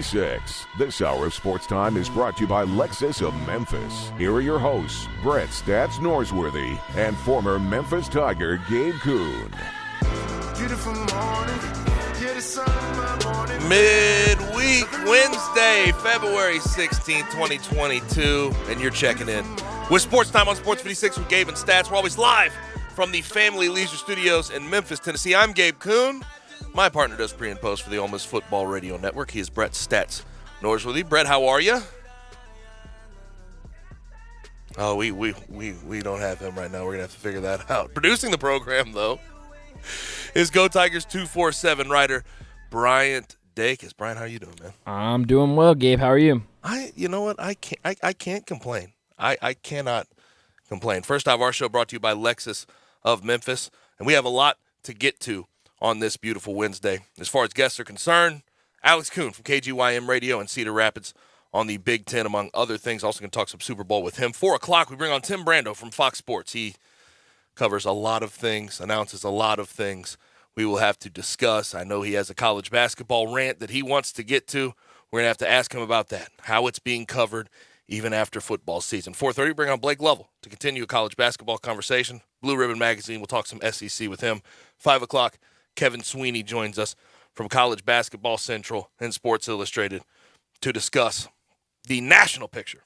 6. This hour of Sports Time is brought to you by Lexus of Memphis. Here are your hosts, Brett Stats Norsworthy and former Memphis Tiger Gabe Kuhn. Beautiful morning, yeah, the sun in my morning. Midweek Wednesday, February 16, 2022, and you're checking in with Sports Time on Sports 56 with Gabe and Stats. We're always live from the Family Leisure Studios in Memphis, Tennessee. I'm Gabe Kuhn. My partner does pre and post for the Ole Miss Football Radio Network. He is Brett Stats Norsworthy. Brett, how are you? Oh, we don't have him right now. We're gonna have to figure that out. Producing the program though is Go Tigers 247 writer Bryant Dacus. Brian, how are you doing, man? I'm doing well, Gabe. How are you? You know what? I can't complain. I cannot complain. First off, our show brought to you by Lexus of Memphis, and we have a lot to get to on this beautiful Wednesday. As far as guests are concerned, Alex Kuhn from KGYM Radio in Cedar Rapids on the Big Ten, among other things. Also going to talk some Super Bowl with him. 4 o'clock, we bring on Tim Brando from Fox Sports. He covers a lot of things, announces a lot of things we will have to discuss. I know he has a college basketball rant that he wants to get to. We're going to have to ask him about that, how it's being covered even after football season. 4:30, bring on Blake Lovell to continue a college basketball conversation. Blue Ribbon Magazine, we'll talk some SEC with him. 5 o'clock, Kevin Sweeney joins us from College Basketball Central and Sports Illustrated to discuss the national picture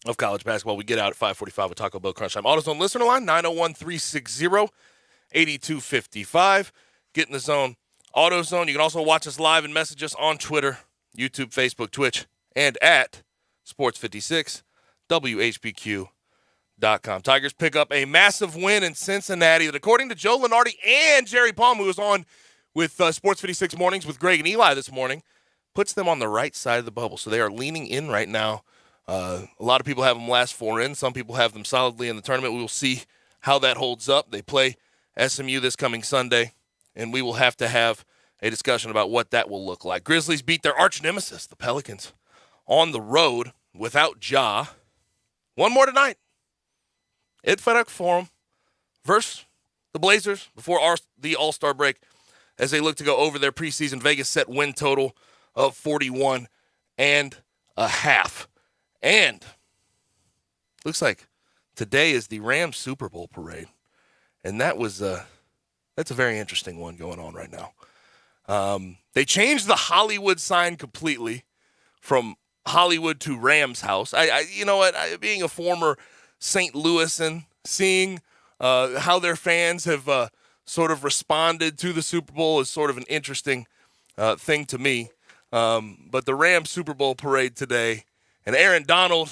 of college basketball. We get out at 5:45 with Taco Bell Crunch Time. AutoZone listener line, 901-360-8255. Get in the zone. AutoZone. You can also watch us live and message us on Twitter, YouTube, Facebook, Twitch, and at Sports56, WHBQ.com. Tigers pick up a massive win in Cincinnati that, according to Joe Lunardi and Jerry Palm, who was on with Sports 56 Mornings with Greg and Eli this morning, puts them on the right side of the bubble. So they are leaning in right now. A lot of people have them last 4 in. Some people have them solidly in the tournament. We will see how that holds up. They play SMU this coming Sunday, and we will have to have a discussion about what that will look like. Grizzlies beat their arch nemesis, the Pelicans, on the road without Ja. One more tonight at FedEx Forum versus the Blazers before the All-Star break as they look to go over their preseason Vegas set win total of 41.5. And looks like today is the Rams Super Bowl parade. And that's a very interesting one going on right now. They changed the Hollywood sign completely from Hollywood to Rams House. You know what? Being a former St. Louisan, seeing how their fans have sort of responded to the Super Bowl is sort of an interesting thing to me. But the Rams Super Bowl parade today, and Aaron Donald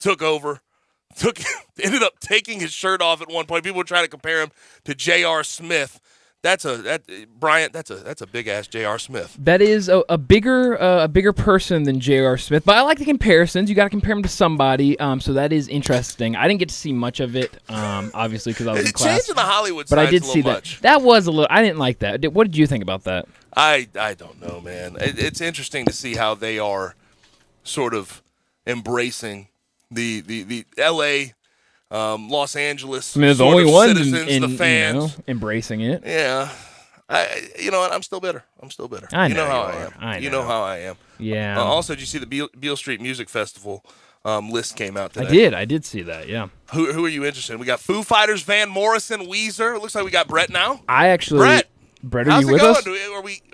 took over, ended up taking his shirt off at one point. People were trying to compare him to J.R. Smith. Bryant, that's a big ass J.R. Smith. That is a bigger person than J.R. Smith, but I like the comparisons. You got to compare him to somebody, so that is interesting. I didn't get to see much of it, obviously, because I was in class. Changing the Hollywood but I signs did a see little that. much. That was a little. I didn't like that. What did you think about that? I don't know, man. It's interesting to see how they are sort of embracing the L.A. Los Angeles. I mean, there's only one citizens, the fans, embracing it. Yeah, you know what? I'm still bitter. I know you know how you I are. am. I You know. know how I am. Yeah. Also, did you see the Beale Street Music Festival list came out today? I did see that. Yeah. Who are you interested in? We got Foo Fighters, Van Morrison, Weezer. It looks like we got Brett now. Brett, are how's you it with going? us?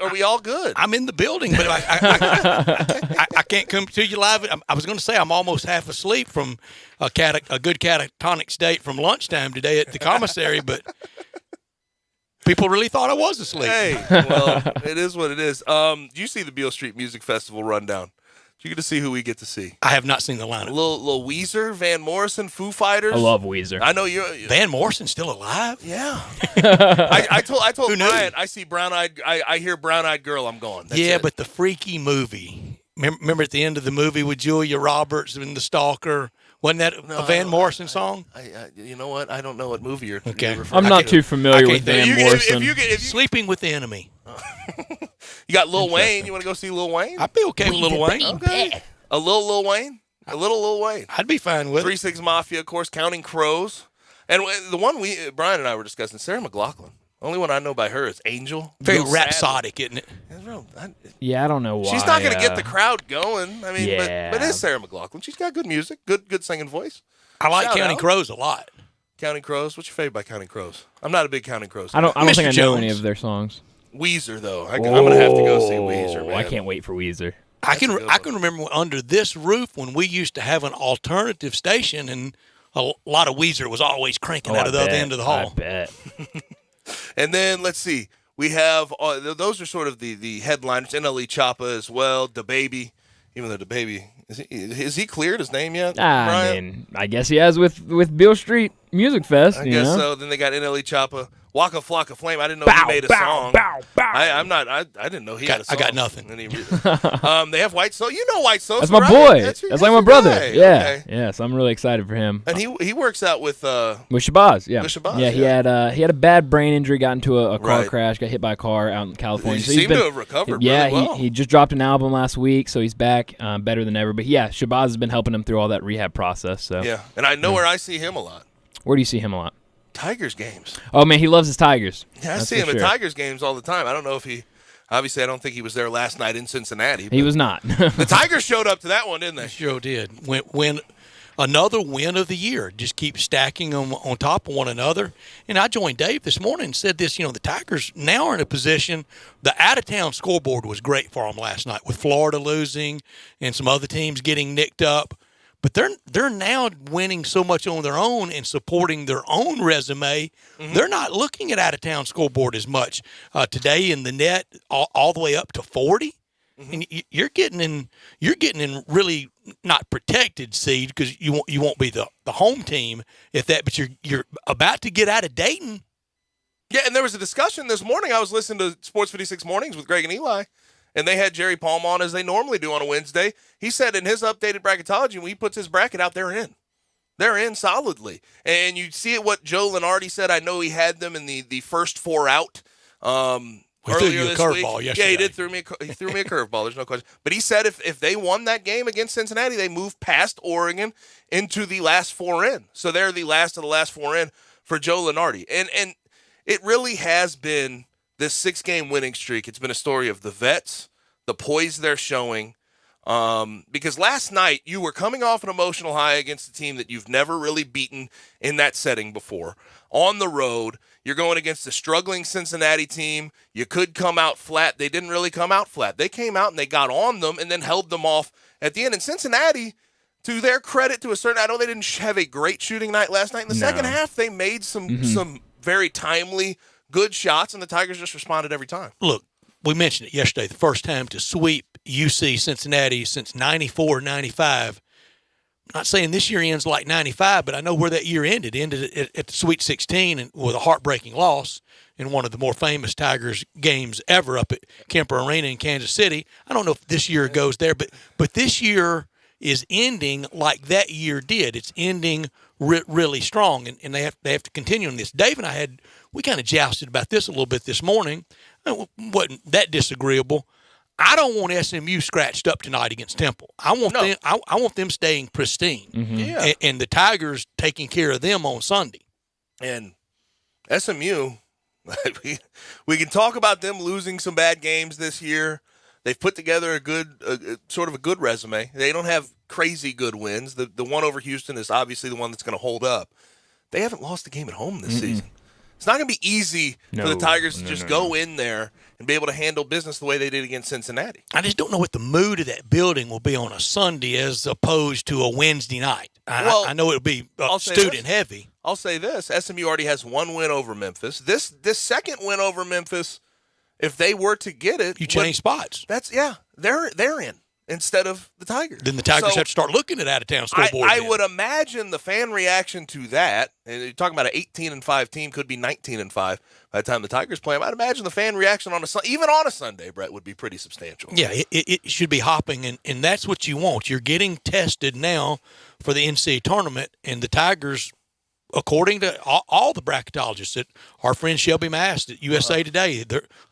Are we all good? I'm in the building, but I can't come to you live. I was going to say I'm almost half asleep from a good catatonic state from lunchtime today at the commissary, but people really thought I was asleep. Hey, well, it is what it is. Do you see the Beale Street Music Festival rundown? Did you get to see who we get to see? I have not seen the lineup. Little Weezer, Van Morrison, Foo Fighters. I love Weezer. I know you're Van Morrison still alive? Yeah. I told Who knew? Brian, I see brown-eyed. I hear brown-eyed girl. I'm going. That's it. But the freaky movie. Remember at the end of the movie with Julia Roberts and the stalker? Wasn't that a Van Morrison song? You know what? I don't know what movie you're Okay. referring I'm not to. too familiar with can't Van Morrison. If you Sleeping with the Enemy. you got Lil Wayne, you want to go see Lil Wayne? I'd be okay with Lil Wayne. Okay. A little Lil Wayne? A little Lil Wayne. I'd be fine with 3 it. 6 Mafia, of course, Counting Crows. And the one Brian and I were discussing, Sarah McLachlan. Only one I know by her is Angel. Very Real rhapsodic, isn't it? Yeah, I don't know why. She's not going to get the crowd going. I mean, Yeah. but it is Sarah McLachlan. She's got good music, good singing voice. I like Shout Counting out. Crows a lot. Counting Crows. What's your favorite by Counting Crows? I'm not a big Counting Crows. I don't Mr. think I know any Jones. of their songs. Weezer though. I'm going to have to go see Weezer. Man. I can't wait for Weezer. I a good can remember under this roof when we used to have an alternative station, and a lot of Weezer was always cranking out of the other end of the hall. I bet. And then let's see. We have those are sort of the headliners. NLE Choppa as well. DaBaby, even though DaBaby is he cleared his name yet? I Brian? mean, I guess he has with Beale Street Music Fest. I you guess know? so. Then they got NLE Choppa. Waka Flocka Flame. I didn't know Bow, he made a bow, song. bow, bow. I didn't know he had a song. I got nothing. And they have White Soul. You know White Soul. That's my right? boy. That's That's like my your brother. guy. Yeah. Okay. Yeah. So I'm really excited for him. And he works out with Shabazz, yeah. With Shabazz, yeah, he had a bad brain injury, got into a car Right. crash, got hit by a car out in California. He So he's seemed to have recovered Yeah, really well. he just dropped an album last week, so he's back better than ever. But yeah, Shabazz has been helping him through all that rehab process. So Yeah. And I know where I see him a lot. where do you see him a lot? Tigers games. Oh man, he loves his Tigers. Yeah, I That's see for him sure. at Tigers games all the time. I don't know if obviously I don't think he was there last night in Cincinnati. He was not. The Tigers showed up to that one, didn't they? Sure did. Win another win of the year. Just keep stacking them on top of one another. And I joined Dave this morning and said this, the Tigers now are in a position, the out-of-town scoreboard was great for them last night with Florida losing and some other teams getting nicked up. But they're now winning so much on their own and supporting their own resume. Mm-hmm. They're not looking at out-of-town scoreboard as much. Today in the net, all the way up to 40. Mm-hmm. And you're getting in really not protected seed because you won't be the home team but you're about to get out of Dayton. Yeah, and there was a discussion this morning. I was listening to Sports 56 Mornings with Greg and Eli, and they had Jerry Palm on as they normally do on a Wednesday. He said in his updated bracketology, when he puts his bracket out, they're in. They're in solidly. And you see it what Joe Lenardi said. I know he had them in the first four out earlier this week. Yesterday. Yeah, he did threw me a curveball. There's no question. But he said if they won that game against Cincinnati, they moved past Oregon into the last four in. So they're the last of the last four in for Joe Lenardi. And it really has been this 6-game winning streak. It's been a story of the vets, the poise they're showing. Because last night you were coming off an emotional high against a team that you've never really beaten in that setting before. On the road, you're going against a struggling Cincinnati team. You could come out flat. They didn't really come out flat. They came out and they got on them and then held them off at the end. And Cincinnati, to their credit, to a certain, I know they didn't have a great shooting night last night. In the second half, they made some very timely, good shots, and the Tigers just responded every time. Look, we mentioned it yesterday, the first time to sweep UC Cincinnati since 94, 95. I'm not saying this year ends like 95, but I know where that year ended. It ended at the Sweet 16 and with a heartbreaking loss in one of the more famous Tigers games ever up at Kemper Arena in Kansas City. I don't know if this year goes there, but this year is ending like that year did. It's ending really strong, and they have to continue on this. Dave and I we kind of jousted about this a little bit this morning. It wasn't that disagreeable. I don't want SMU scratched up tonight against Temple. I want them staying pristine. Mm-hmm. Yeah. And the Tigers taking care of them on Sunday. And SMU, we can talk about them losing some bad games this year. They've put together a good resume. They don't have crazy good wins. The one over Houston is obviously the one that's going to hold up. They haven't lost a game at home this season. It's not going to be easy for the Tigers to just go in there and be able to handle business the way they did against Cincinnati. I just don't know what the mood of that building will be on a Sunday as opposed to a Wednesday night. I know it'll be student heavy. I'll say this. SMU already has one win over Memphis. This second win over Memphis, if they were to get it, You change spots. They're in instead of the Tigers. Then the Tigers have to start looking at out-of-town scoreboard. I would imagine the fan reaction to that, and you're talking about an 18-5 team, could be 19-5 by the time the Tigers play them. I'd imagine the fan reaction even on a Sunday, Brett, would be pretty substantial. Yeah, it should be hopping, and that's what you want. You're getting tested now for the NCAA tournament, and the Tigers, according to all the bracketologists, that our friend Shelby Mast at USA Today,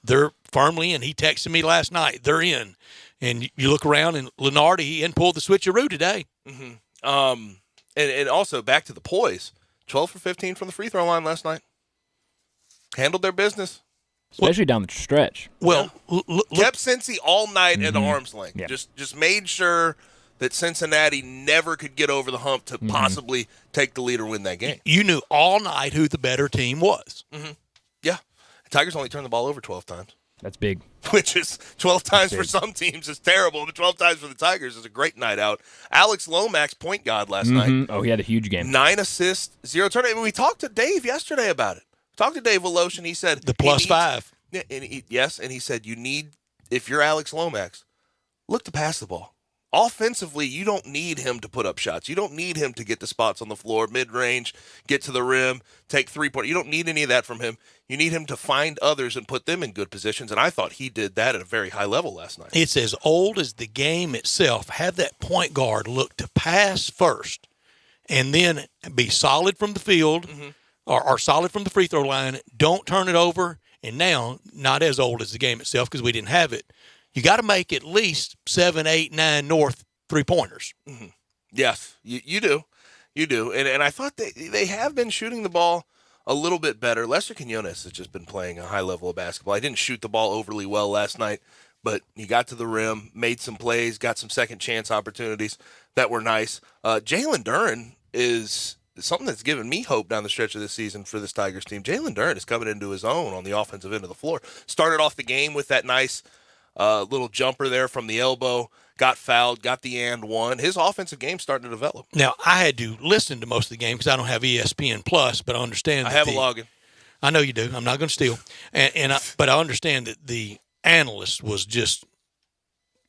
they're firmly in. He texted me last night. They're in. And you look around, and Lenardi, he pulled the switcheroo today. Mm-hmm. And also back to the poise, 12 for 15 from the free throw line last night. Handled their business. Especially down the stretch. Well, Kept Cincy all night at arm's length. Yeah. Just made sure that Cincinnati never could get over the hump to possibly take the lead or win that game. you knew all night who the better team was. Yeah. Tigers only turned the ball over 12 times, That's big. which is 12 times for some teams is terrible, but 12 times for the Tigers is a great night out. Alex Lomax, point guard last night. Oh, he had a huge game. 9 assists, 0 turnovers. We talked to Dave yesterday about it. Talked to Dave Wolosh, and he said The plus he needs- 5. Yeah, and he said you need, if you're Alex Lomax, look to pass the ball. Offensively, you don't need him to put up shots. You don't need him to get the spots on the floor, mid-range, get to the rim, take three-point. You don't need any of that from him. You need him to find others and put them in good positions, and I thought he did that at a very high level last night. It's as old as the game itself. Have that point guard look to pass first and then be solid from the field or solid from the free throw line. Don't turn it over. And now, not as old as the game itself because we didn't have it. You got to make at least 7, 8, 9 north 3-pointers. Yes, you do. You do. And I thought they have been shooting the ball a little bit better. Lester Quinones has just been playing a high level of basketball. I didn't shoot the ball overly well last night, but he got to the rim, made some plays, got some second chance opportunities that were nice. Jalen Duren is something that's given me hope down the stretch of this season for this Tigers team. Jalen Duren is coming into his own on the offensive end of the floor. Started off the game with that nice little jumper there from the elbow, got fouled, got the and one. His offensive game's starting to develop. Now, I had to listen to most of the game because I don't have ESPN Plus, but I understand. I have a login. I know you do. I'm not going to steal. But I understand that the analyst was just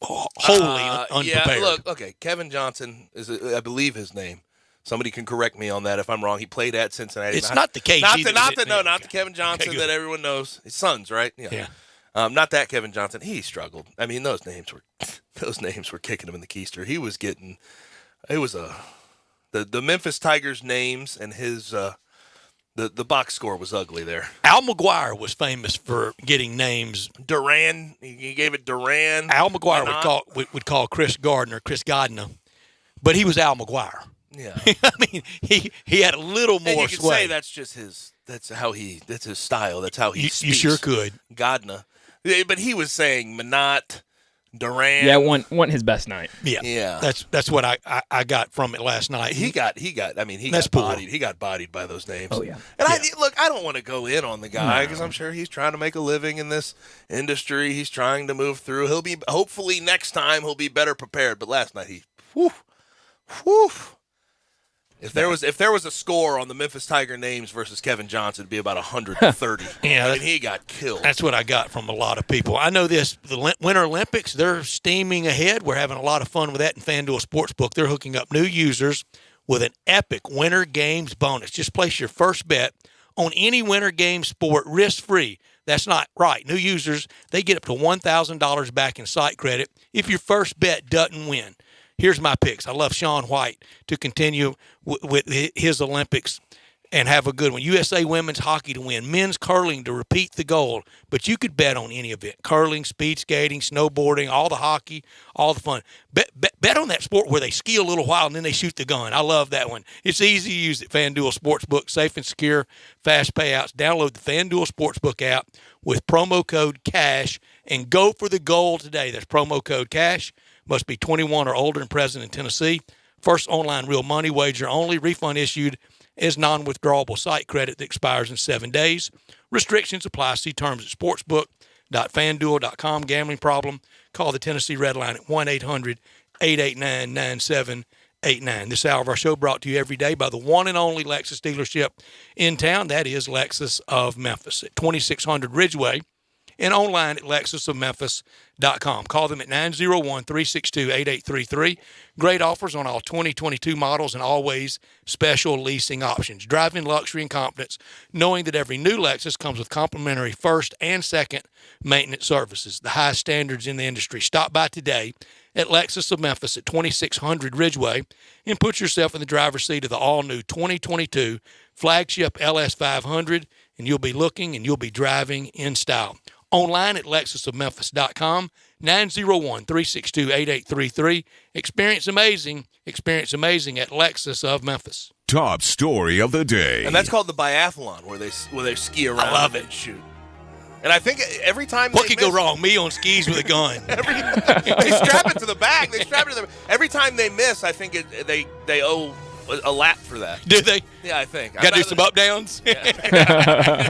wholly unprepared. Yeah, look, okay, Kevin Johnson is, I believe his name. Somebody can correct me on that if I'm wrong. He played at Cincinnati. It's not the KG. Not the Kevin Johnson that everyone knows. His sons, right? Yeah. Not that Kevin Johnson. He struggled. I mean, those names were kicking him in the keister. He was getting. It was the Memphis Tigers names and his the box score was ugly there. Al McGuire was famous for getting names. Duran. He gave it Duran. Al McGuire would call Chris Gardner, but he was Al McGuire. Yeah. I mean, he had a little more and you could sway. say that's just his. That's his style. That's how he speaks. You sure could. Gardner. But he was saying Minot, Duran. Yeah, won his best night. Yeah. That's what I got from it last night. He got bodied. He got bodied by those names. Oh yeah. And I don't want to go in on the guy because I'm sure he's trying to make a living in this industry. He's trying to move through. Hopefully next time he'll be better prepared. But last night whew. If there was a score on the Memphis Tiger names versus Kevin Johnson, it'd be about 130. Yeah, and he got killed. That's what I got from a lot of people. I know this. The Winter Olympics, they're steaming ahead. We're having a lot of fun with that in FanDuel Sportsbook. They're hooking up new users with an epic Winter Games bonus. Just place your first bet on any Winter Games sport risk-free. That's not right. New users, they get up to $1,000 back in site credit if your first bet doesn't win. Here's my picks. I love Shaun White to continue with his Olympics and have a good one. USA women's hockey to win. Men's curling to repeat the gold. But you could bet on any event. Curling, speed skating, snowboarding, all the hockey, all the fun. Bet on that sport where they ski a little while and then they shoot the gun. I love that one. It's easy to use at FanDuel Sportsbook. Safe and secure, fast payouts. Download the FanDuel Sportsbook app with promo code CASH and go for the gold today. That's promo code CASH. Must be 21 or older and present in Tennessee. First online real money wager only. Refund issued as non-withdrawable site credit that expires in 7 days. Restrictions apply. See terms at sportsbook.fanduel.com. Gambling problem? Call the Tennessee Red Line at 1-800-889-9789. This hour of our show brought to you every day by the one and only Lexus dealership in town. That is Lexus of Memphis at 2600 Ridgeway. And online at lexusofmemphis.com. Call them at 901-362-8833. Great offers on all 2022 models and always special leasing options. Drive in luxury and confidence, knowing that every new Lexus comes with complimentary first and second maintenance services, the highest standards in the industry. Stop by today at Lexus of Memphis at 2600 Ridgeway and put yourself in the driver's seat of the all-new 2022 flagship LS500, and you'll be looking and you'll be driving in style. Online at lexusofmemphis.com, 901-362-8833. Experience amazing at Lexus of Memphis. top story of the day. And that's called the biathlon, where they ski around. I love and it. Shoot. And I think every time What they could go miss- wrong? Me on skis with a gun. They strap it to the back. They strap it to the. Every time they miss, I think they owe a lap for that. Do they? Yeah, I think. Got to do some up downs.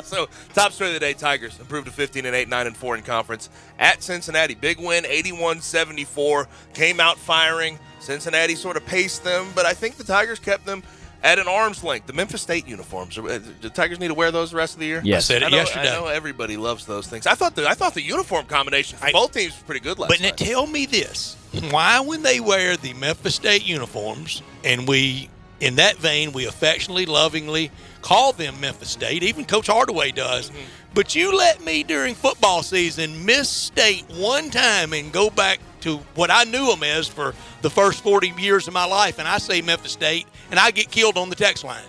So, top story of the day: Tigers improved to 15-8, 9-4 in conference at Cincinnati. Big win, 81-74. Came out firing. Cincinnati sort of paced them, but I think the Tigers kept them at an arm's length. The Memphis State uniforms. The Tigers need to wear those the rest of the year? Yes. I said it yesterday. I know everybody loves those things. I thought the uniform combination for both teams was pretty good last But now night. tell me this. Why, when they wear the Memphis State uniforms, and we, in that vein, we affectionately, lovingly call them Memphis State, even Coach Hardaway does, but you let me, during football season, miss state one time and go back to what I knew them as for the first 40 years of my life, and I say Memphis State, and I get killed on the text line.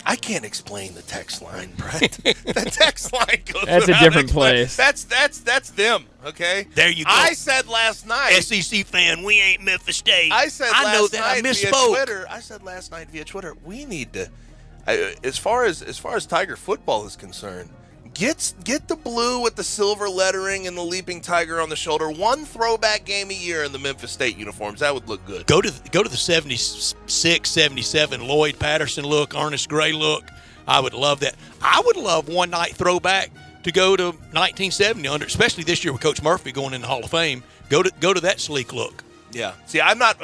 I can't explain the text line, Brett. The text line goes. That's a without different explaining. place. That's them. Okay. There you go. I said last night. SEC fan, we ain't Memphis State. I said I know last that I night via misspoke. Twitter. I said last night via Twitter. We need to, as far as Tiger football is concerned, get the blue with the silver lettering and the leaping tiger on the shoulder. One throwback game a year in the Memphis State uniforms. That would look good. Go to the 76, 77 Lloyd Patterson look, Ernest Gray look. I would love that. I would love one night throwback to go to 1970 under, especially this year with Coach Murphy going in the Hall of Fame. Go to that sleek look. Yeah. See, I'm not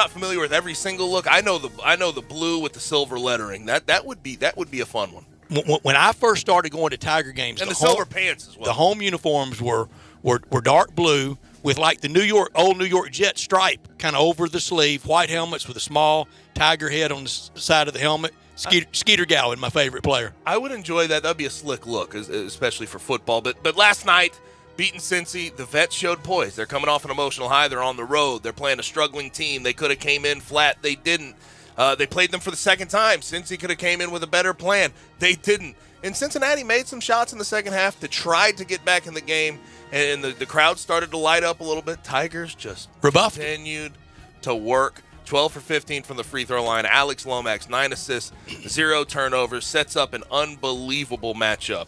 familiar with every single look. I know the blue with the silver lettering. That would be a fun one. When I first started going to Tiger games, And the silver pants as well. The home uniforms were dark blue with like the old New York Jet stripe kind of over the sleeve, white helmets with a small tiger head on the side of the helmet. Skeeter Gowan, my favorite player. I would enjoy that. That'd be a slick look, especially for football. But last night, beating Cincy, the Vets showed poise. They're coming off an emotional high. They're on the road. They're playing a struggling team. They could have came in flat. They didn't. They played them for the second time. Cincy could have came in with a better plan. They didn't. And Cincinnati made some shots in the second half to try to get back in the game, and the crowd started to light up a little bit. Tigers just Rebuffed. continued to work. 12 for 15 from the free throw line. Alex Lomax, 9 assists, 0 turnovers, sets up an unbelievable matchup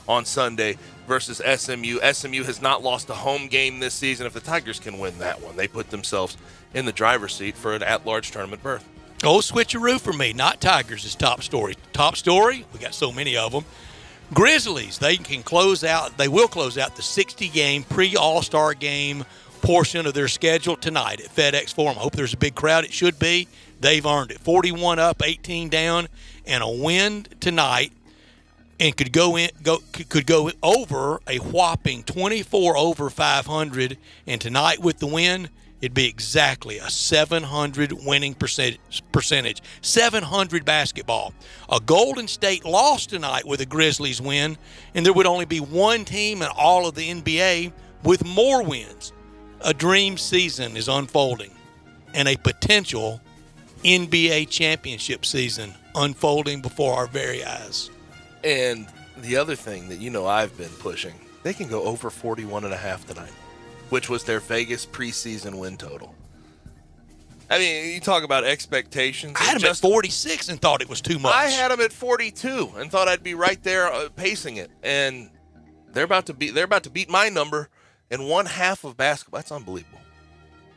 on Sunday versus SMU. SMU has not lost a home game this season. If the Tigers can win that one, they put themselves in the driver's seat for an at-large tournament berth. Oh, switcheroo for me. Not Tigers is top story. Top story, we got so many of them. Grizzlies, they will close out the 60-game pre-All-Star game portion of their schedule tonight at FedEx Forum. I hope there's a big crowd. It should be. They've earned it. 41 up, 18 down, and a win tonight, and could go over a whopping 24 over 500. And tonight with the win, it'd be exactly a 700 winning percentage. 700 basketball. A Golden State lost tonight with a Grizzlies win, and there would only be one team in all of the NBA with more wins. A dream season is unfolding, and a potential NBA championship season unfolding before our very eyes. And the other thing that I've been pushing, they can go over 41.5 tonight, which was their Vegas preseason win total. I mean, you talk about expectations. I had them at 46 and thought it was too much. I had them at 42 and thought I'd be right there pacing it, and they're about to beat my number in one half of basketball. That's unbelievable.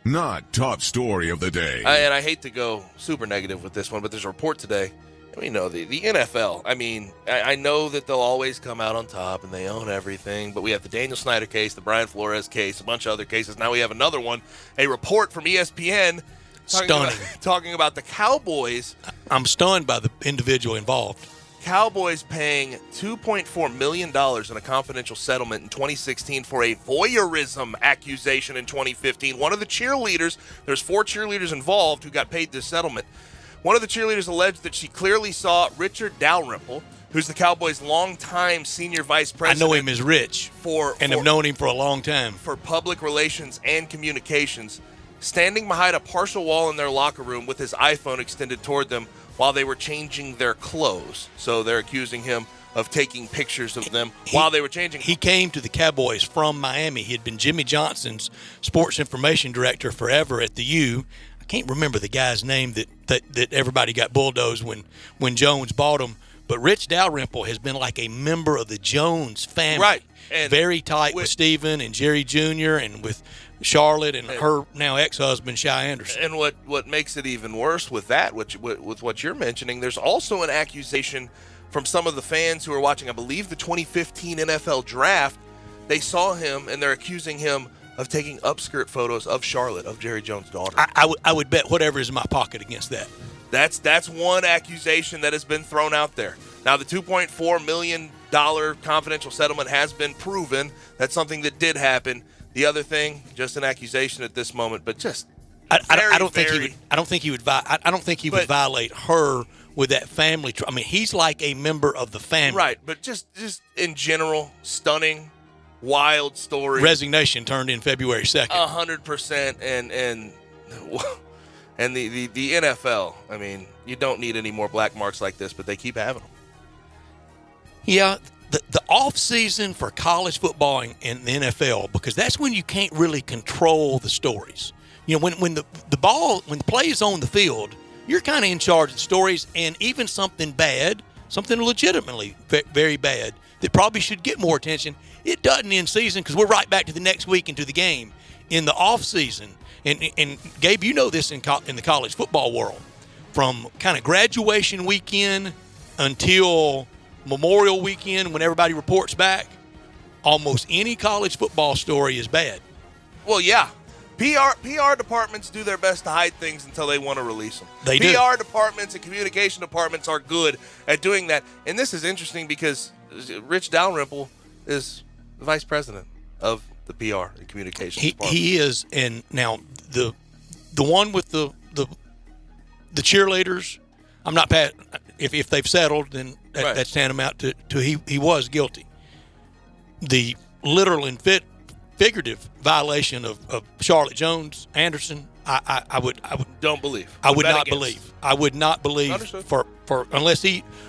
Not top story of the day. And I hate to go super negative with this one, but there's a report today. The NFL. I mean, I know that they'll always come out on top and they own everything, but we have the Daniel Snyder case, the Brian Flores case, a bunch of other cases. Now we have another one, a report from ESPN talking about the Cowboys. I'm stunned by the individual involved. Cowboys paying $2.4 million in a confidential settlement in 2016 for a voyeurism accusation in 2015. One of the cheerleaders, there's 4 cheerleaders involved who got paid this settlement. One of the cheerleaders alleged that she clearly saw Richard Dalrymple, who's the Cowboys' longtime senior vice president. I know him as Rich, and have known him for a long time. For public relations and communications, standing behind a partial wall in their locker room with his iPhone extended toward them while they were changing their clothes. So they're accusing him of taking pictures of them while they were changing. He came to the Cowboys from Miami. He had been Jimmy Johnson's sports information director forever at the U. I can't remember the guy's name that everybody got bulldozed when Jones bought him. But Rich Dalrymple has been like a member of the Jones family. Right. And very tight with Stephen and Jerry Jr. and with Charlotte and her now ex-husband, Shy Anderson. And what makes it even worse with that, with what you're mentioning, there's also an accusation from some of the fans who are watching, I believe, the 2015 NFL Draft. They saw him, and they're accusing him of taking upskirt photos of Charlotte, of Jerry Jones' daughter. I would bet whatever is in my pocket against that. That's one accusation that has been thrown out there. Now, the $2.4 million confidential settlement has been proven. That's something that did happen. The other thing, just an accusation at this moment, but just I don't think he would violate her with that family. I mean, he's like a member of the family, right? But just in general, stunning, wild story. Resignation turned in February 2nd. 100%, and the NFL. I mean, you don't need any more black marks like this, but they keep having them. Yeah, the off season for college football and the NFL, because that's when you can't really control the stories. You know, when the play is on the field, you're kind of in charge of the stories, and even something legitimately very bad that probably should get more attention. It doesn't in season because we're right back to the next week into the game. In the off season, and Gabe, you know this in the college football world, from kind of graduation weekend until Memorial Weekend when everybody reports back, almost any college football story is bad. Well, yeah. PR departments do their best to hide things until they want to release them. They do. PR departments and communication departments are good at doing that. And this is interesting because Rich Dalrymple is the vice president of the PR and communications department. He is, and now the one with the cheerleaders, I'm not pat. If they've settled, then that's tantamount to he was guilty. The literal and figurative violation of Charlotte Jones Anderson, I would don't believe. I would not believe. I would not believe Understood. for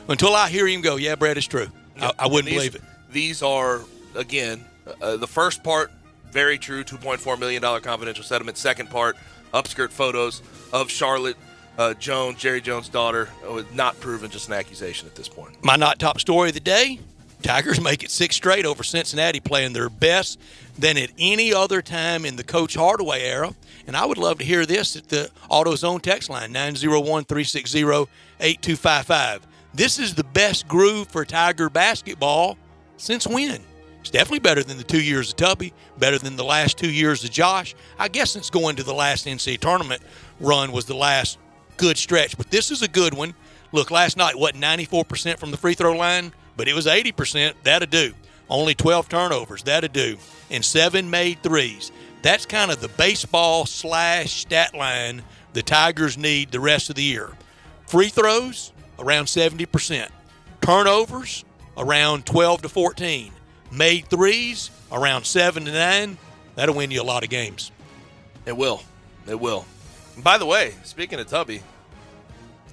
until I hear him go, yeah, Brad, it's true. Yeah. I wouldn't believe it. These are, again, the first part, very true, $2.4 million confidential settlement. Second part, upskirt photos of Charlotte Jones, Jerry Jones' daughter, not proven, just an accusation at this point. My not top story of the day, Tigers make it 6 straight over Cincinnati, playing their best than at any other time in the Coach Hardaway era. And I would love to hear this at the AutoZone text line, 901-360-8255. This is the best groove for Tiger basketball since when? It's definitely better than the 2 years of Tubby, better than the last 2 years of Josh. I guess since going to the last NCAA tournament run was the last good stretch, but this is a good one. Look, last night, 94% from the free throw line, but it was 80%. That'll do. Only 12 turnovers. That'll do. And 7 made threes. That's kind of the baseball / stat line the Tigers need the rest of the year. Free throws, around 70%. Turnovers, around 12 to 14. Made threes, around 7 to 9. That'll win you a lot of games. It will. It will. And by the way, speaking of Tubby,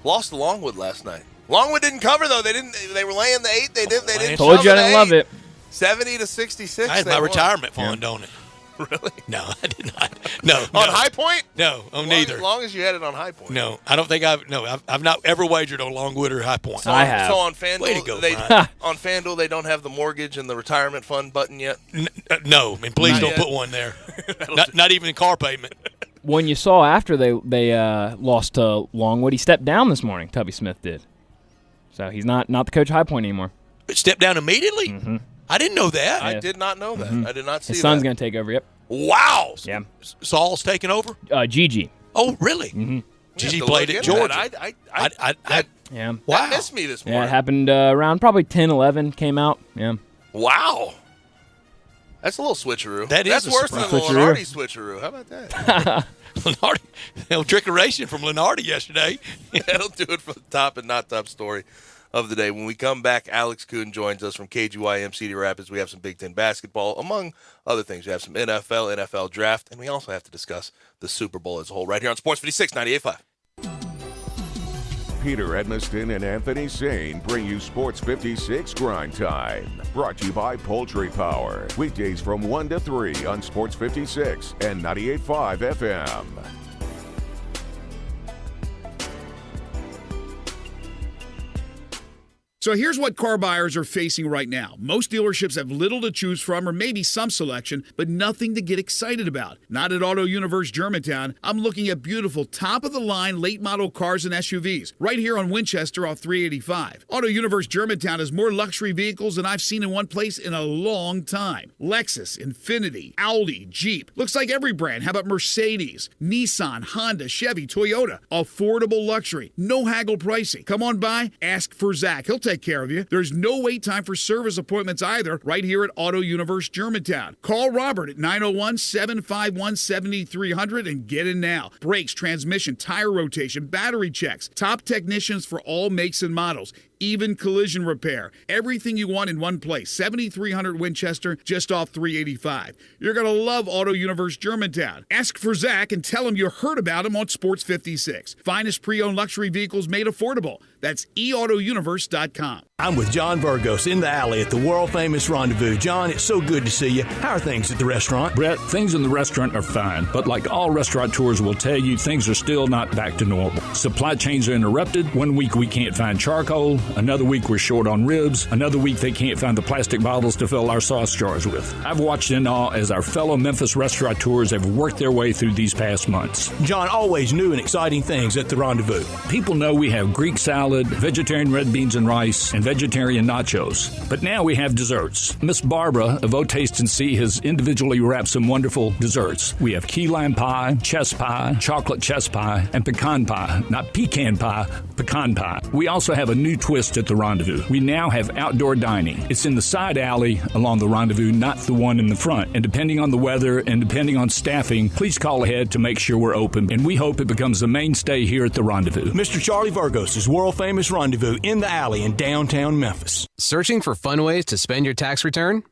lost to Longwood last night. Longwood didn't cover though. They were laying the 8. They didn't. Told you I didn't love it. 70-66. I had my retirement fund on it. Really? No, I did not. No. On High Point? No, neither. As long as you had it on High Point. No, I don't think I've not ever wagered on Longwood or High Point. I have. So on FanDuel, Way to go, on FanDuel, they don't have the mortgage and the retirement fund button yet? No, and please Not don't yet. put one there. not even in car payment. When you saw after they lost to Longwood, he stepped down this morning. Tubby Smith did. So he's not the coach of High Point anymore. Step down immediately? Mm-hmm. I didn't know that. I did not know that. Mm-hmm. I did not see that. His son's going to take over, yep. Wow. Yeah. Saul's taking over? Gigi. Oh, really? Mm-hmm. Gigi to played look at into Georgia. that. Yeah. Wow. That missed me this morning. Yeah, it happened around probably 10, 11 came out. Yeah. Wow. That's a little switcheroo. That's That's worse than the surprise. Lenardi switcheroo. How about that? Lenardi, trickeration from Lenardi yesterday. That'll do it for the top and not top story of the day. When we come back, Alex Kuhn joins us from KGYM Cedar Rapids. We have some Big Ten basketball, among other things. We have some NFL draft, and we also have to discuss the Super Bowl as a whole right here on Sports 56 98.5. Peter Edmiston and Anthony Sane bring you Sports 56 Grind Time. Brought to you by Poultry Power. Weekdays from 1 to 3 on Sports 56 and 98.5 FM. So here's what car buyers are facing right now. Most dealerships have little to choose from or maybe some selection, but nothing to get excited about. Not at Auto Universe Germantown. I'm looking at beautiful top-of-the-line late-model cars and SUVs right here on Winchester off 385. Auto Universe Germantown has more luxury vehicles than I've seen in one place in a long time. Lexus, Infiniti, Audi, Jeep. Looks like every brand. How about Mercedes, Nissan, Honda, Chevy, Toyota? Affordable luxury. No haggle pricing. Come on by, ask for Zach. He'll take care of you. There's no wait time for service appointments either right here at Auto Universe Germantown. Call Robert at 901-751-7300 and get in now. Brakes, transmission, tire rotation, battery checks. Top technicians for all makes and models. Even collision repair. Everything you want in one place. 7300 Winchester, just off 385. You're going to love Auto Universe Germantown. Ask for Zach and tell him you heard about him on Sports 56. Finest pre-owned luxury vehicles made affordable. That's eautouniverse.com. I'm with John Burgos in the alley at the world-famous Rendezvous. John, it's so good to see you. How are things at the restaurant? Brett, things in the restaurant are fine, but like all restaurateurs will tell you, things are still not back to normal. Supply chains are interrupted. One week we can't find charcoal. Another week we're short on ribs. Another week they can't find the plastic bottles to fill our sauce jars with. I've watched in awe as our fellow Memphis restaurateurs have worked their way through these past months. John, always new and exciting things at the Rendezvous. People know we have Greek salad, vegetarian red beans and rice, and vegetarian nachos. But now we have desserts. Miss Barbara of O Taste and See has individually wrapped some wonderful desserts. We have key lime pie, chess pie, chocolate chess pie, and pecan pie. Not pecan pie, pecan pie. We also have a new twist at the Rendezvous. We now have outdoor dining. It's in the side alley along the Rendezvous, not the one in the front. And depending on the weather and depending on staffing, please call ahead to make sure we're open. And we hope it becomes a mainstay here at the Rendezvous. Mr. Charlie Burgos' world-famous Rendezvous in the alley in downtown Memphis. Searching for fun ways to spend your tax return?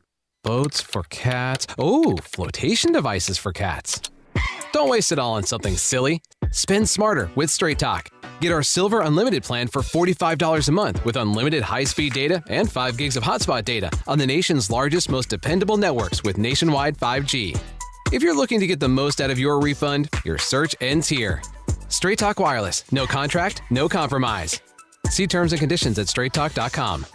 Boats for cats. Oh, flotation devices for cats. Don't waste it all on something silly. Spend smarter with Straight Talk. Get our Silver Unlimited plan for $45 a month with unlimited high-speed data and 5 gigs of hotspot data on the nation's largest, most dependable networks with nationwide 5G. If you're looking to get the most out of your refund, your search ends here. Straight Talk Wireless. No contract, no compromise. See terms and conditions at straighttalk.com.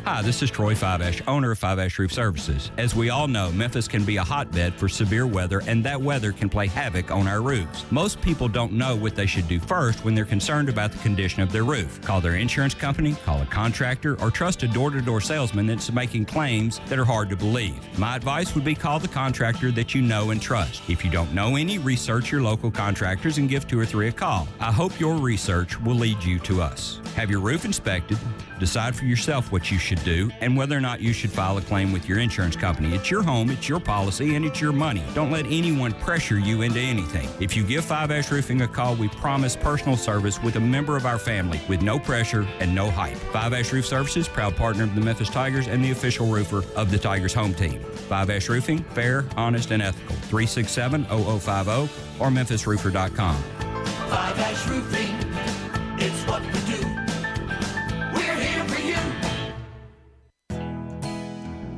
Hi, this is Troy Fiveash, owner of Fiveash Roof Services. As we all know, Memphis can be a hotbed for severe weather, and that weather can play havoc on our roofs. Most people don't know what they should do first when they're concerned about the condition of their roof. Call their insurance company, call a contractor, or trust a door-to-door salesman that's making claims that are hard to believe. My advice would be call the contractor that you know and trust. If you don't know any, research your local contractors and give 2 or 3 a call. I hope your research will lead you to us. Have your roof inspected, decide for yourself what you should do, and whether or not you should file a claim with your insurance company. It's your home, it's your policy, and it's your money. Don't let anyone pressure you into anything. If you give Five Ash Roofing a call, we promise personal service with a member of our family with no pressure and no hype. Five Ash Roof Services, proud partner of the Memphis Tigers and the official roofer of the Tigers home team. Five Ash Roofing, fair, honest, and ethical. 367-0050 or memphisroofer.com. Five Ash Roofing, it's what we do. We're here for you.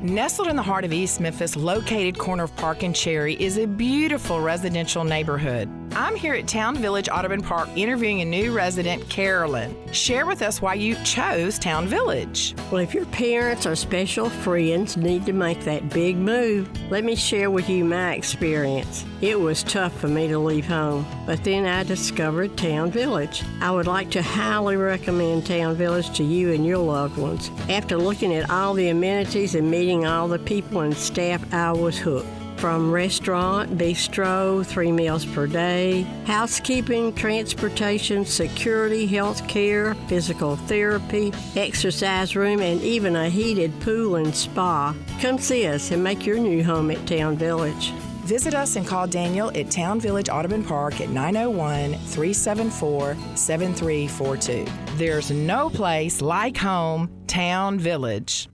Nestled in the heart of East Memphis, located corner of Park and Cherry, is a beautiful residential neighborhood. I'm here at Town Village Audubon Park interviewing a new resident, Carolyn. Share with us why you chose Town Village. Well, if your parents or special friends need to make that big move, let me share with you my experience. It was tough for me to leave home, but then I discovered Town Village. I would like to highly recommend Town Village to you and your loved ones. After looking at all the amenities and meeting all the people and staff, I was hooked. From restaurant, bistro, 3 meals per day, housekeeping, transportation, security, health care, physical therapy, exercise room, and even a heated pool and spa. Come see us and make your new home at Town Village. Visit us and call Daniel at Town Village Audubon Park at 901-374-7342. There's no place like home, Town Village.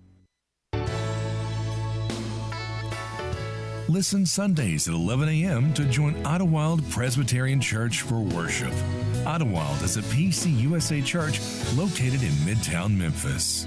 Listen Sundays at 11 a.m. to join Idlewild Presbyterian Church for worship. Idlewild is a PCUSA church located in Midtown Memphis.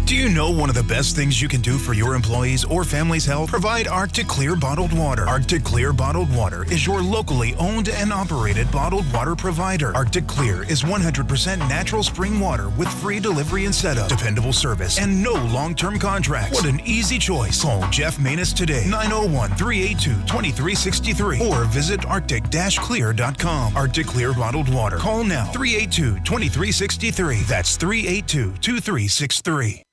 Do you know one of the best things you can do for your employees or family's health? Provide Arctic Clear bottled water. Arctic Clear bottled water is your locally owned and operated bottled water provider. Arctic Clear is 100% natural spring water with free delivery and setup, dependable service, and no long-term contracts. What an easy choice. Call Jeff Manus today, 901-382-2363, or visit arctic-clear.com. Arctic Clear bottled water. Call now, 382-2363. That's 382-2363.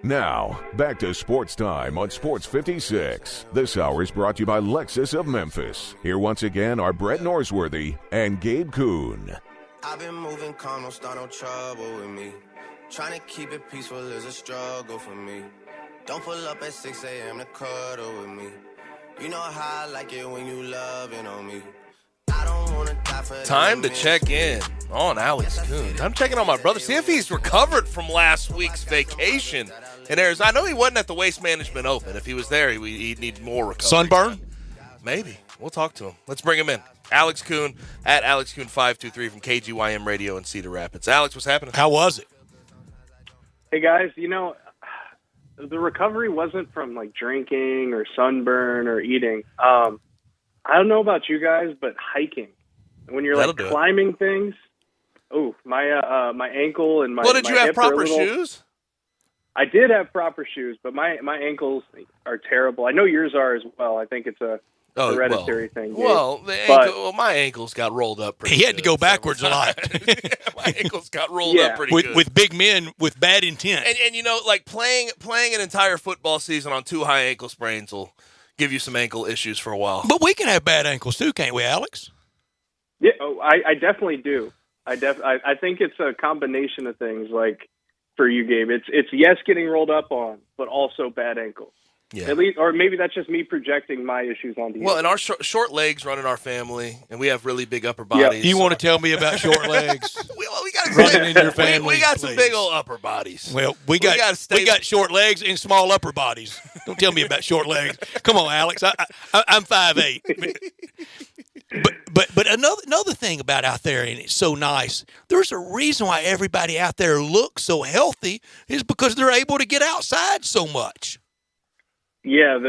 Now, back to Sports Time on Sports 56. This hour is brought to you by Lexus of Memphis. Here once again are Brett Norsworthy and Gabe Kuhn. I've been moving calm, don't start no trouble with me. Trying to keep it peaceful is a struggle for me. Don't pull up at 6 a.m. to cuddle with me. You know how I like it when you loving on me. I don't wanna die for Time to check in on Alex Kuhn. I'm checking on my brother, see if he's recovered from last week's vacation in Arizona. I know he wasn't at the Waste Management Open. If he was there, he'd need more recovery. Sunburn? Maybe. We'll talk to him. Let's bring him in. Alex Kuhn at Alex Kuhn 523 from KGYM Radio in Cedar Rapids. Alex, what's happening? How was it? Hey, guys, the recovery wasn't from, drinking or sunburn or eating. I don't know about you guys, but hiking. When you're, climbing things, my ankle and my Well, did you have hip proper shoes? I did have proper shoes, but my ankles are terrible. I know yours are as well. I think it's a hereditary thing. Well, my ankles got rolled up pretty good. He had to go backwards a lot. My ankles got rolled up pretty good. With big men with bad intent. And playing an entire football season on 2 high ankle sprains will give you some ankle issues for a while. But we can have bad ankles too, can't we, Alex? Yeah, I definitely do. I think it's a combination of things. For you, Gabe, it's yes, getting rolled up on, but also bad ankles. Yeah. At least, or maybe that's just me projecting my issues onto you. Well, and our short legs run in our family, and we have really big upper bodies. You want to tell me about short legs? we got running in your family. We got some big old upper bodies. Well, we got short legs and small upper bodies. Don't tell me about short legs. Come on, Alex. I'm 5'8". But another thing about out there, and it's so nice, there's a reason why everybody out there looks so healthy is because they're able to get outside so much. Yeah,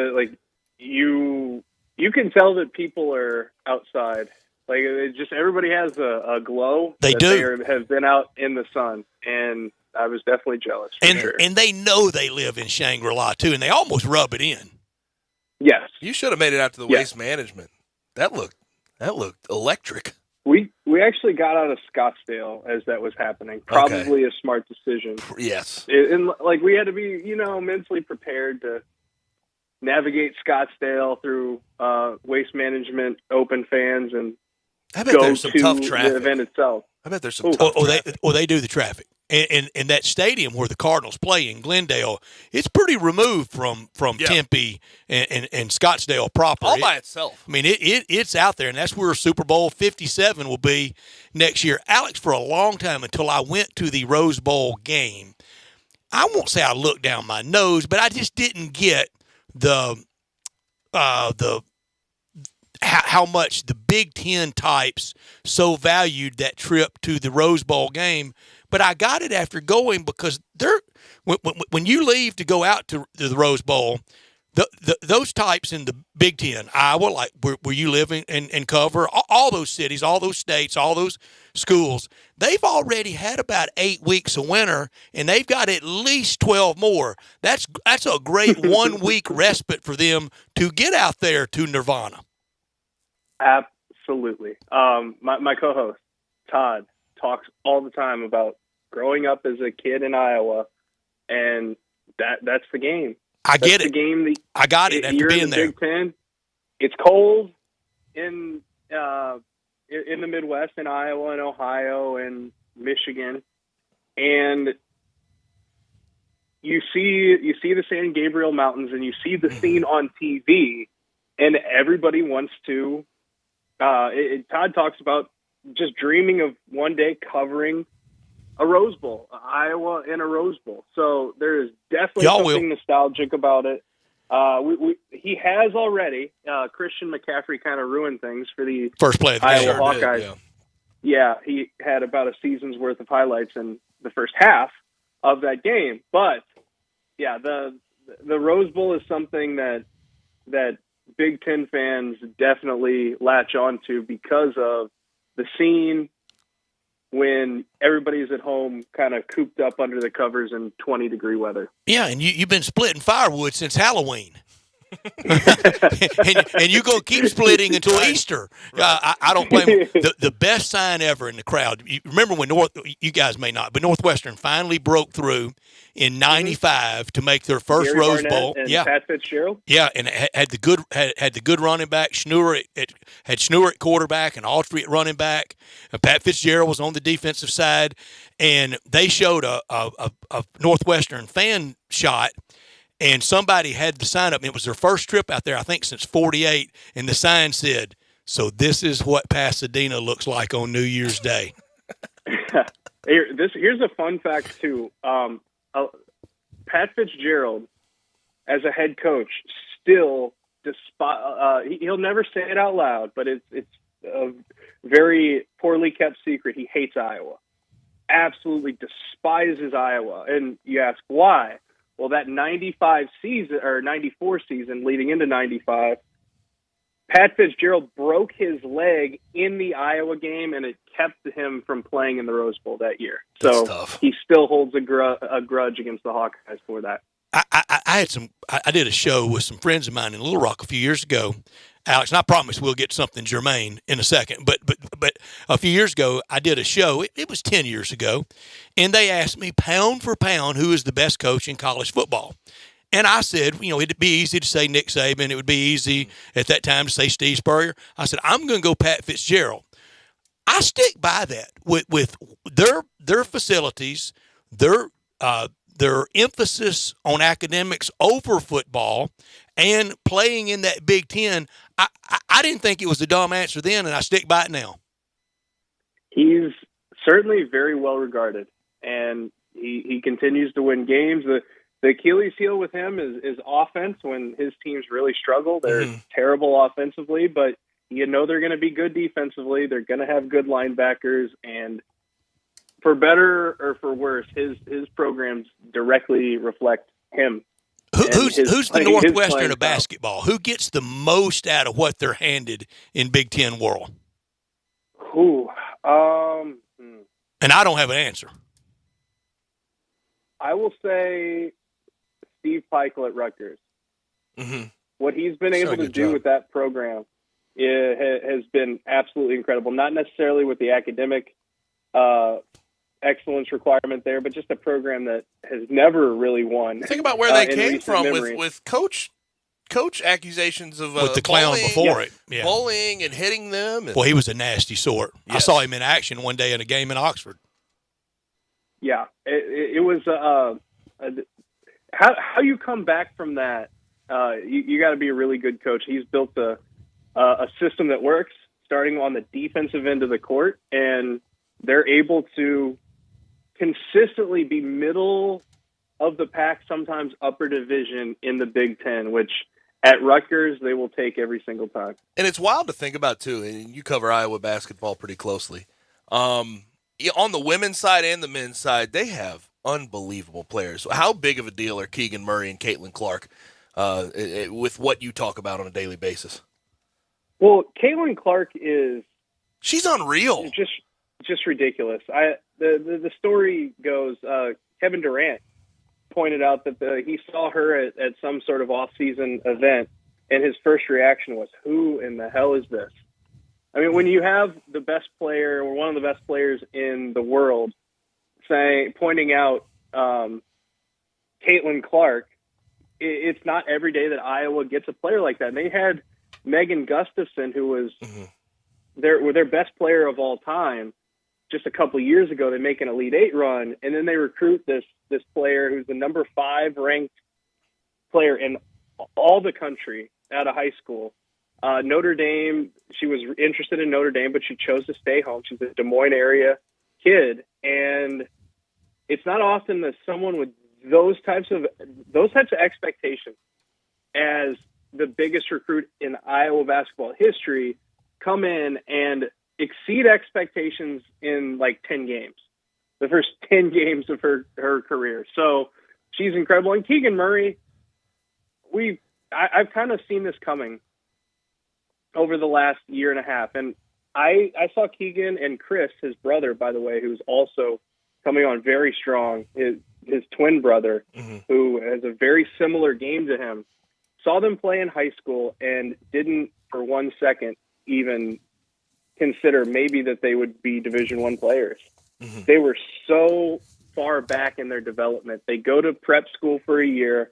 you can tell that people are outside. Everybody has a glow. They do. They have been out in the sun, and I was definitely jealous. And they know they live in Shangri-La too, and they almost rub it in. Yes, you should have made it out to the Waste Management. That looked electric. We actually got out of Scottsdale as that was happening. Probably a smart decision. Yes, and we had to be mentally prepared to navigate Scottsdale through Waste Management Open fans and I bet there's some tough traffic. The event itself. I bet there's some tough traffic. They do the traffic. And that stadium where the Cardinals play in Glendale, it's pretty removed from Tempe and Scottsdale proper. All by itself. I mean, it's out there, and that's where Super Bowl 57 will be next year. Alex, for a long time, until I went to the Rose Bowl game, I won't say I looked down my nose, but I just didn't get how much the Big Ten types so valued that trip to the Rose Bowl game. But I got it after going because when you leave to go out to the Rose Bowl, those types in the Big Ten, Iowa, like where you live and cover, all those cities, all those states, all those schools, they've already had about 8 weeks of winter, and they've got at least 12 more. That's a great 1 week respite for them to get out there to Nirvana. Absolutely. My co-host, Todd, talks all the time about growing up as a kid in Iowa, and that's the game. I get it. The game. I got it after being there. Big Ten. It's cold in the Midwest, in Iowa and Ohio and Michigan, and you see the San Gabriel Mountains, and you see the scene on TV, and everybody wants to. Todd talks about just dreaming of one day covering a Rose Bowl, Iowa in a Rose Bowl. So there is definitely something nostalgic about it. He has already. Christian McCaffrey kind of ruined things for the first play of the Iowa game. Hawkeyes. Yeah, he had about a season's worth of highlights, and the first half of that game. But yeah, the Rose Bowl is something that Big Ten fans definitely latch onto because of the scene when everybody's at home kind of cooped up under the covers in 20-degree weather. Yeah, and you've been splitting firewood since Halloween. and you're going to keep splitting until Easter. I don't blame them. The best sign ever in the crowd. You remember when you guys may not, but Northwestern finally broke through in '95 to make their first Gary Rose Barnett Bowl. And Yeah, Pat Fitzgerald. Yeah, and it had the good running back. Schnur had Schnur at quarterback and Autry at running back. Pat Fitzgerald was on the defensive side, and they showed a Northwestern fan shot. And somebody had the sign up, and it was their first trip out there, I think, since '48. And the sign said, "So this is what Pasadena looks like on New Year's Day." Here's a fun fact too. Pat Fitzgerald, as a head coach, still he'll never say it out loud, but it's a very poorly kept secret. He hates Iowa, absolutely despises Iowa. And you ask why? Well, that 95 season or 94 season leading into 95, Pat Fitzgerald broke his leg in the Iowa game, and it kept him from playing in the Rose Bowl that year. So he still holds a grudge against the Hawkeyes for that. I did a show with some friends of mine in Little Rock a few years ago, Alex, and I promise we'll get something germane in a second. But a few years ago, I did a show. It was 10 years ago, and they asked me pound for pound who is the best coach in college football. And I said, it'd be easy to say Nick Saban. It would be easy at that time to say Steve Spurrier. I said, I'm going to go Pat Fitzgerald. I stick by that with their facilities, their emphasis on academics over football, and playing in that Big Ten. I didn't think it was a dumb answer then, and I stick by it now. He's certainly very well regarded, and he continues to win games. The Achilles heel with him is offense. When his teams really struggle, they're terrible offensively, but they're going to be good defensively. They're going to have good linebackers, and for better or for worse, his programs directly reflect him. Who's the Northwestern of basketball? Who gets the most out of what they're handed in Big Ten world? And I don't have an answer. I will say Steve Peichel at Rutgers. Mm-hmm. What he's been able to do with that program has been absolutely incredible. Not necessarily with the academic excellence requirement there, but just a program that has never really won. Think about where they came from with coach accusations of with the clown before it, bullying and hitting them. Well, he was a nasty sort. Yes. I saw him in action one day in a game in Oxford. Yeah, it was how you come back from that. You got to be a really good coach. He's built a system that works, starting on the defensive end of the court, and they're able to consistently be middle of the pack, sometimes upper division in the Big Ten, which at Rutgers they will take every single time. And it's wild to think about too. And you cover Iowa basketball pretty closely. On the women's side and the men's side, they have unbelievable players. How big of a deal are Keegan Murray and Caitlin Clark with what you talk about on a daily basis? Well, Caitlin Clark she's unreal. Just ridiculous. The story goes, Kevin Durant pointed out that he saw her at some sort of off-season event, and his first reaction was, who in the hell is this? I mean, when you have the best player or one of the best players in the world pointing out Caitlin Clark, it's not every day that Iowa gets a player like that. And they had Megan Gustafson, who was their best player of all time. Just a couple of years ago, they make an Elite Eight run, and then they recruit this player who's the number 5 ranked player in all the country out of high school. Notre Dame, she was interested in Notre Dame, but she chose to stay home. She's a Des Moines area kid, and it's not often that someone with those types of expectations as the biggest recruit in Iowa basketball history come in and exceed expectations in like 10 games. the first 10 games of her career. So she's incredible. And Keegan Murray, I've kind of seen this coming over the last year and a half. And I saw Keegan and Chris, his brother, by the way, who's also coming on very strong, his twin brother, who has a very similar game to him, saw them play in high school and didn't for 1 second even consider maybe that they would be Division I players. They were so far back in their development. They go to prep school for a year,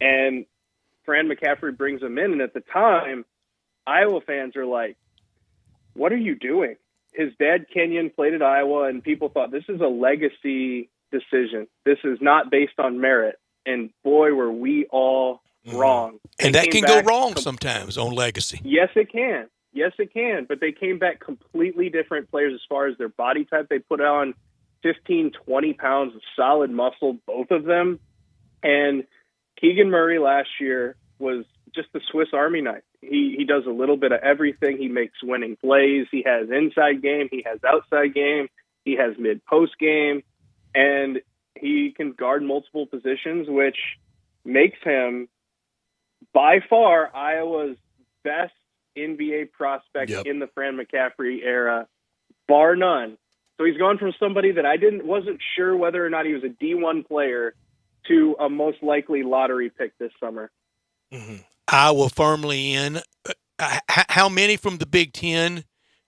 and Fran McCaffrey brings them in. And at the time, Iowa fans are like, what are you doing? His dad, Kenyon, played at Iowa, and people thought this is a legacy decision. This is not based on merit. And boy, were we all wrong. And that can go wrong sometimes on legacy. Yes, it can. Yes, it can. But they came back completely different players as far as their body type. They put on 15, 20 pounds of solid muscle, both of them. And Keegan Murray last year was just the Swiss Army knife. He does a little bit of everything. He makes winning plays. He has inside game. He has outside game. He has mid-post game. And he can guard multiple positions, which makes him by far Iowa's best NBA prospect in the Fran McCaffrey era, bar none. So he's gone from somebody that wasn't sure whether or not he was a D1 player to a most likely lottery pick this summer. Iowa firmly in. How many from the Big Ten,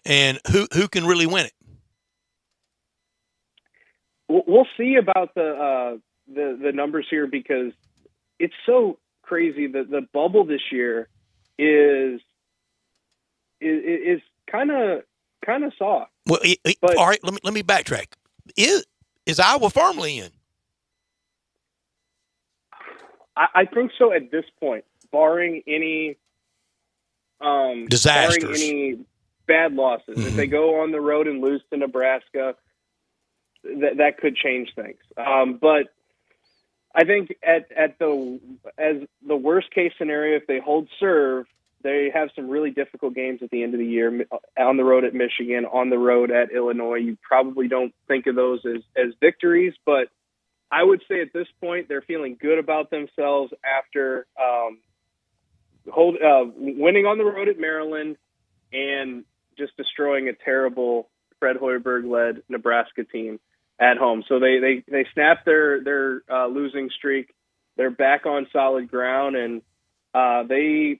and who can really win it? We'll see about the numbers here, because it's so crazy that the bubble this year is kind of soft. Well, all right. Let me backtrack. Is Iowa firmly in? I think so at this point, barring any disasters, barring any bad losses. If they go on the road and lose to Nebraska, that could change things. But I think as the worst case scenario, if they hold serve, they have some really difficult games at the end of the year, on the road at Michigan, on the road at Illinois. You probably don't think of those as victories, but I would say at this point they're feeling good about themselves after winning on the road at Maryland and just destroying a terrible Fred Hoiberg-led Nebraska team at home. So they snapped their losing streak. They're back on solid ground, and they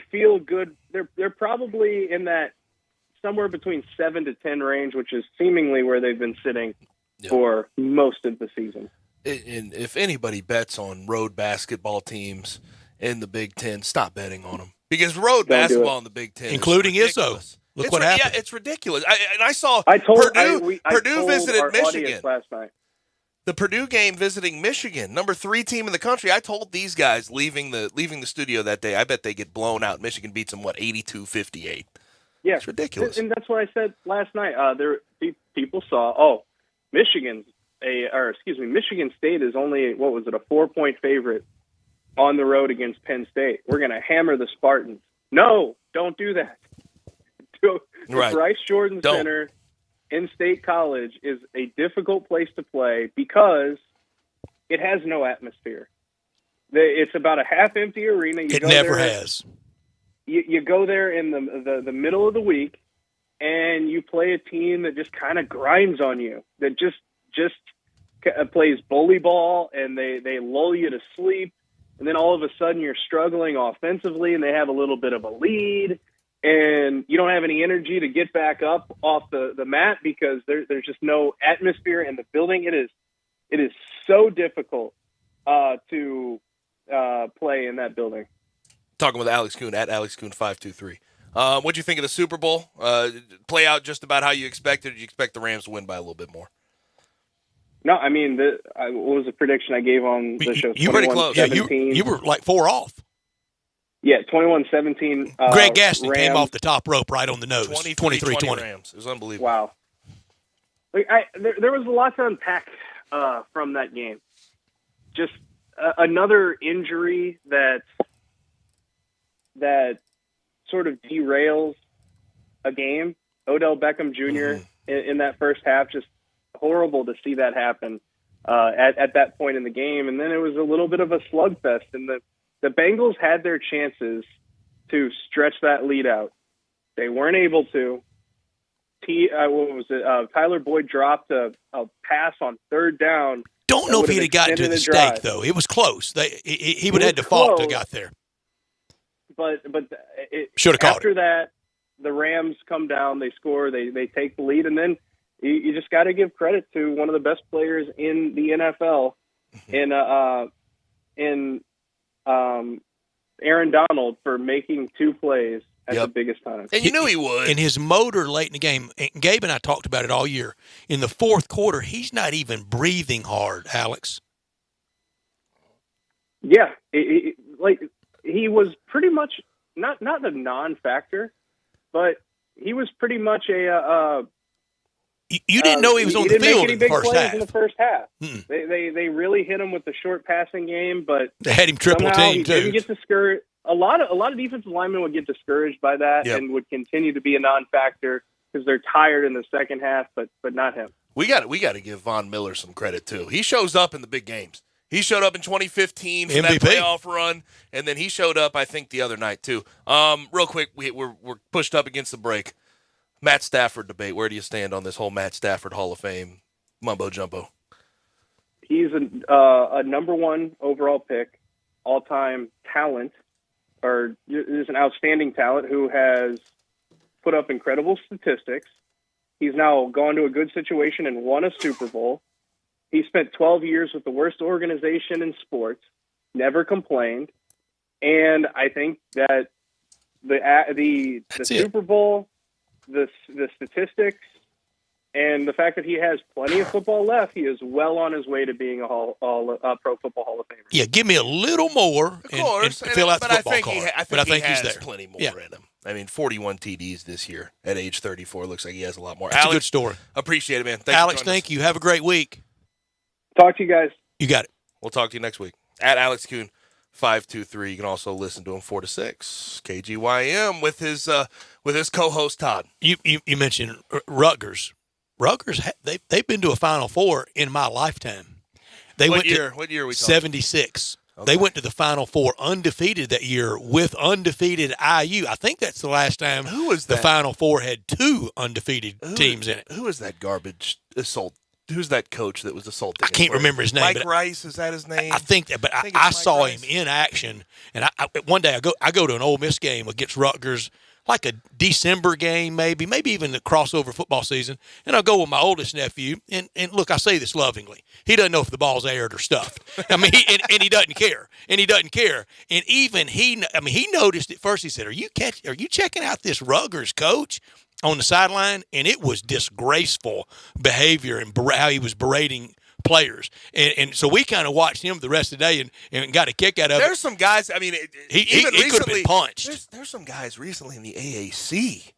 feel good. They're probably in that somewhere between 7 to 10 range, which is seemingly where they've been sitting for most of the season. And if anybody bets on road basketball teams in the Big Ten, stop betting on them, because road basketball in the Big Ten, including Izzo. Look what happened. Yeah, it's ridiculous. I saw Purdue visited Michigan last night. The Purdue game visiting Michigan, number 3 team in the country. I told these guys leaving the studio that day, I bet they get blown out. Michigan beats them 82-58. Yeah, it's ridiculous. And that's what I said last night. People saw Michigan State is only, what was it, a 4-point favorite on the road against Penn State. We're going to hammer the Spartans. No, don't do that. Right. Bryce Jordan Center in State College is a difficult place to play because it has no atmosphere. It's about a half-empty arena. It never has. You go there in the middle of the week, and you play a team that just kind of grinds on you, that just plays bully ball, and they lull you to sleep, and then all of a sudden you're struggling offensively, and they have a little bit of a lead, and you don't have any energy to get back up off the mat because there's just no atmosphere in the building. It is so difficult to play in that building. Talking with Alex Kuhn at AlexKuhn523. What'd you think of the Super Bowl? Play out just about how you expected? Or did you expect the Rams to win by a little bit more? No, I mean, what was the prediction I gave on the show? You were pretty close. Yeah, you were like 4 off. Yeah, 21-17. Greg Gaston Rams. came off the top rope right on the nose. 23-20 Rams. It was unbelievable. Wow. There was a lot to unpack from that game. Just another injury that sort of derails a game. Odell Beckham Jr. In that first half, just horrible to see that happen at that point in the game. And then it was a little bit of a slugfest, and the Bengals had their chances to stretch that lead out. They weren't able to. Tyler Boyd dropped a pass on third down. Don't know if he'd have gotten to the stake, though. It was close. He would have had to fall to have got there. But should have caught after that, the Rams come down, they score, they take the lead, and then you just got to give credit to one of the best players in the NFL, in Aaron Donald, for making two plays at the biggest time. And you knew he would. And his motor late in the game, and Gabe and I talked about it all year, in the fourth quarter, he's not even breathing hard, Alex. Yeah, he was pretty much not a non-factor, but he was pretty much a. You didn't know he was on the field in the first half. In the first half, they really hit him with the short passing game, but they had him triple team too. Didn't get discouraged. A lot of defensive linemen would get discouraged by that and would continue to be a non-factor because they're tired in the second half, but not him. We got to give Von Miller some credit too. He shows up in the big games. He showed up in 2015 for MVP. That playoff run, and then he showed up, I think, the other night too. Real quick, we're pushed up against the break. Matt Stafford debate. Where do you stand on this whole Matt Stafford Hall of Fame mumbo jumbo? He's a number one overall pick, all-time talent, or is an outstanding talent who has put up incredible statistics. He's now gone to a good situation and won a Super Bowl. He spent 12 years with the worst organization in sports, never complained, and I think that the Super Bowl, the statistics, and the fact that he has plenty of football left, he is well on his way to being a Pro Football Hall of Famer. Yeah, give me a little more and fill out the football card. I think he has he's there. Plenty more in him. I mean, 41 TDs this year at age 34. Looks like he has a lot more. That's Alex, a good story. Appreciate it, man. Alex, thank you. Have a great week. Talk to you guys. You got it. We'll talk to you next week. At Alex Kuhn 523. You can also listen to him 4 to 6. KGYM with his co-host Todd. You mentioned Rutgers. Rutgers, they've been to a Final Four in my lifetime. What year are we talking? 76. Okay. They went to the Final Four undefeated that year with undefeated IU. I think that's the last time the Final Four had two undefeated teams in it. Who is that garbage assault? Who's that coach that was assaulted? I can't remember his name. Mike Rice, is that his name? I think that, but I saw him in action. And one day I go to an Ole Miss game against Rutgers, like a December game, maybe even the crossover football season. And I'll go with my oldest nephew. And look, I say this lovingly. He doesn't know if the ball's aired or stuffed. I mean, and he doesn't care. And even he noticed at first. He said, "Are you checking out this Rutgers coach on the sideline?" And it was disgraceful behavior and how he was berating players. And so we kind of watched him the rest of the day and got a kick out of it. There's some guys, I mean, he could have been punched. There's some guys recently in the AAC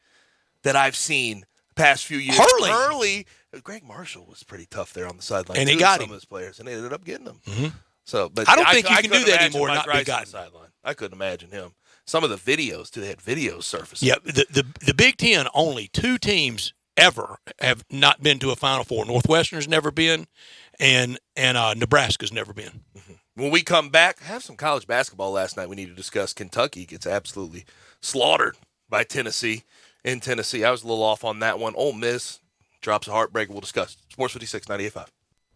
that I've seen past few years. Hurley. Greg Marshall was pretty tough there on the sideline. And he got some of his players, and they ended up getting them. Mm-hmm. So, but I don't think you can do that anymore. Not be gotten. Sideline. I couldn't imagine him. Some of the videos, too, they had videos surfacing. Yeah, the Big Ten, only two teams ever have not been to a Final Four. Northwestern's never been, and Nebraska's never been. Mm-hmm. When we come back, have some college basketball last night. We need to discuss. Kentucky gets absolutely slaughtered by Tennessee in Tennessee. I was a little off on that one. Ole Miss drops a heartbreaker. We'll discuss. Sports 56, 98.5.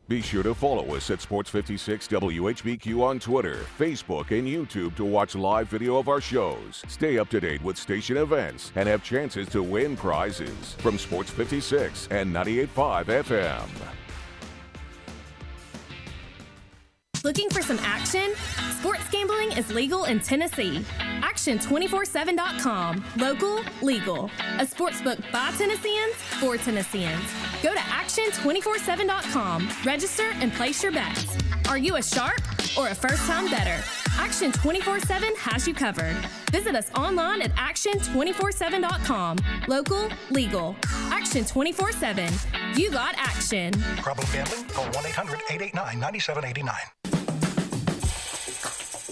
Be sure to follow us at Sports 56 WHBQ on Twitter, Facebook, and YouTube to watch live video of our shows. Stay up to date with station events and have chances to win prizes from Sports 56 and 98.5 FM. Looking for some action? Sports gambling is legal in Tennessee. Action247.com. Local, legal. A sportsbook by Tennesseans, for Tennesseans. Go to Action247.com. Register and place your bets. Are you a sharp or a first-time bettor? Action 24/7 has you covered. Visit us online at Action247.com. Local, legal. Action 24/7. You got action. Problem gambling? Call 1-800-889-9789.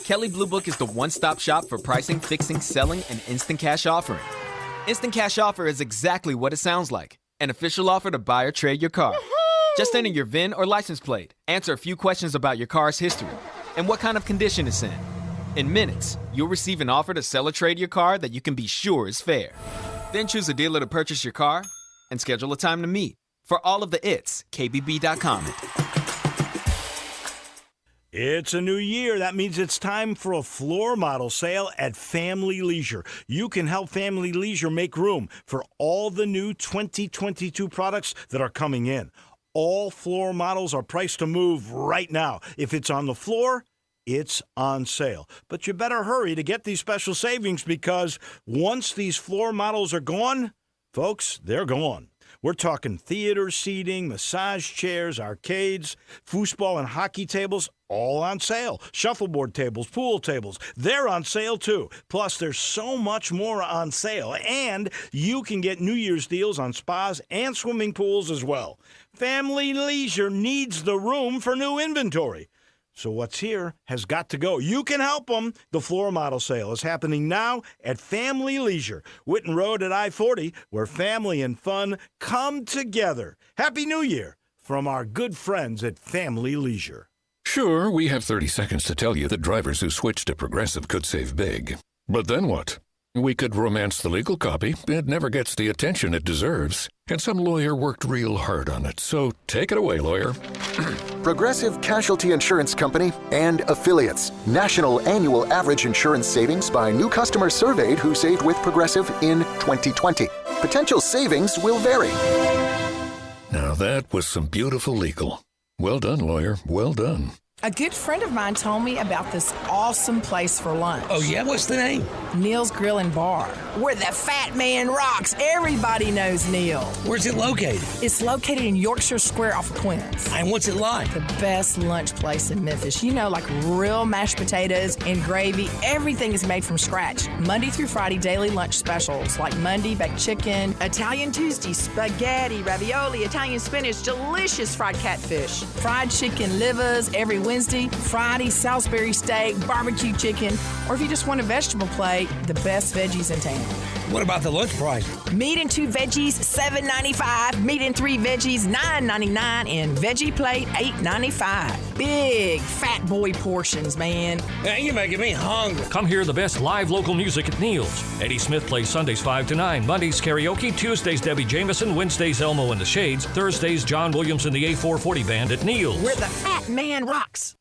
Kelley Blue Book is the one-stop shop for pricing, fixing, selling, and instant cash offering. Instant Cash Offer is exactly what it sounds like. An official offer to buy or trade your car. Just enter your VIN or license plate, answer a few questions about your car's history, and what kind of condition it's in. In minutes, you'll receive an offer to sell or trade your car that you can be sure is fair. Then choose a dealer to purchase your car and schedule a time to meet. For all of the its, KBB.com. It's a new year. That means it's time for a floor model sale at Family Leisure. You can help Family Leisure make room for all the new 2022 products that are coming in. All floor models are priced to move right now. If it's on the floor, it's on sale. But you better hurry to get these special savings because once these floor models are gone, folks, they're gone. We're talking theater seating, massage chairs, arcades, foosball and hockey tables, all on sale. Shuffleboard tables, pool tables, they're on sale too. Plus, there's so much more on sale. And you can get New Year's deals on spas and swimming pools as well. Family Leisure needs the room for new inventory. So what's here has got to go. You can help them. The floor model sale is happening now at Family Leisure, Whitten Road at I-40, where family and fun come together. Happy New Year from our good friends at Family Leisure. Sure, we have 30 seconds to tell you that drivers who switch to Progressive could save big. But then what? We could romance the legal copy. It never gets the attention it deserves. And some lawyer worked real hard on it. So take it away, lawyer. Progressive Casualty Insurance Company and affiliates. National annual average insurance savings by new customers surveyed who saved with Progressive in 2020. Potential savings will vary. Now that was some beautiful legal. Well done, lawyer. Well done. A good friend of mine told me about this awesome place for lunch. Oh, yeah? What's the name? Neil's Grill and Bar, where the fat man rocks. Everybody knows Neil. Where's it located? It's located in Yorkshire Square off of Quince. And what's it like? The best lunch place in Memphis. You know, like real mashed potatoes and gravy. Everything is made from scratch. Monday through Friday, daily lunch specials like Monday baked chicken, Italian Tuesday spaghetti, ravioli, Italian spinach, delicious fried catfish, fried chicken livers every Wednesday, Friday, Salisbury steak, barbecue chicken, or if you just want a vegetable plate, the best veggies in town. What about the lunch price? Meat and 2 veggies, $7.95. Meat and 3 veggies, $9.99. And veggie plate, $8.95. Big fat boy portions, man. Man, you're making me hungry. Come hear the best live local music at Neil's. Eddie Smith plays Sundays 5 to 9, Mondays karaoke, Tuesdays Debbie Jameson, Wednesdays Elmo and the Shades, Thursdays John Williams and the A440 Band at Neil's. Where the fat man rocks.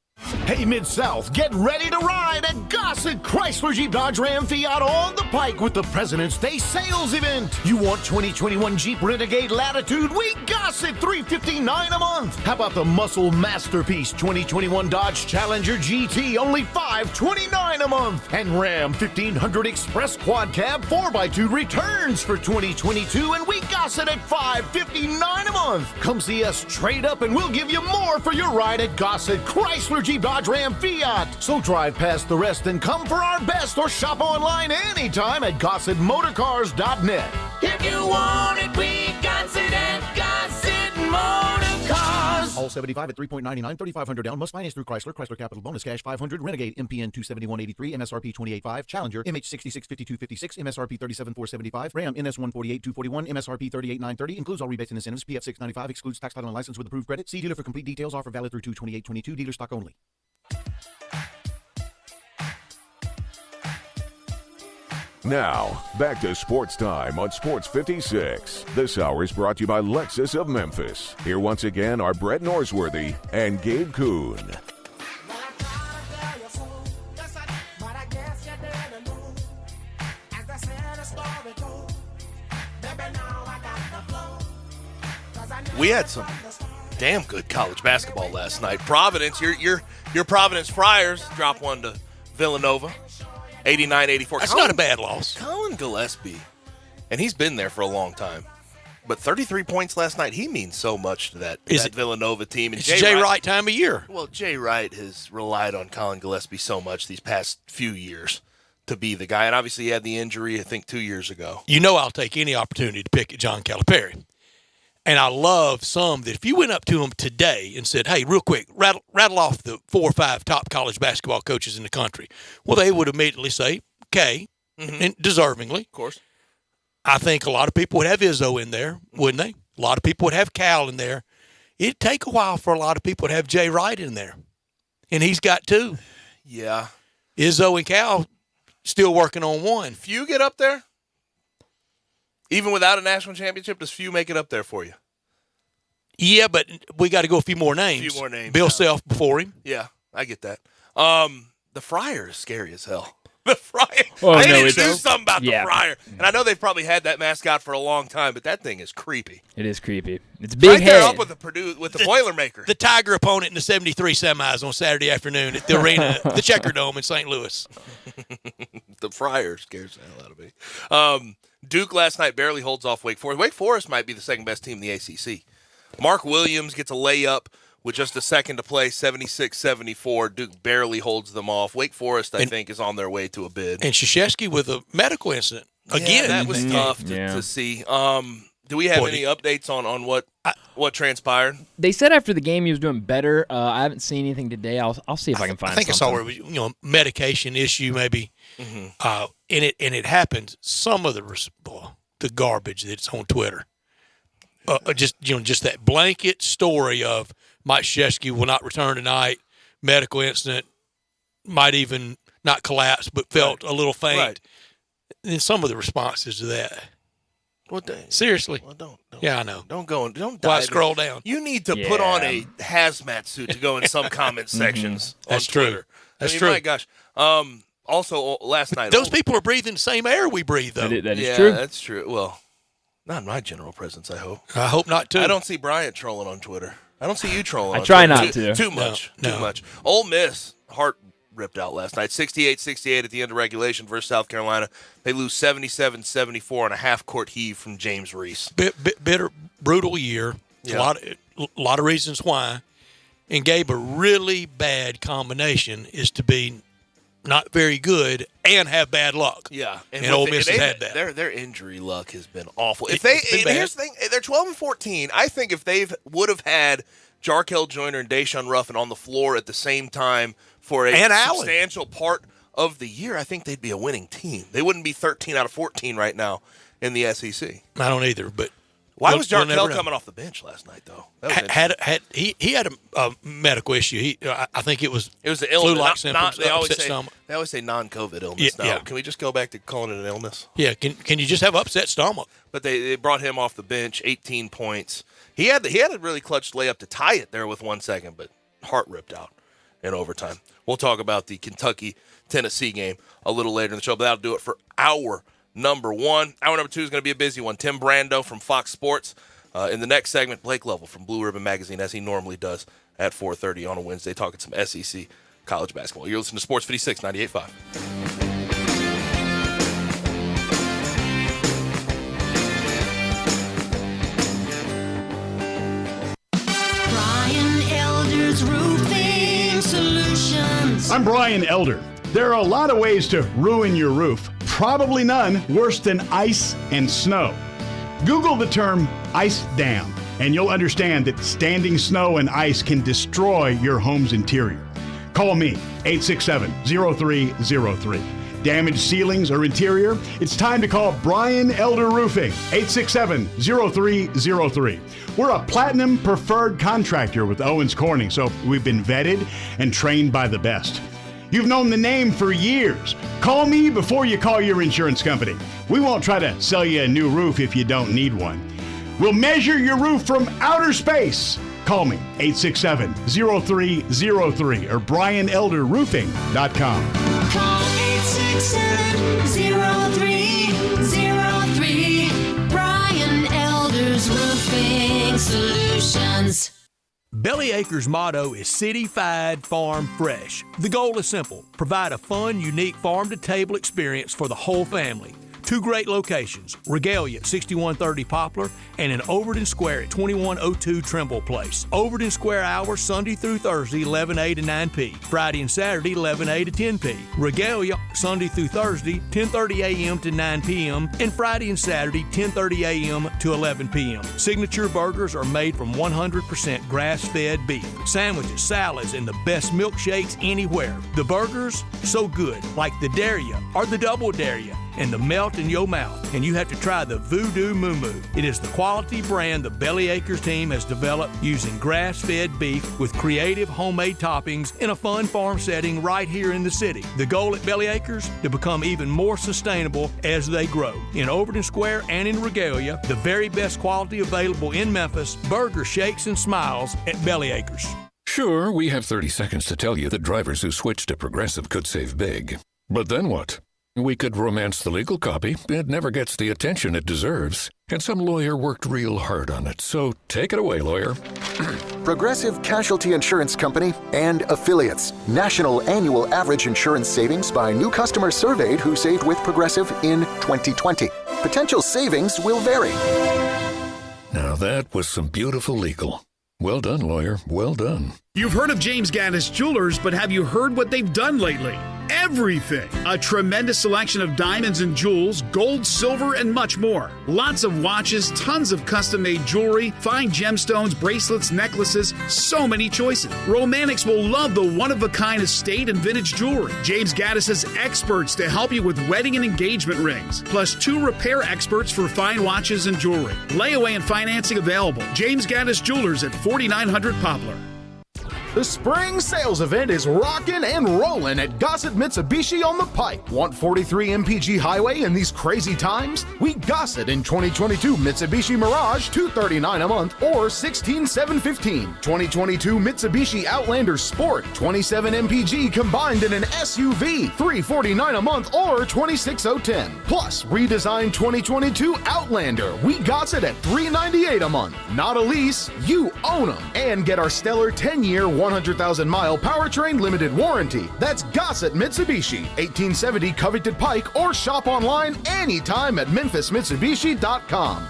Hey, Mid-South, get ready to ride at Gossett Chrysler Jeep Dodge Ram Fiat on the Pike with the President's Day sales event. You want 2021 Jeep Renegade Latitude? We Gossett $359 a month. How about the Muscle Masterpiece 2021 Dodge Challenger GT, only $529 a month. And Ram 1500 Express Quad Cab 4x2 returns for 2022, and we Gossett at $559 a month. Come see us trade up, and we'll give you more for your ride at Gossett Chrysler Jeep Dodge Ram Fiat. So drive past the rest and come for our best, or shop online anytime at GossettMotorCars.net. If you want it, we got it at Gossett Motor Cars. All 75 at 3.99, 3,500 down. Must finance through Chrysler. Chrysler Capital Bonus Cash 500. Renegade MPN 271.83. MSRP 28.5. Challenger MH66 5256. MSRP 37.475. Ram NS 148 241. MSRP 38.930. Includes all rebates and incentives. PF 695. Excludes tax title and license with approved credit. See dealer for complete details. Offer valid through 2/28/22. Dealer stock only. Now, back to Sports Time on Sports 56. This hour is brought to you by Lexus of Memphis. Here once again are Brett Norsworthy and Gabe Kuhn. We had some damn good college basketball last night. Providence, your Providence Friars drop one to Villanova, 89-84. That's not a bad loss. Colin Gillespie, and he's been there for a long time, but 33 points last night. He means so much to that Villanova team. And it's Jay Wright time of year. Well, Jay Wright has relied on Colin Gillespie so much these past few years to be the guy, and obviously he had the injury, I think, 2 years ago. You know I'll take any opportunity to pick at John Calipari. And I love some that if you went up to him today and said, hey, real quick, rattle off the 4 or 5 top college basketball coaches in the country, well, they would immediately say, okay, and deservingly. Of course. I think a lot of people would have Izzo in there, wouldn't they? A lot of people would have Cal in there. it'd take a while for a lot of people to have Jay Wright in there. And he's got 2. Yeah. Izzo and Cal still working on 1. Few get up there? Even without a national championship, does Few make it up there for you? Yeah, but we got to go a few more names. A few more names. Bill Self before him. Yeah, I get that. The Friar is scary as hell. The Friar. Oh, they no, need to do it's something about the Friar. And I know they've probably had that mascot for a long time, but that thing is creepy. It is creepy. It's big right there head. up with the Boilermaker. The Tiger opponent in the 73 semis on Saturday afternoon at the arena, the Checker Dome in St. Louis. The Friar scares the hell out of me. Duke last night barely holds off Wake Forest. Wake Forest might be the second best team in the ACC. Mark Williams gets a layup with just a second to play, 76-74. Duke barely holds them off. Wake Forest, I think, is on their way to a bid. And Krzyzewski with a medical incident. Again. Yeah, that was tough to see. Do we have any updates on what transpired? They said after the game he was doing better. I haven't seen anything today. I'll see if I can find something. I saw where it was, medication issue maybe. And it happened. Some of the garbage that's on Twitter. Just that blanket story of Mike Krzyzewski will not return tonight, medical incident, might even not collapse, but felt a little faint. Right. And some of the responses to that. Seriously. Well, don't. Yeah, I know. Don't dive Why in. scroll down? You need to put on a hazmat suit to go in some comment sections on That's Twitter. true. That's I mean, true. My gosh. Also, last night. Those people are breathing the same air we breathe, though. That is true. That's true. Well, not in my general presence, I hope. I hope not, too. I don't see Bryant trolling on Twitter. I don't see you trolling I on try Twitter. not to. Too much. No. Too much. Ole Miss, heart ripped out last night. 68-68 at the end of regulation versus South Carolina. They lose 77-74 on a half-court heave from James Reese. Bitter, brutal year. Yeah. A lot of reasons why. And Gabe, a really bad combination is to be not very good and have bad luck. Yeah, and Ole Miss has had that. Their injury luck has been awful. It's If been here's the thing, they're 12-14. I think if they would have had Jarkel Joyner and Deshaun Ruffin on the floor at the same time for a substantial part of the year, I think they'd be a winning team. They wouldn't be 13 out of 14 right now in the SEC. I don't either, but why was Jarkel coming off the bench last night though? He had a medical issue. I think it was the illness. flu-like symptoms. They always say non-COVID illness. Yeah, now, yeah. Can we just go back to calling it an illness? Yeah, can you just have upset stomach? But they brought him off the bench, 18 points. He had a really clutch layup to tie it there with 1 second, but heart ripped out in overtime. We'll talk about the Kentucky-Tennessee game a little later in the show, but that'll do it for hour number one. Hour number two is going to be a busy one. Tim Brando from Fox Sports. In the next segment, Blake Lovell from Blue Ribbon Magazine, as he normally does at 4:30 on a Wednesday, talking some SEC college basketball. You're listening to Sports 56, 98.5. I'm Brian Elder. There are a lot of ways to ruin your roof. Probably none worse than ice and snow. Google the term ice dam, and you'll understand that standing snow and ice can destroy your home's interior. Call me, 867-0303. Damaged ceilings or interior? It's time to call Brian Elder Roofing, 867-0303. We're a platinum preferred contractor with Owens Corning, so we've been vetted and trained by the best. You've known the name for years. Call me before you call your insurance company. We won't try to sell you a new roof if you don't need one. We'll measure your roof from outer space. Call me, 867-0303 or BrianElderRoofing.com. Call 867-0303. Brian Elder's Roofing Solutions. Bellyacre's motto is City-Fied Farm Fresh. The goal is simple: provide a fun, unique farm-to-table experience for the whole family. Two great locations, Regalia at 6130 Poplar and in Overton Square at 2102 Trimble Place. Overton Square hours Sunday through Thursday 11A to 9P, Friday and Saturday 11A to 10P. Regalia Sunday through Thursday 10:30 a.m. to 9 p.m. and Friday and Saturday 10:30 a.m. to 11 p.m. Signature burgers are made from 100% grass-fed beef. Sandwiches, salads, and the best milkshakes anywhere. The burgers, so good, like the Dare Ya or the Double Dare Ya. and the melt in your mouth. And you have to try the Voodoo Moo Moo. It is the quality brand the Belly Acres team has developed using grass-fed beef with creative homemade toppings in a fun farm setting right here in the city. The goal at Belly Acres, to become even more sustainable as they grow. In Overton Square and in Regalia, the very best quality available in Memphis, burger shakes and smiles at Belly Acres. Sure, we have 30 seconds to tell you that drivers who switch to Progressive could save big. But then what? We could romance the legal copy. It never gets the attention it deserves. And some lawyer worked real hard on it. So take it away, lawyer. Progressive Casualty Insurance Company and affiliates. National annual average insurance savings by new customers surveyed who saved with Progressive in 2020. Potential savings will vary. Now that was some beautiful legal. Well done, lawyer. Well done. You've heard of James Gaddis Jewelers, but have you heard what they've done lately? Everything. A tremendous selection of diamonds and jewels, gold, silver, and much more. Lots of watches, tons of custom-made jewelry, fine gemstones, bracelets, necklaces, so many choices. Romantics will love the one-of-a-kind estate and vintage jewelry. James Gaddis has experts to help you with wedding and engagement rings, plus 2 repair experts for fine watches and jewelry. Layaway and financing available. James Gaddis Jewelers at 4900 Poplar. The spring sales event is rocking and rolling at Gossett Mitsubishi on the Pike. Want 43 MPG Highway in these crazy times? We Gossett in 2022 Mitsubishi Mirage $239 a month or $16,715. 2022 Mitsubishi Outlander Sport 27 MPG combined in an SUV $349 a month or $26,010. Plus redesigned 2022 Outlander. We Gossett at $398 a month. Not a lease, you own them. And get our stellar 10-year 100,000-mile powertrain limited warranty. That's Gossett Mitsubishi, 1870 Covington Pike, or shop online anytime at memphismitsubishi.com.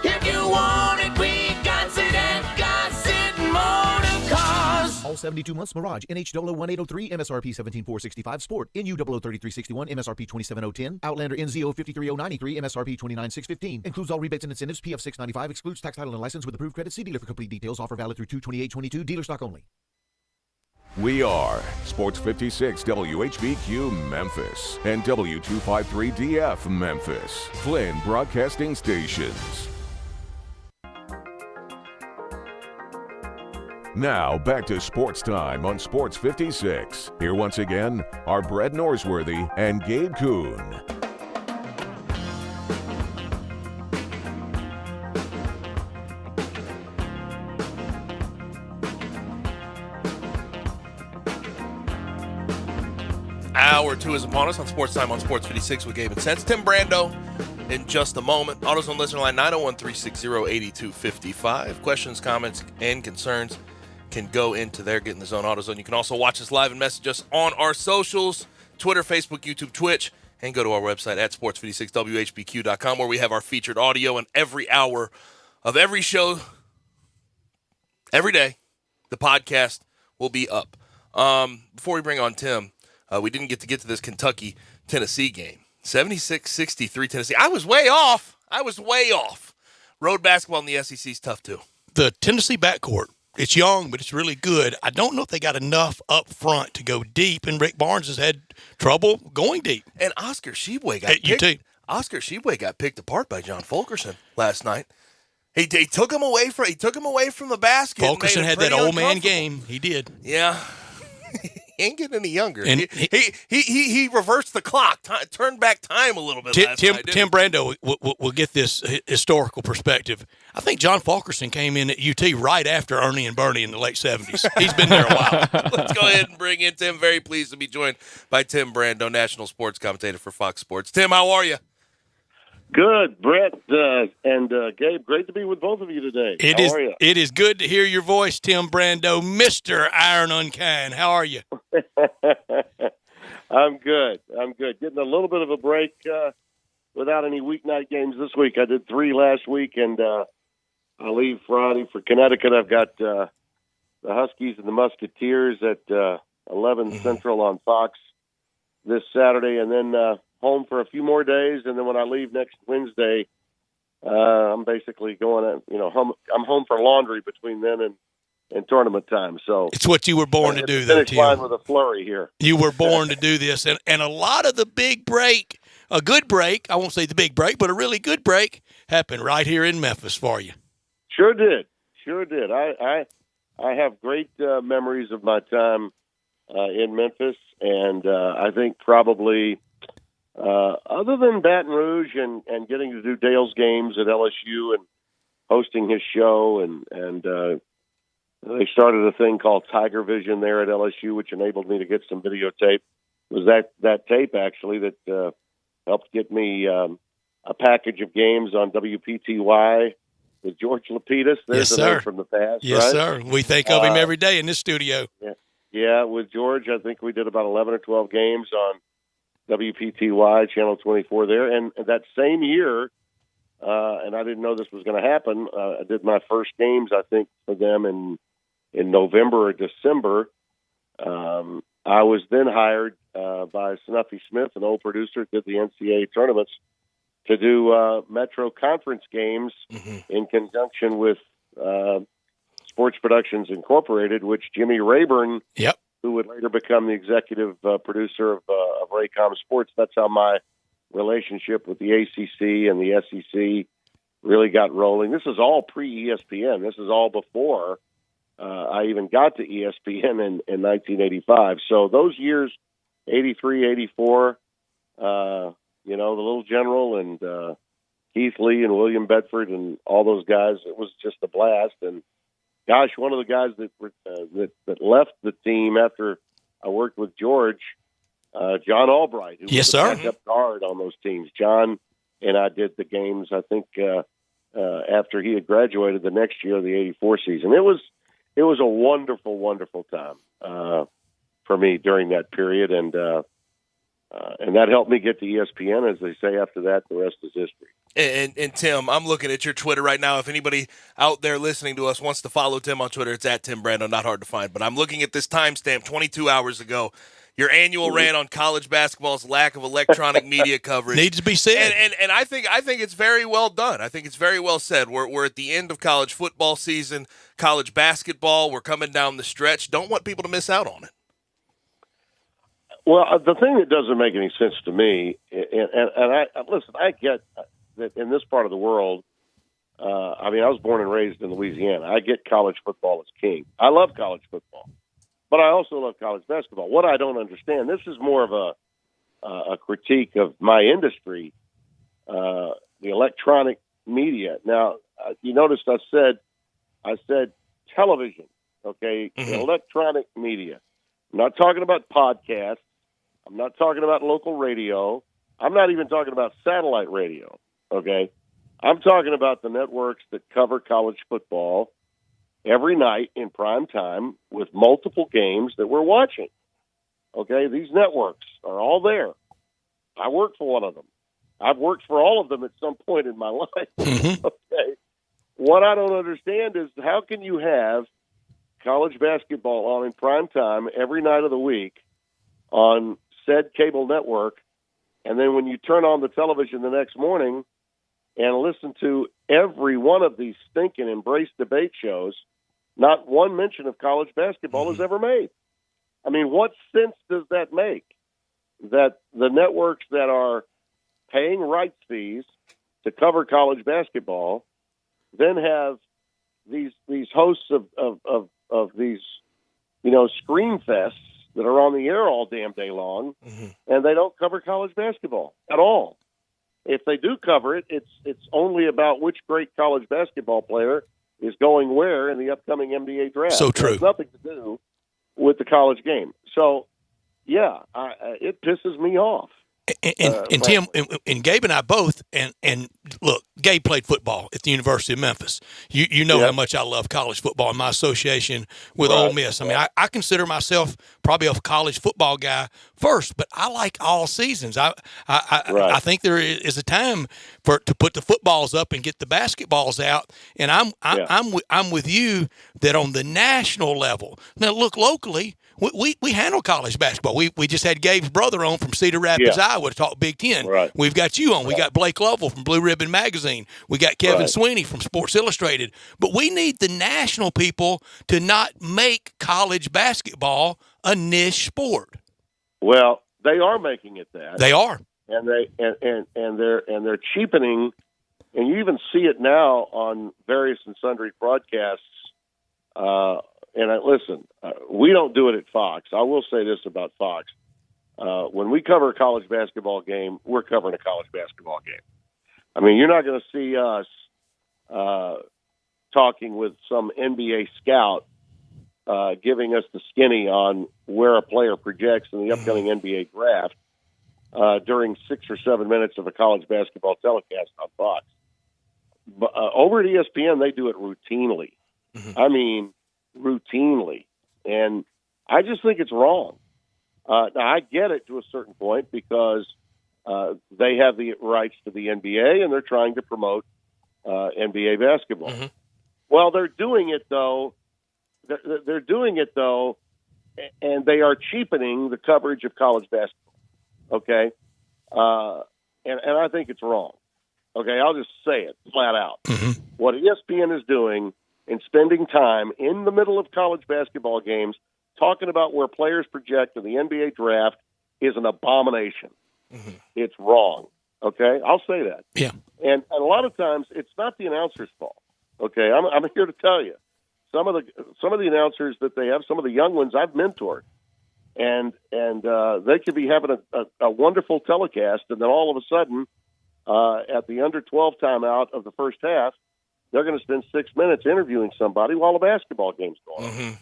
If you want it, we got it at Gossett Motor Cars. All 72 months Mirage, NH001-803, MSRP 17465 Sport, NU003361, MSRP 27010, Outlander NZ053093, MSRP 29615. Includes all rebates and incentives, PF 695, excludes tax, title, and license with approved credit. See dealer for complete details. Offer valid through 2/28/22. Dealer stock only. We are Sports 56 WHBQ Memphis and W253DF Memphis, Flynn Broadcasting Stations. Now back to Sports Time on Sports 56. Here once again are Brett Norsworthy and Gabe Kuhn. Hour 2 is upon us on Sports Time on Sports 56 with Gabe and Sense. Tim Brando in just a moment. AutoZone listener line 901-360-8255. Questions, comments, and concerns can go into there. Get in the zone, AutoZone. You can also watch us live and message us on our socials, Twitter, Facebook, YouTube, Twitch, and go to our website at sports56whbq.com where we have our featured audio and every hour of every show, every day, the podcast will be up. Before we bring on Tim, we didn't get to this Kentucky-Tennessee game. 76-63 Tennessee. I was way off. Road basketball in the SEC is tough, too. The Tennessee backcourt, it's young, but it's really good. I don't know if they got enough up front to go deep, and Rick Barnes has had trouble going deep. And Oscar Tshiebwe got picked apart by John Fulkerson last night. He took him away from the basket. Fulkerson had that old man game. He did. Yeah. He ain't getting any younger. And he reversed the clock, turned back time a little bit last night. Tim Brando will get this historical perspective. I think John Fulkerson came in at UT right after Ernie and Bernie in the late 70s. He's been there a while. Let's go ahead and bring in Tim. Very pleased to be joined by Tim Brando, national sports commentator for Fox Sports. Tim, how are you? Good, Brett and Gabe. Great to be with both of you today. How are you? It is good to hear your voice, Tim Brando, Mr. Iron Unkind. How are you? I'm good. Getting a little bit of a break without any weeknight games this week. I did 3 last week, and I leave Friday for Connecticut. I've got the Huskies and the Musketeers at 11 Central on Fox this Saturday, and then home for a few more days, and then when I leave next Wednesday, I'm basically going, home. I'm home for laundry between then and tournament time. So it's what you were born to do, though, finish Tim. line with a flurry here. You were born to do this, and a lot of the big break a good break. I won't say the big break, but a really good break happened right here in Memphis for you. Sure did. I have great memories of my time in Memphis, and I think probably other than Baton Rouge and getting to do Dale's games at LSU and hosting his show, and they started a thing called Tiger Vision there at LSU, which enabled me to get some videotape. It was that tape actually that helped get me a package of games on WPTY with George Lapidus. There's Yes, a name sir. from the past. Yes, right? sir. We think of him every day in this studio. Yeah, with George, I think we did about 11 or 12 games on WPTY, Channel 24 there. And that same year, and I didn't know this was going to happen, I did my first games, I think, for them in November or December. I was then hired by Snuffy Smith, an old producer, did the NCAA tournaments, to do Metro Conference games in conjunction with Sports Productions Incorporated, which Jimmy Rayburn, who would later become the executive producer of Raycom Sports, that's how my relationship with the ACC and the SEC really got rolling. This is all pre-ESPN. This is all before I even got to ESPN in 1985. So those years, 83, 84, the Little General and Keith Lee and William Bedford and all those guys, it was just a blast. And gosh, one of the guys that left the team after I worked with George, John Albright, who was the backup guard on those teams. John and I did the games, I think, after he had graduated the next year of the 84 season. It was a wonderful, wonderful time for me during that period, and that helped me get to ESPN. As they say, after that, the rest is history. And Tim, I'm looking at your Twitter right now. If anybody out there listening to us wants to follow Tim on Twitter, it's at Tim Brando, not hard to find. But I'm looking at this timestamp 22 hours ago. Your annual rant on college basketball's lack of electronic media coverage needs to be said, and I think it's very well done. I think it's very well said. We're at the end of college football season, college basketball. We're coming down the stretch. Don't want people to miss out on it. Well, the thing that doesn't make any sense to me, and I get that in this part of the world. I was born and raised in Louisiana. I get college football is king. I love college football. But I also love college basketball. What I don't understand, this is more of a critique of my industry, the electronic media. Now, you noticed I said television, okay, electronic media. I'm not talking about podcasts. I'm not talking about local radio. I'm not even talking about satellite radio, okay? I'm talking about the networks that cover college football every night in prime time with multiple games that we're watching. Okay, these networks are all there. I work for one of them. I've worked for all of them at some point in my life. Okay. What I don't understand is how can you have college basketball on in prime time every night of the week on said cable network, and then when you turn on the television the next morning and listen to every one of these stinking Embrace debate shows, not one mention of college basketball is ever made. I mean, what sense does that make? That the networks that are paying rights fees to cover college basketball then have these hosts of these, screen fests that are on the air all damn day long, and they don't cover college basketball at all. If they do cover it, it's only about which great college basketball player is going where in the upcoming NBA draft. So true. It has nothing to do with the college game. So, yeah, it pisses me off. And Tim, and Gabe and I both, and look, Gabe played football at the University of Memphis. You know how much I love college football and my association with Ole Miss. I mean, I consider myself probably a college football guy first, but I like all seasons. I think there is a time to put the footballs up and get the basketballs out. And I'm with you that on the national level. Now, look, locally, we handle college basketball. We just had Gabe's brother on from Cedar Rapids, Iowa, to talk Big Ten. Right. We've got you on. We got Blake Lovell from Blue Ribbon Magazine. We got Kevin Sweeney from Sports Illustrated. But we need the national people to not make college basketball a niche sport. Well, they are making it that. They are. and they're cheapening, and you even see it now on various and sundry broadcasts. Listen, we don't do it at Fox. I will say this about Fox: when we cover a college basketball game, we're covering a college basketball game. I mean, you're not going to see us talking with some NBA scout giving us the skinny on where a player projects in the upcoming NBA draft during 6 or 7 minutes of a college basketball telecast on Fox. But over at ESPN, they do it routinely. I mean, routinely. And I just think it's wrong. Now, I get it to a certain point because they have the rights to the NBA and they're trying to promote NBA basketball. Well, they're doing it, though. They're doing it, though, and they are cheapening the coverage of college basketball. Okay? And I think it's wrong. Okay? I'll just say it flat out. What ESPN is doing and spending time in the middle of college basketball games talking about where players project in the NBA draft is an abomination. It's wrong. Okay? I'll say that. Yeah. And a lot of times it's not the announcer's fault. Okay? I'm here to tell you. Some of the announcers that they have, some of the young ones I've mentored, and they could be having a wonderful telecast, and then all of a sudden, at the under 12 timeout of the first half, they're going to spend 6 minutes interviewing somebody while a basketball game's going on.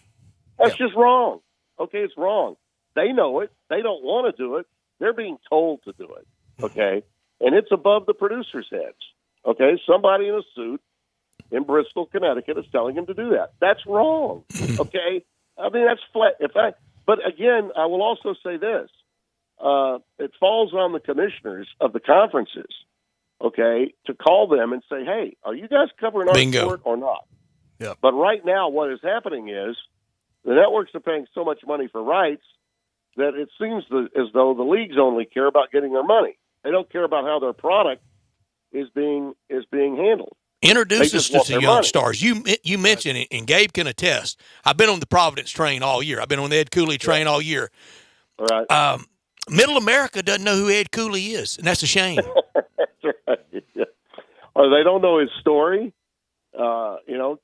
That's just wrong. Okay, it's wrong. They know it. They don't want to do it. They're being told to do it. Okay, and it's above the producers' heads. Okay, somebody in a suit in Bristol, Connecticut, is telling him to do that. That's wrong. Okay, I mean that's flat. But again, I will also say this: it falls on the commissioners of the conferences, okay, to call them and say, "Hey, are you guys covering our sport or not?" Yep. But right now, what is happening is the networks are paying so much money for rights that it seems as though the leagues only care about getting their money. They don't care about how their product is being handled. Introduce us to some young money. stars. You mentioned it, and Gabe can attest. I've been on the Providence train all year. I've been on the Ed Cooley train all year. All right. Middle America doesn't know who Ed Cooley is, and that's a shame. That's right. Yeah. Or they don't know his story.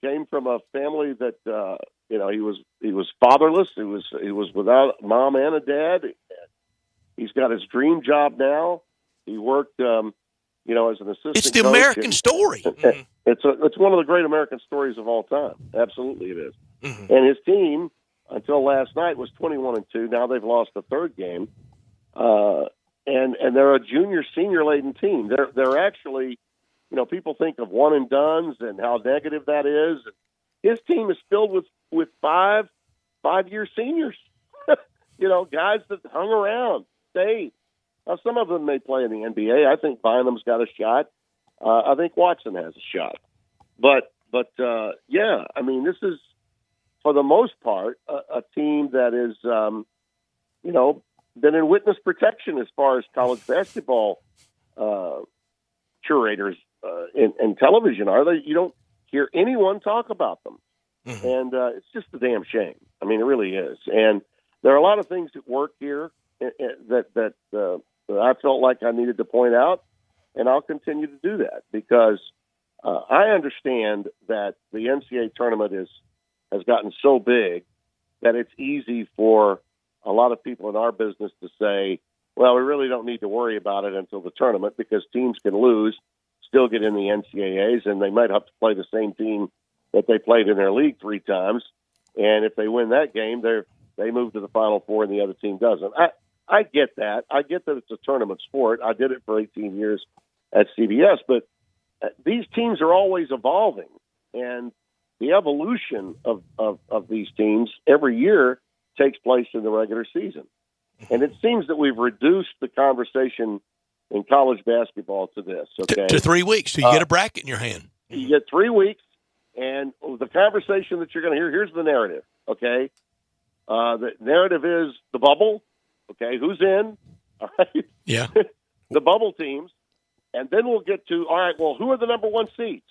Came from a family that he was fatherless. He was without mom and a dad. He's got his dream job now. He worked as an assistant. It's the coach, American story. It's one of the great American stories of all time. Absolutely, it is. And his team, until last night, was 21-2. Now they've lost the third game, and they're a senior laden team. They're actually, people think of one and dones and how negative that is. His team is filled with five-year seniors. Guys that hung around, stayed. Now, some of them may play in the NBA. I think Bynum's got a shot. I think Watson has a shot. But I mean, this is, for the most part, a team that is, been in witness protection as far as college basketball curators and television are. You don't hear anyone talk about them. And it's just a damn shame. I mean, it really is. And there are a lot of things at work here that I felt like I needed to point out, and I'll continue to do that because I understand that the NCAA tournament has gotten so big that it's easy for a lot of people in our business to say, well, we really don't need to worry about it until the tournament because teams can lose, still get in the NCAAs, and they might have to play the same team that they played in their league 3 times. And if they win that game, they move to the Final Four and the other team doesn't. I get that. I get that it's a tournament sport. I did it for 18 years at CBS, but these teams are always evolving, and the evolution of these teams every year takes place in the regular season. And it seems that we've reduced the conversation in college basketball to this. Okay, to 3 weeks, so you get a bracket in your hand. You get 3 weeks, and the conversation that you're going to hear. Here's the narrative. Okay, the narrative is the bubble. Okay, who's in? All right. Yeah. The bubble teams. And then we'll get to, all right, well, who are the number 1 seeds?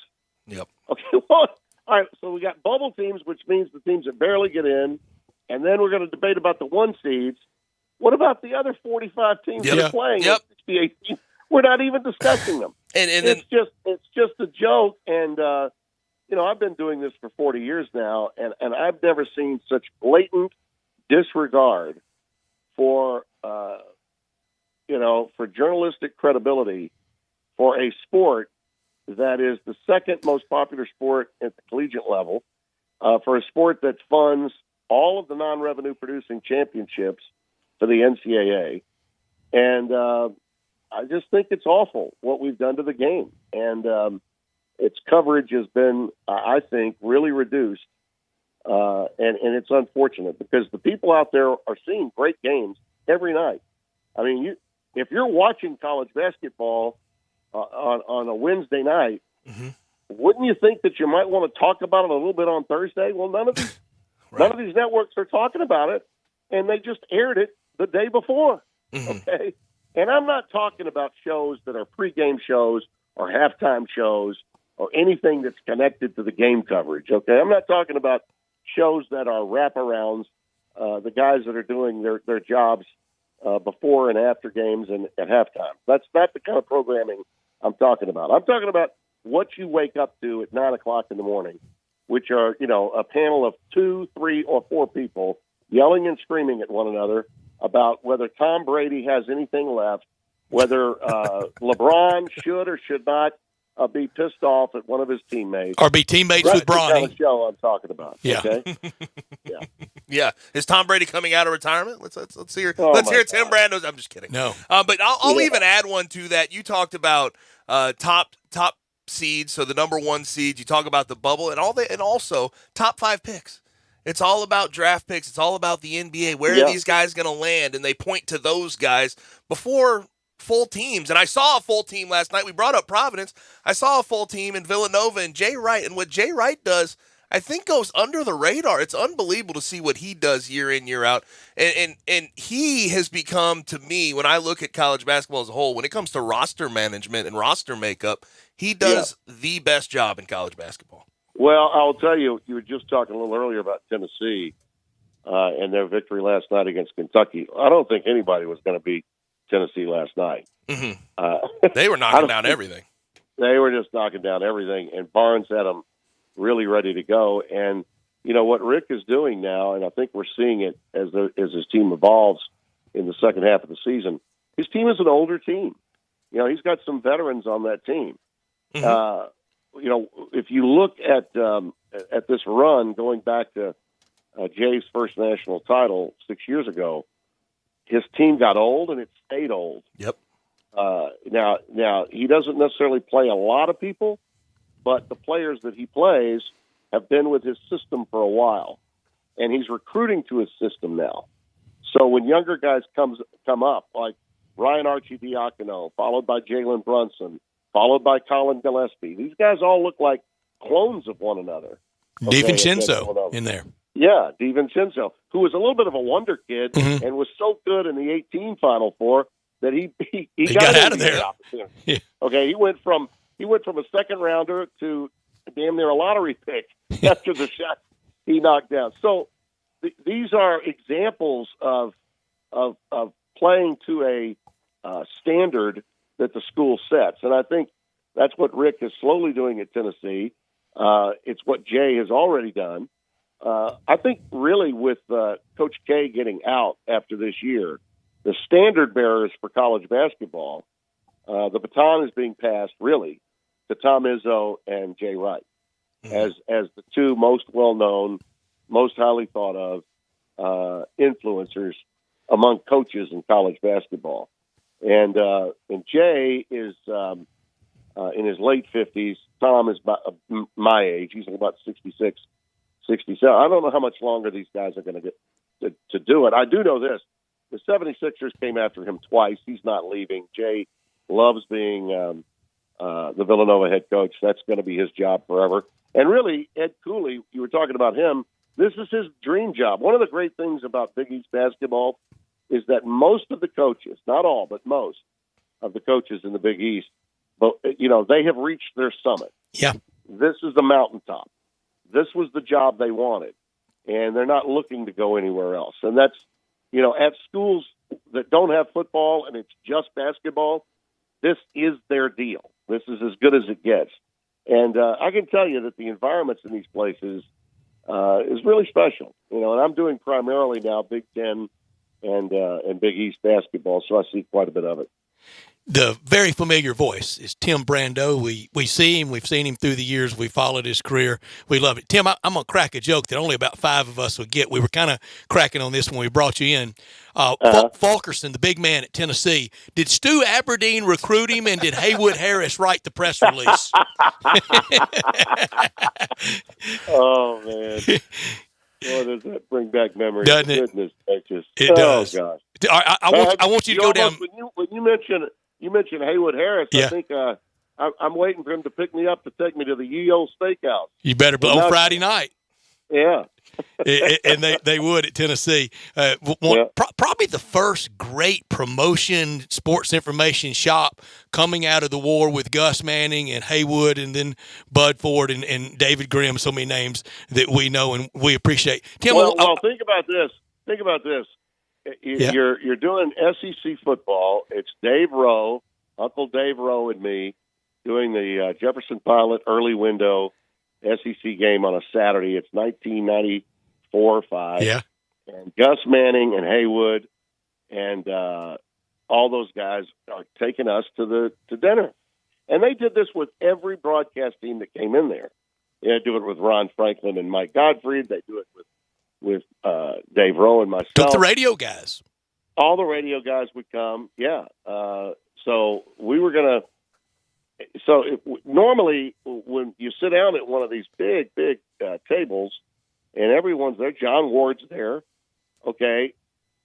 Yep. Okay, well, all right, so we got bubble teams, which means the teams that barely get in. And then we're going to debate about the 1 seeds. What about the other 45 teams that are playing? Yep. the 18. We're not even discussing them. And it's just a joke. And I've been doing this for 40 years now, and I've never seen such blatant disregard for for journalistic credibility for a sport that is the second most popular sport at the collegiate level, for a sport that funds all of the non-revenue producing championships for the NCAA. And I just think it's awful what we've done to the game. And its coverage has been, I think, really reduced. And it's unfortunate because the people out there are seeing great games every night. I mean, if you're watching college basketball on a Wednesday night, wouldn't you think that you might want to talk about it a little bit on Thursday? Well, none of these networks are talking about it, and they just aired it the day before. Okay, and I'm not talking about shows that are pregame shows or halftime shows or anything that's connected to the game coverage. Okay, I'm not talking about shows that are wraparounds, the guys that are doing their jobs before and after games and at halftime. That's not the kind of programming I'm talking about. I'm talking about what you wake up to at 9 o'clock in the morning, which are, a panel of 2, 3, or 4 people yelling and screaming at one another about whether Tom Brady has anything left, whether LeBron should or should not be pissed off at one of his teammates. Or be teammates with Bronny. That's the kind of show I'm talking about. Yeah. Okay? Yeah. Is Tom Brady coming out of retirement? Let's hear. Let's hear Tim Brando's. I'm just kidding. No. But I'll even add one to that. You talked about top seeds, so the number 1 seeds. You talk about the bubble and also top 5 picks. It's all about draft picks. It's all about the NBA. Where are these guys going to land? And they point to those guys before full teams. And I saw a full team last night. We brought up Providence. I saw a full team in Villanova and Jay Wright. And what Jay Wright does, I think, goes under the radar. It's unbelievable to see what he does year in, year out. And he has become, to me, when I look at college basketball as a whole, when it comes to roster management and roster makeup, he does the best job in college basketball. Well, I'll tell you, you were just talking a little earlier about Tennessee and their victory last night against Kentucky. I don't think anybody was going to beat Tennessee last night. They were knocking down everything. They were just knocking down everything, and Barnes had them really ready to go. And, what Rick is doing now, and I think we're seeing it as his team evolves in the second half of the season, his team is an older team. He's got some veterans on that team. If you look at this run going back to Jay's first national title 6 years ago, his team got old and it stayed old. Yep. Now he doesn't necessarily play a lot of people, but the players that he plays have been with his system for a while, and he's recruiting to his system now. So when younger guys come up, like Ryan Arcidiacono, followed by Jalen Brunson, followed by Colin Gillespie. These guys all look like clones of one another. DiVincenzo in there. Yeah, DiVincenzo, who was a little bit of a wonder kid and was so good in the 18 Final Four that he got out of there. Yeah. Okay, he went from a second rounder to damn near a lottery pick after the shot he knocked down. So these are examples of playing to a standard that the school sets. And I think that's what Rick is slowly doing at Tennessee. It's what Jay has already done. I think really with Coach K getting out after this year, the standard bearers for college basketball, the baton is being passed really to Tom Izzo and Jay Wright as the two most well-known, most highly thought of influencers among coaches in college basketball. And Jay is in his late 50s. Tom is about my age. He's about 66, 67. I don't know how much longer these guys are going to get to do it. I do know this. The 76ers came after him twice. He's not leaving. Jay loves being the Villanova head coach. That's going to be his job forever. And really, Ed Cooley, you were talking about him. This is his dream job. One of the great things about Big East basketball is that most of the coaches, not all, but most of the coaches in the Big East, but they have reached their summit. Yeah. This is the mountaintop. This was the job they wanted, and they're not looking to go anywhere else. And that's, at schools that don't have football and it's just basketball, this is their deal. This is as good as it gets. And I can tell you that the environments in these places is really special. And I'm doing primarily now Big Ten and Big East basketball, so I see quite a bit of it. The very familiar voice is Tim Brando. We see him. We've seen him through the years. We followed his career. We love it. Tim, I'm going to crack a joke that only about 5 of us will get. We were kind of cracking on this when we brought you in. Fulkerson, the big man at Tennessee, did Stu Aberdeen recruit him, and did Haywood Harris write the press release? Oh, man. Boy, does that bring back memories. Doesn't it? Goodness gracious. It does. Oh, gosh. I want you to go down. When you mentioned Haywood Harris, Yeah. I think I'm waiting for him to pick me up to take me to the Ye-Old Steakhouse. You better on Friday night. Yeah. And they would at Tennessee. Probably the first great promotion sports information shop coming out of the war with Gus Manning and Haywood and then Bud Ford and David Grimm, so many names that we know and we appreciate. Tim, well, think about this. Think about this. You're doing SEC football. It's Dave Rowe, Uncle Dave Rowe, and me doing the Jefferson Pilot early window SEC game on a Saturday. It's 1994 or 5. Yeah. And Gus Manning and Haywood and all those guys are taking us to dinner. And they did this with every broadcast team that came in there. They do it with Ron Franklin and Mike Gottfried. They do it with Dave Rowe and myself. Took the radio guys. All the radio guys would come. Yeah. So we were going to. So normally when you sit down at one of these big tables and everyone's there, John Ward's there, okay,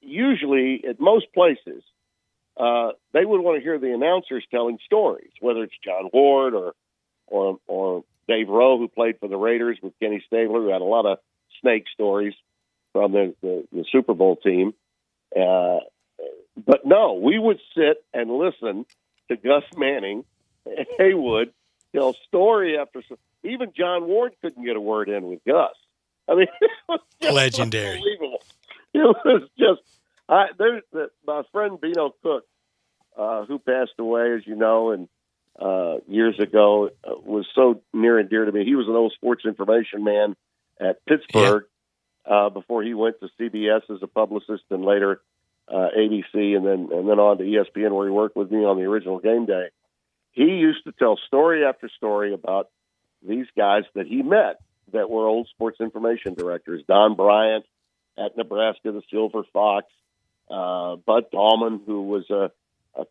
usually at most places they would want to hear the announcers telling stories, whether it's John Ward or Dave Rowe, who played for the Raiders with Kenny Stabler, who had a lot of snake stories from the Super Bowl team. But no, we would sit and listen to Gus Manning and Haywood tell story after story. Even John Ward couldn't get a word in with Gus. I mean, it was just legendary. Unbelievable. It was just my friend Bino Cook, who passed away, as you know, and years ago, was so near and dear to me. He was an old sports information man at Pittsburgh before he went to CBS as a publicist and later ABC and then on to ESPN, where he worked with me on the original Game Day. He used to tell story after story about these guys that he met that were old sports information directors. Don Bryant at Nebraska, the Silver Fox, Bud Tallman, who was a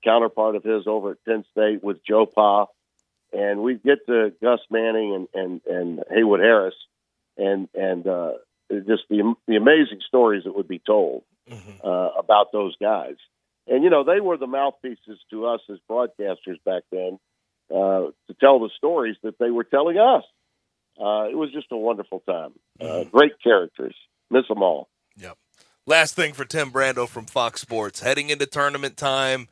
counterpart of his over at Penn State with Joe Pa. And we'd get to Gus Manning and Haywood Harris and just the amazing stories that would be told about those guys. And, they were the mouthpieces to us as broadcasters back then to tell the stories that they were telling us. It was just a wonderful time. Great characters. Miss them all. Yep. Last thing for Tim Brando from Fox Sports. Heading into tournament time,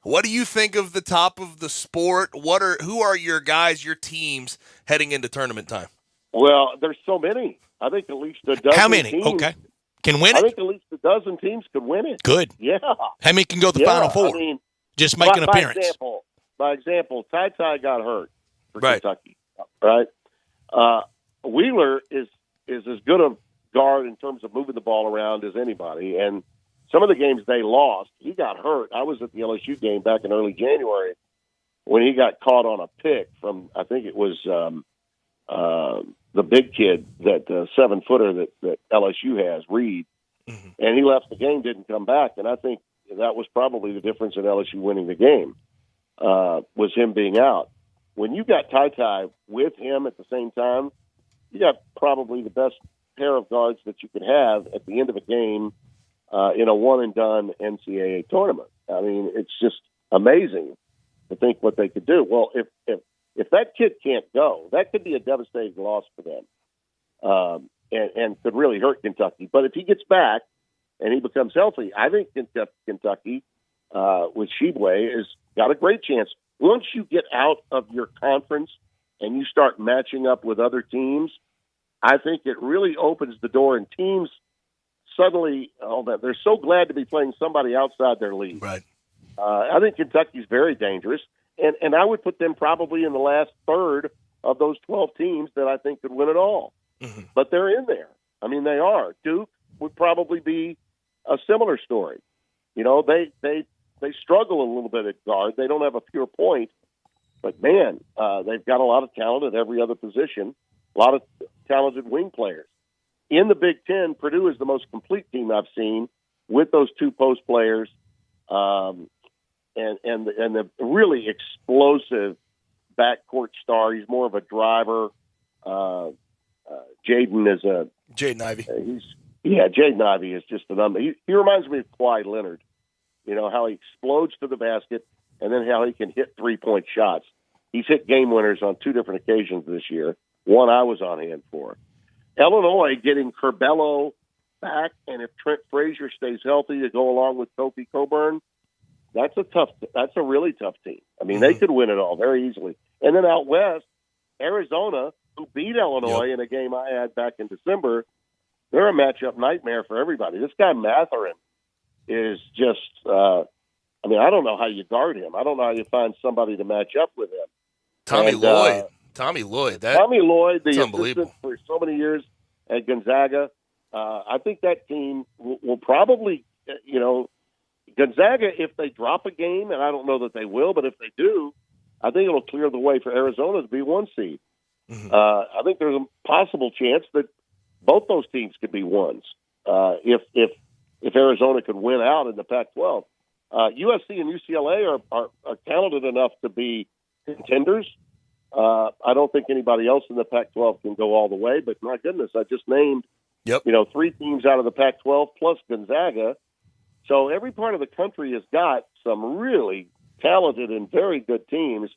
what do you think of the top of the sport? Who are your guys, your teams heading into tournament time? Well, there's so many. I think at least a dozen. How many? Teams, Okay. Can win it? I think at least a dozen teams could win it. Good. Yeah. How many can go to the Final Four? I mean, just make an appearance. By example, Ty got hurt for right. Kentucky, right? Wheeler is as good a guard in terms of moving the ball around as anybody. And some of the games they lost, he got hurt. I was at the LSU game back in early January when he got caught on a pick from, I think it was the big kid, that 7-footer that LSU has, Reed. Mm-hmm. And he left the game, didn't come back. And I think that was probably the difference in LSU winning the game, was him being out. When you got Ty with him at the same time, you got probably the best pair of guards that you could have at the end of a game in a one-and-done NCAA tournament. I mean, it's just amazing to think what they could do. Well, if that kid can't go, that could be a devastating loss for them and could really hurt Kentucky. But if he gets back and he becomes healthy, I think Kentucky with Shibwe has got a great chance. Once you get out of your conference and you start matching up with other teams, I think it really opens the door, and teams suddenly they're so glad to be playing somebody outside their league. Right. I think Kentucky's very dangerous, and I would put them probably in the last third of those 12 teams that I think could win it all. Mm-hmm. But they're in there. I mean, they are. Duke would probably be a similar story. You know, they struggle a little bit at guard. They don't have a pure point, but man, they've got a lot of talent at every other position. A lot of talented wing players. In the Big Ten, Purdue is the most complete team I've seen with those two post players, and the really explosive backcourt star. He's more of a driver. Jaden is a Jaden Ivey. Jaden Ivey is just an he reminds me of Kawhi Leonard. You know how he explodes to the basket, and then how he can hit 3-point shots. He's hit game winners on 2 different occasions this year. One I was on hand for. Illinois getting Curbelo back, and if Trent Frazier stays healthy to go along with Kofi Cockburn, that's a really tough team. I mean, they could win it all very easily. And then out west, Arizona, who beat Illinois in a game I had back in December, they're a matchup nightmare for everybody. This guy Mathurin is just, I don't know how you guard him. I don't know how you find somebody to match up with him. Tommy Lloyd, the assistant for so many years at Gonzaga. I think that team will probably, Gonzaga, if they drop a game, and I don't know that they will, but if they do, I think it'll clear the way for Arizona to be 1 seed. Mm-hmm. I think there's a possible chance that both those teams could be 1s if Arizona could win out in the Pac-12. USC and UCLA are talented enough to be contenders. I don't think anybody else in the Pac-12 can go all the way, but my goodness, I just named 3 teams out of the Pac-12 plus Gonzaga. So every part of the country has got some really talented and very good teams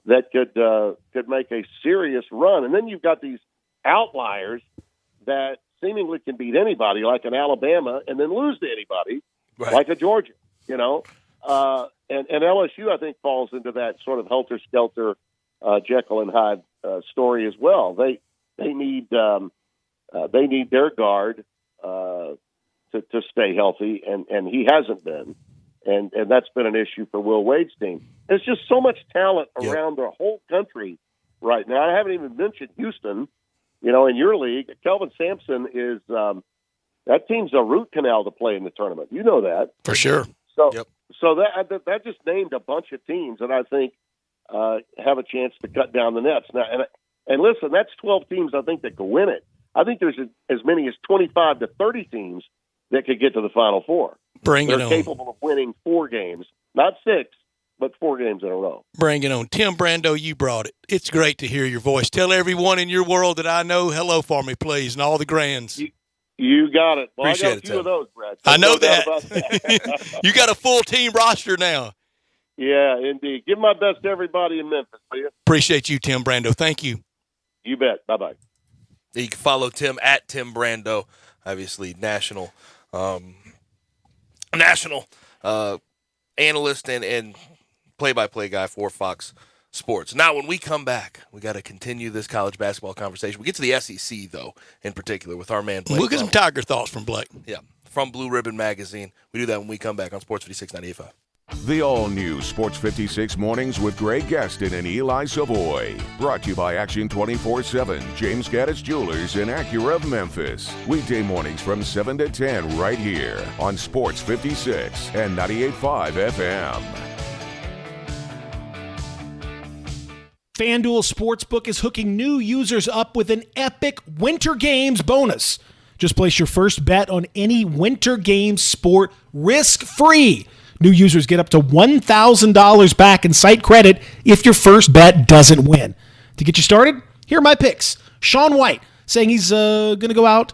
that could make a serious run. And then you've got these outliers that seemingly can beat anybody, like an Alabama, and then lose to anybody, like a Georgia, And LSU, I think, falls into that sort of helter-skelter Jekyll and Hyde story as well. They need their guard to stay healthy, and he hasn't been, and that's been an issue for Will Wade's team. There's just so much talent around the whole country right now. I haven't even mentioned Houston. In your league, Kelvin Sampson is that team's a root canal to play in the tournament. You know that for sure. So that just named a bunch of teams that I think have a chance to cut down the nets. Now, and listen, that's 12 teams I think that could win it. I think there's as many as 25 to 30 teams that could get to the Final Four. Bring it on. Capable of winning 4 games, not 6, but 4 games in a row. Bring it on. Tim Brando, you brought it. It's great to hear your voice. Tell everyone in your world that I know hello for me, please, and all the grands. You got it. Well, Appreciate I got a few of those, Brad. I know that. You got a full team roster now. Yeah, indeed. Give my best to everybody in Memphis, will you? Appreciate you, Tim Brando. Thank you. You bet. Bye-bye. You can follow Tim at Tim Brando, obviously national analyst and play-by-play guy for Fox Sports. Now, when we come back, we got to continue this college basketball conversation. We get to the SEC, though, in particular, with our man Blake. We'll get some Tiger thoughts from Blake. Yeah, from Blue Ribbon Magazine. We do that when we come back on Sports 56 98.5. The all-new Sports 56 Mornings with Greg Gaston and Eli Savoy. Brought to you by Action 24/7, James Gaddis Jewelers, and Acura of Memphis. Weekday mornings from 7 to 10 right here on Sports 56 and 98.5 FM. FanDuel Sportsbook is hooking new users up with an epic Winter Games bonus. Just place your first bet on any Winter Games sport risk-free. New users get up to $1,000 back in site credit if your first bet doesn't win. To get you started, here are my picks. Shaun White saying he's going to go out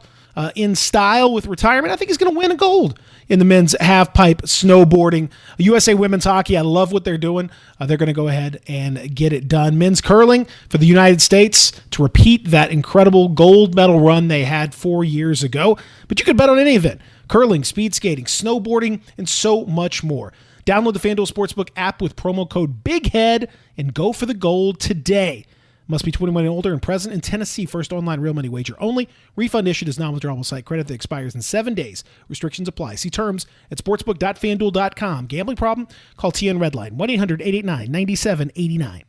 in style with retirement. I think he's going to win a gold in the men's half-pipe snowboarding. USA Women's Hockey, I love what they're doing. They're going to go ahead and get it done. Men's curling for the United States to repeat that incredible gold medal run they had 4 years ago. But you could bet on any event. Curling, speed skating, snowboarding, and so much more. Download the FanDuel Sportsbook app with promo code BIGHEAD and go for the gold today. Must be 21 and older and present in Tennessee. First online real money wager only. Refund issued as non-withdrawable site credit that expires in 7 days. Restrictions apply. See terms at sportsbook.fanduel.com. Gambling problem? Call TN Redline 1-800-889-9789.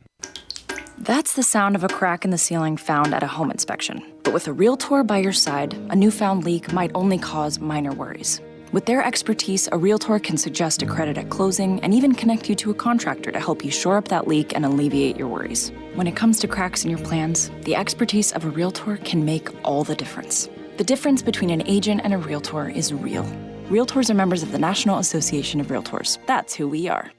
That's the sound of a crack in the ceiling found at a home inspection. But with a Realtor by your side, a newfound leak might only cause minor worries. With their expertise, a Realtor can suggest a credit at closing and even connect you to a contractor to help you shore up that leak and alleviate your worries. When it comes to cracks in your plans, the expertise of a Realtor can make all the difference. The difference between an agent and a Realtor is real. Realtors are members of the National Association of Realtors. That's who we are.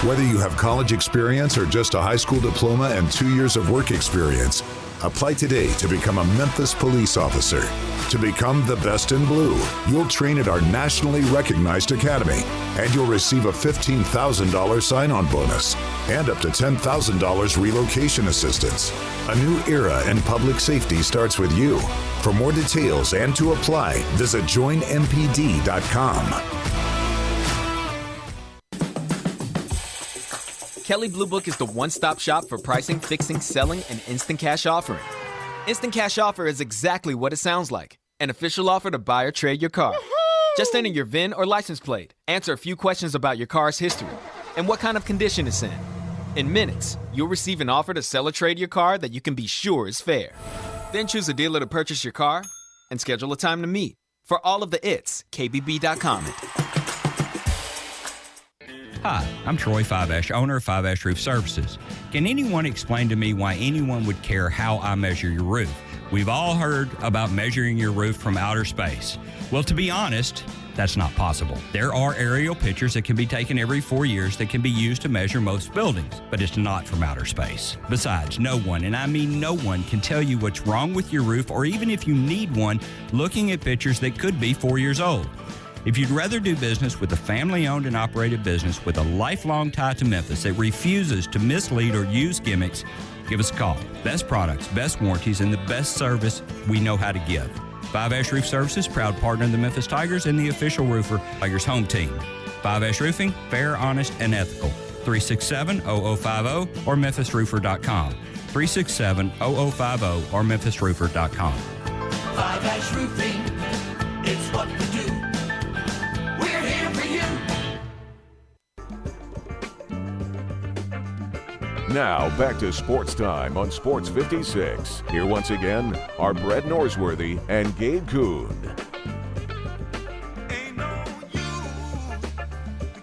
Whether you have college experience or just a high school diploma and 2 years of work experience, apply today to become a Memphis police officer. To become the best in blue, you'll train at our nationally recognized academy, and you'll receive a $15,000 sign-on bonus and up to $10,000 relocation assistance. A new era in public safety starts with you. For more details and to apply, visit joinmpd.com. Kelley Blue Book is the one-stop shop for pricing, fixing, selling, and instant cash offering. Instant Cash Offer is exactly what it sounds like. An official offer to buy or trade your car. Just enter your VIN or license plate, answer a few questions about your car's history, and what kind of condition it's in. In minutes, you'll receive an offer to sell or trade your car that you can be sure is fair. Then choose a dealer to purchase your car and schedule a time to meet. For all of the its, KBB.com. Hi, I'm Troy Fiveash, owner of Fiveash Roof Services. Can anyone explain to me why anyone would care how I measure your roof? We've all heard about measuring your roof from outer space. Well, to be honest, that's not possible. There are aerial pictures that can be taken every 4 years that can be used to measure most buildings, but it's not from outer space. Besides, no one, and I mean no one, can tell you what's wrong with your roof, or even if you need one, looking at pictures that could be 4 years old. If you'd rather do business with a family-owned and operated business with a lifelong tie to Memphis that refuses to mislead or use gimmicks, give us a call. Best products, best warranties, and the best service we know how to give. Fiveash Roof Services, proud partner of the Memphis Tigers and the official roofer, Tigers home team. Fiveash Roofing, fair, honest, and ethical. 367-0050 or memphisroofer.com. 367-0050 or memphisroofer.com. Fiveash Roofing, it's what we do. We're here for you. Now, back to Sports Time on Sports 56. Here once again are Brett Norsworthy and Gabe Kuhn.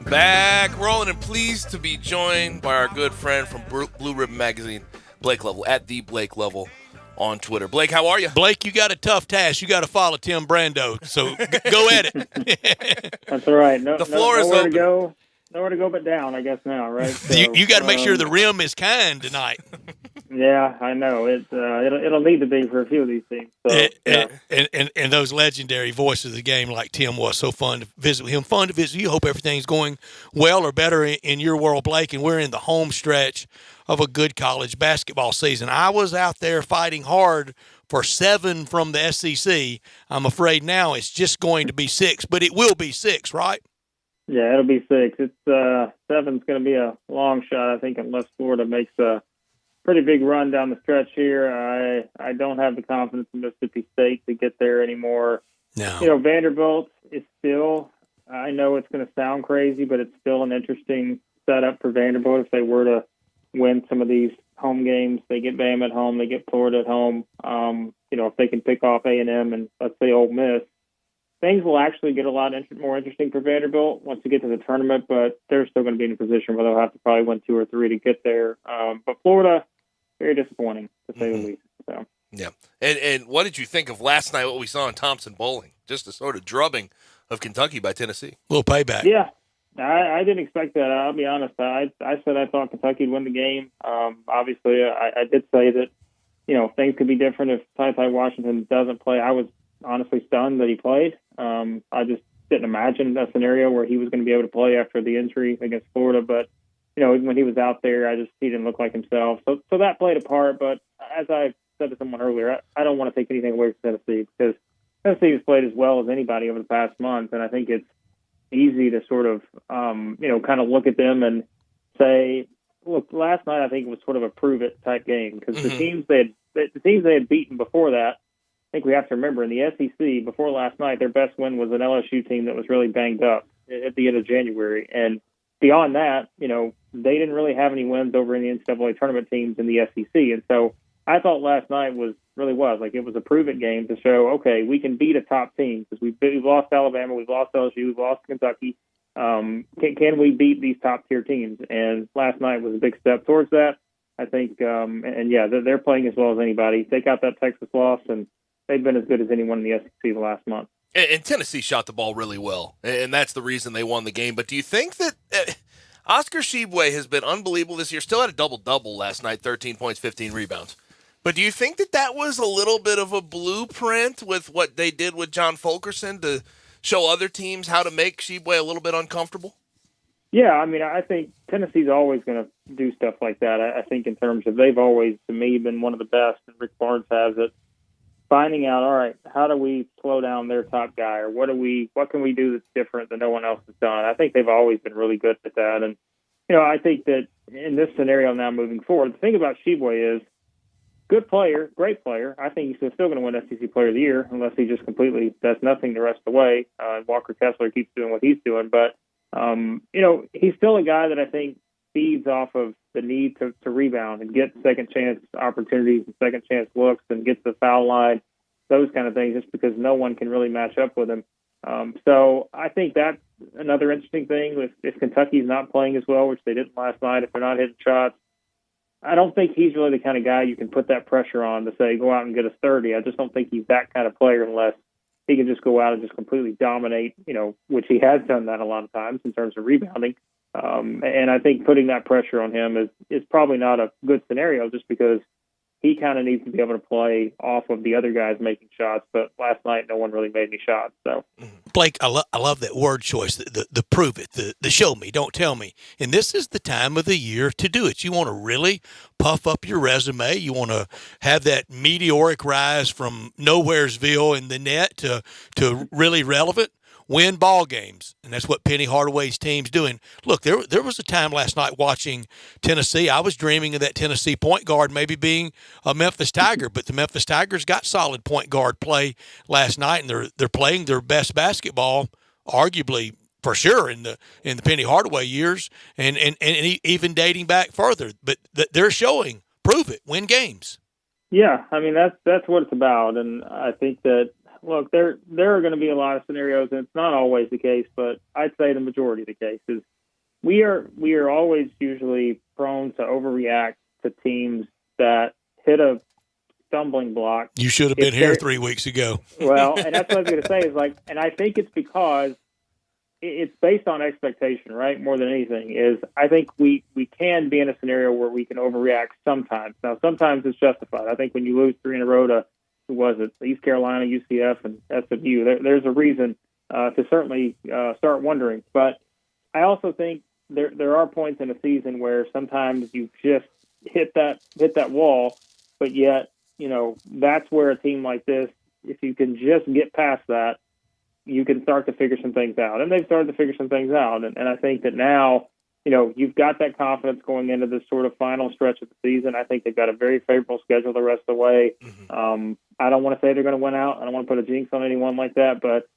Back rolling and pleased to be joined by our good friend from Blue Ribbon Magazine, Blake Level, at the Blake Level on Twitter. Blake, how are you? Blake, you got a tough task. You got to follow Tim Brando, so go at it. That's all right. The floor is nowhere open. To go. Nowhere to go but down, I guess now, right? So, you got to make sure the rim is kind tonight. Yeah, I know. It'll need to be for a few of these teams. So, and those legendary voices of the game like Tim was. So fun to visit with him. Fun to visit you. Hope everything's going well or better in your world, Blake. And we're in the home stretch of a good college basketball season. I was out there fighting hard for 7 from the SEC. I'm afraid now it's just going to be 6, but it will be 6, right? Yeah, it'll be 6. It's 7's going to be a long shot, I think, unless Florida makes a pretty big run down the stretch here. I don't have the confidence in Mississippi State to get there anymore. No. You know, Vanderbilt is still, I know it's going to sound crazy, but it's still an interesting setup for Vanderbilt if they were to win some of these home games. They get Bama at home, they get Florida at home. If they can pick off A&M and, let's say, Ole Miss, things will actually get a lot more interesting for Vanderbilt once we get to the tournament, but they're still going to be in a position where they'll have to probably win 2 or 3 to get there. But Florida, very disappointing, to say the least. So. Yeah. And what did you think of last night, what we saw in Thompson Bowling? Just a sort of drubbing of Kentucky by Tennessee. A little payback. Yeah. I didn't expect that. I'll be honest. I said I thought Kentucky would win the game. Obviously, I did say that, things could be different if Ty Washington doesn't play. I was honestly stunned that he played. I just didn't imagine a scenario where he was going to be able to play after the injury against Florida. But, when he was out there, he didn't look like himself. So that played a part. But as I said to someone earlier, I don't want to take anything away from Tennessee because Tennessee has played as well as anybody over the past month. And I think it's easy to sort of, kind of look at them and say, look, last night I think it was sort of a prove it type game because the teams they had beaten before that, I think we have to remember in the SEC before last night, their best win was an LSU team that was really banged up at the end of January. And beyond that, they didn't really have any wins over in the NCAA tournament teams in the SEC. And so I thought last night was it was a prove it game to show, okay, we can beat a top team because we've lost Alabama, we've lost LSU, we've lost Kentucky. Can we beat these top tier teams? And last night was a big step towards that. I think, they're playing as well as anybody. Take out that Texas loss, and they've been as good as anyone in the SEC the last month. And Tennessee shot the ball really well, and that's the reason they won the game. But do you think that Oscar Tshiebwe has been unbelievable this year? Still had a double-double last night, 13 points, 15 rebounds. But do you think that was a little bit of a blueprint with what they did with John Fulkerson to show other teams how to make Tshiebwe a little bit uncomfortable? Yeah, I mean, I think Tennessee's always going to do stuff like that. I think in terms of they've always, to me, been one of the best, and Rick Barnes has it, finding out, all right, how do we slow down their top guy, or what can we do that's different that no one else has done? I think they've always been really good at that. And, I think that in this scenario now moving forward, the thing about Tshiebwe is good player, great player. I think he's still going to win SEC Player of the Year unless he just completely does nothing the rest of the way. Walker Kessler keeps doing what he's doing. But, he's still a guy that I think feeds off of the need to rebound and get second chance opportunities and second chance looks and get to the foul line, those kind of things, just because no one can really match up with him. So I think that's another interesting thing. If Kentucky's not playing as well, which they didn't last night, if they're not hitting shots, I don't think he's really the kind of guy you can put that pressure on to say, go out and get us 30. I just don't think he's that kind of player unless he can just go out and just completely dominate, which he has done that a lot of times in terms of rebounding. And I think putting that pressure on him is probably not a good scenario just because he kind of needs to be able to play off of the other guys making shots. But last night, no one really made any shots. So, Blake, I love that word choice, the prove it, the show me, don't tell me. And this is the time of the year to do it. You want to really puff up your resume. You want to have that meteoric rise from Nowheresville in the net to really relevant. Win ball games, and that's what Penny Hardaway's team's doing. Look, there was a time last night watching Tennessee. I was dreaming of that Tennessee point guard maybe being a Memphis Tiger, but the Memphis Tigers got solid point guard play last night, and they're playing their best basketball, arguably for sure in the Penny Hardaway years, and even dating back further. But they're showing, prove it, win games. Yeah, I mean that's what it's about, and I think that. Look, there are going to be a lot of scenarios, and it's not always the case, but I'd say the majority of the cases. We are always usually prone to overreact to teams that hit a stumbling block. You should have been here 3 weeks ago. Well, and that's what I was going to say is and I think it's because it's based on expectation, right? More than anything is I think we can be in a scenario where we can overreact sometimes. Now, sometimes it's justified. I think when you lose 3 in a row to who was it? East Carolina, UCF, and SMU. There's a reason to certainly start wondering. But I also think there are points in a season where sometimes you just hit that wall, but yet that's where a team like this, if you can just get past that, you can start to figure some things out. And they've started to figure some things out. And I think that now, you've got that confidence going into this sort of final stretch of the season. I think they've got a very favorable schedule the rest of the way. I don't want to say they're going to win out. I don't want to put a jinx on anyone like that, but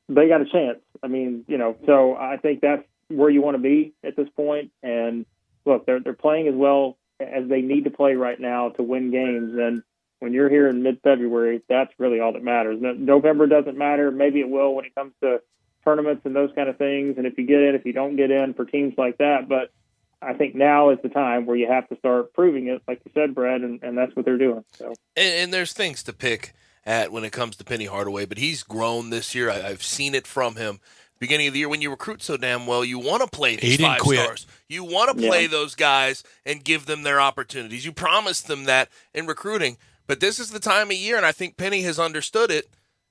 they got a chance. I mean, so I think that's where you want to be at this point. And look, they're playing as well as they need to play right now to win games. And when you're here in mid-February, that's really all that matters. November doesn't matter. Maybe it will when it comes to tournaments and those kind of things, and if you get in, if you don't get in for teams like that. But I think now is the time where you have to start proving it, like you said, Brad, and that's what they're doing. So, and there's things to pick at when it comes to Penny Hardaway, but he's grown this year. I've seen it from him. Beginning of the year, when you recruit so damn well, you want to play these 5 stars. You want to play those guys and give them their opportunities. You promised them that in recruiting, but this is the time of year, and I think Penny has understood it.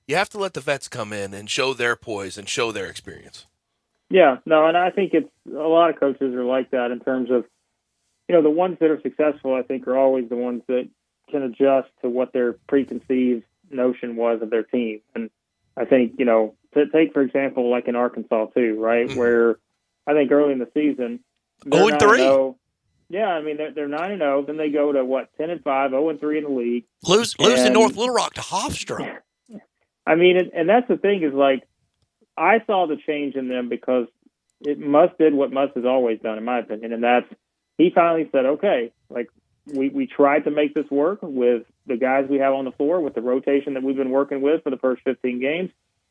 You have to let the vets come in and show their poise and show their experience. Yeah, no, and I think it's a lot of coaches are like that in terms of, the ones that are successful, I think, are always the ones that can adjust to what their preconceived notion was of their team. And I think, to take, for example, like in Arkansas too, right, where I think early in the season, 0-3. 9-0. Yeah, I mean they're 9-0. Then they go to 10-5, 0-3 in the league. Losing North Little Rock to Hofstra. I mean, and that's the thing is like I saw the change in them because Muss did what Muss has always done, in my opinion, and that's he finally said, okay, like we tried to make this work with the guys we have on the floor, with the rotation that we've been working with for the first 15 games.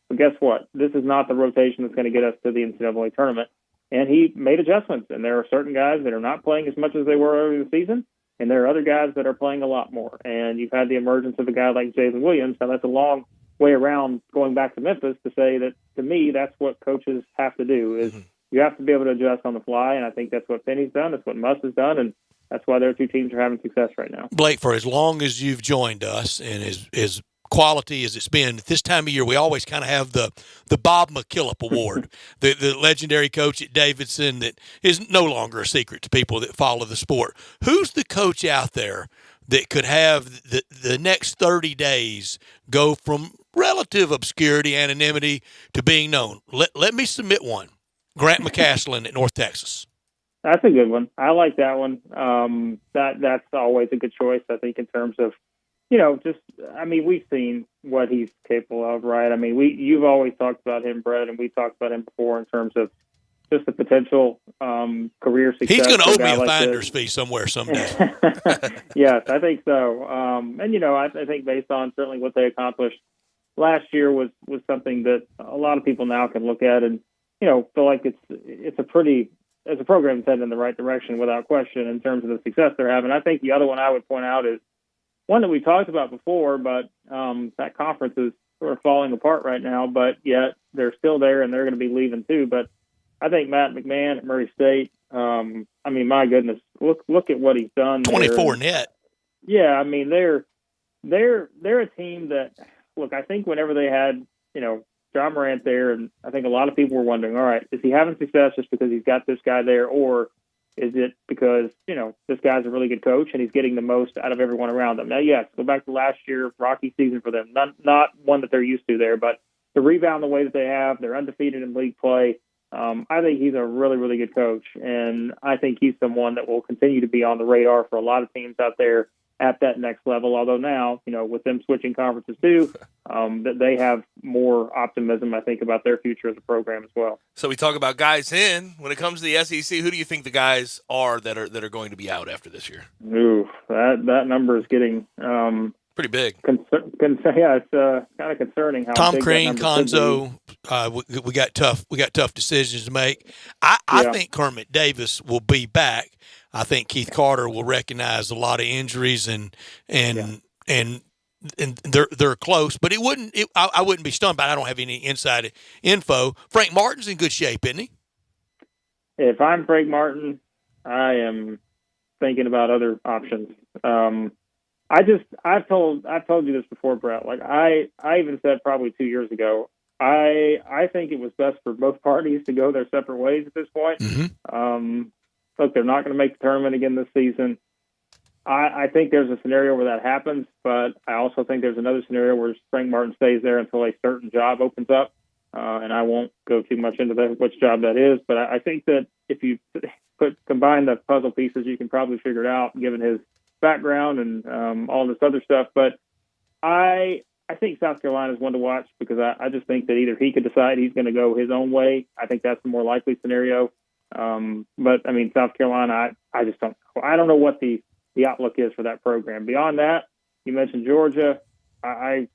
But guess what? This is not the rotation that's going to get us to the NCAA tournament. And he made adjustments, and there are certain guys that are not playing as much as they were earlier in the season, and there are other guys that are playing a lot more. And you've had the emergence of a guy like Jalen Williams. Now, that's a long way around going back to Memphis to say that, to me, that's what coaches have to do is you have to be able to adjust on the fly, and I think that's what Penny's done. That's what Muss has done, and that's why their two teams are having success right now. Blake, for as long as you've joined us and as quality as it's been, at this time of year, we always kind of have the Bob McKillop Award, the legendary coach at Davidson that is no longer a secret to people that follow the sport. Who's the coach out there that could have the next 30 days go from relative obscurity, anonymity, to being known? Let me submit one. Grant McCaslin at North Texas. That's a good one. I like that one. That's always a good choice, I think, in terms of, we've seen what he's capable of, right? I mean, you've always talked about him, Brett, and we talked about him before in terms of just the potential career success. He's going to owe me a finder's fee somewhere someday. Yes, I think so. I think based on certainly what they accomplished last year was something that a lot of people now can look at and, feel like it's a pretty, as a program, it's headed in the right direction without question in terms of the success they're having. I think the other one I would point out is one that we talked about before, but that conference is sort of falling apart right now, but yet they're still there and they're going to be leaving too. But I think Matt McMahon at Murray State, my goodness, look at what he's done. 24 net. Yeah, I mean, they're a team that, look, I think whenever they had, John Morant there, and I think a lot of people were wondering, all right, is he having success just because he's got this guy there, or is it because, this guy's a really good coach and he's getting the most out of everyone around them? Now, yes, go back to last year, rocky season for them. Not one that they're used to there, but to rebound the way that they have, they're undefeated in league play. I think he's a really, really good coach, and I think he's someone that will continue to be on the radar for a lot of teams out there at that next level. Although now, with them switching conferences too, that they have more optimism, I think, about their future as a program as well. So we talk about guys in. When it comes to the SEC, who do you think the guys are that are going to be out after this year? Ooh, that number is getting pretty big. Yeah, it's kind of concerning how Tom big Crean, that number Konzo. We got tough decisions to make. I think Kermit Davis will be back. I think Keith Carter will recognize a lot of injuries and they're close, but I wouldn't be stunned by it. I don't have any inside info. Frank Martin's in good shape, isn't he? If I'm Frank Martin, I am thinking about other options. I've told you this before, Brett. Like I even said probably 2 years ago, I think it was best for both parties to go their separate ways at this point. Mm-hmm. Look, they're not going to make the tournament again this season. I think there's a scenario where that happens, but I also think there's another scenario where Frank Martin stays there until a certain job opens up. And I won't go too much into which job that is, but I think that if you combine the puzzle pieces, you can probably figure it out given his background and all this other stuff. But I think South Carolina is one to watch because I just think that either he could decide he's going to go his own way. I think that's the more likely scenario. But I mean, South Carolina, I just don't know. I don't know what the outlook is for that program. Beyond that, you mentioned Georgia. I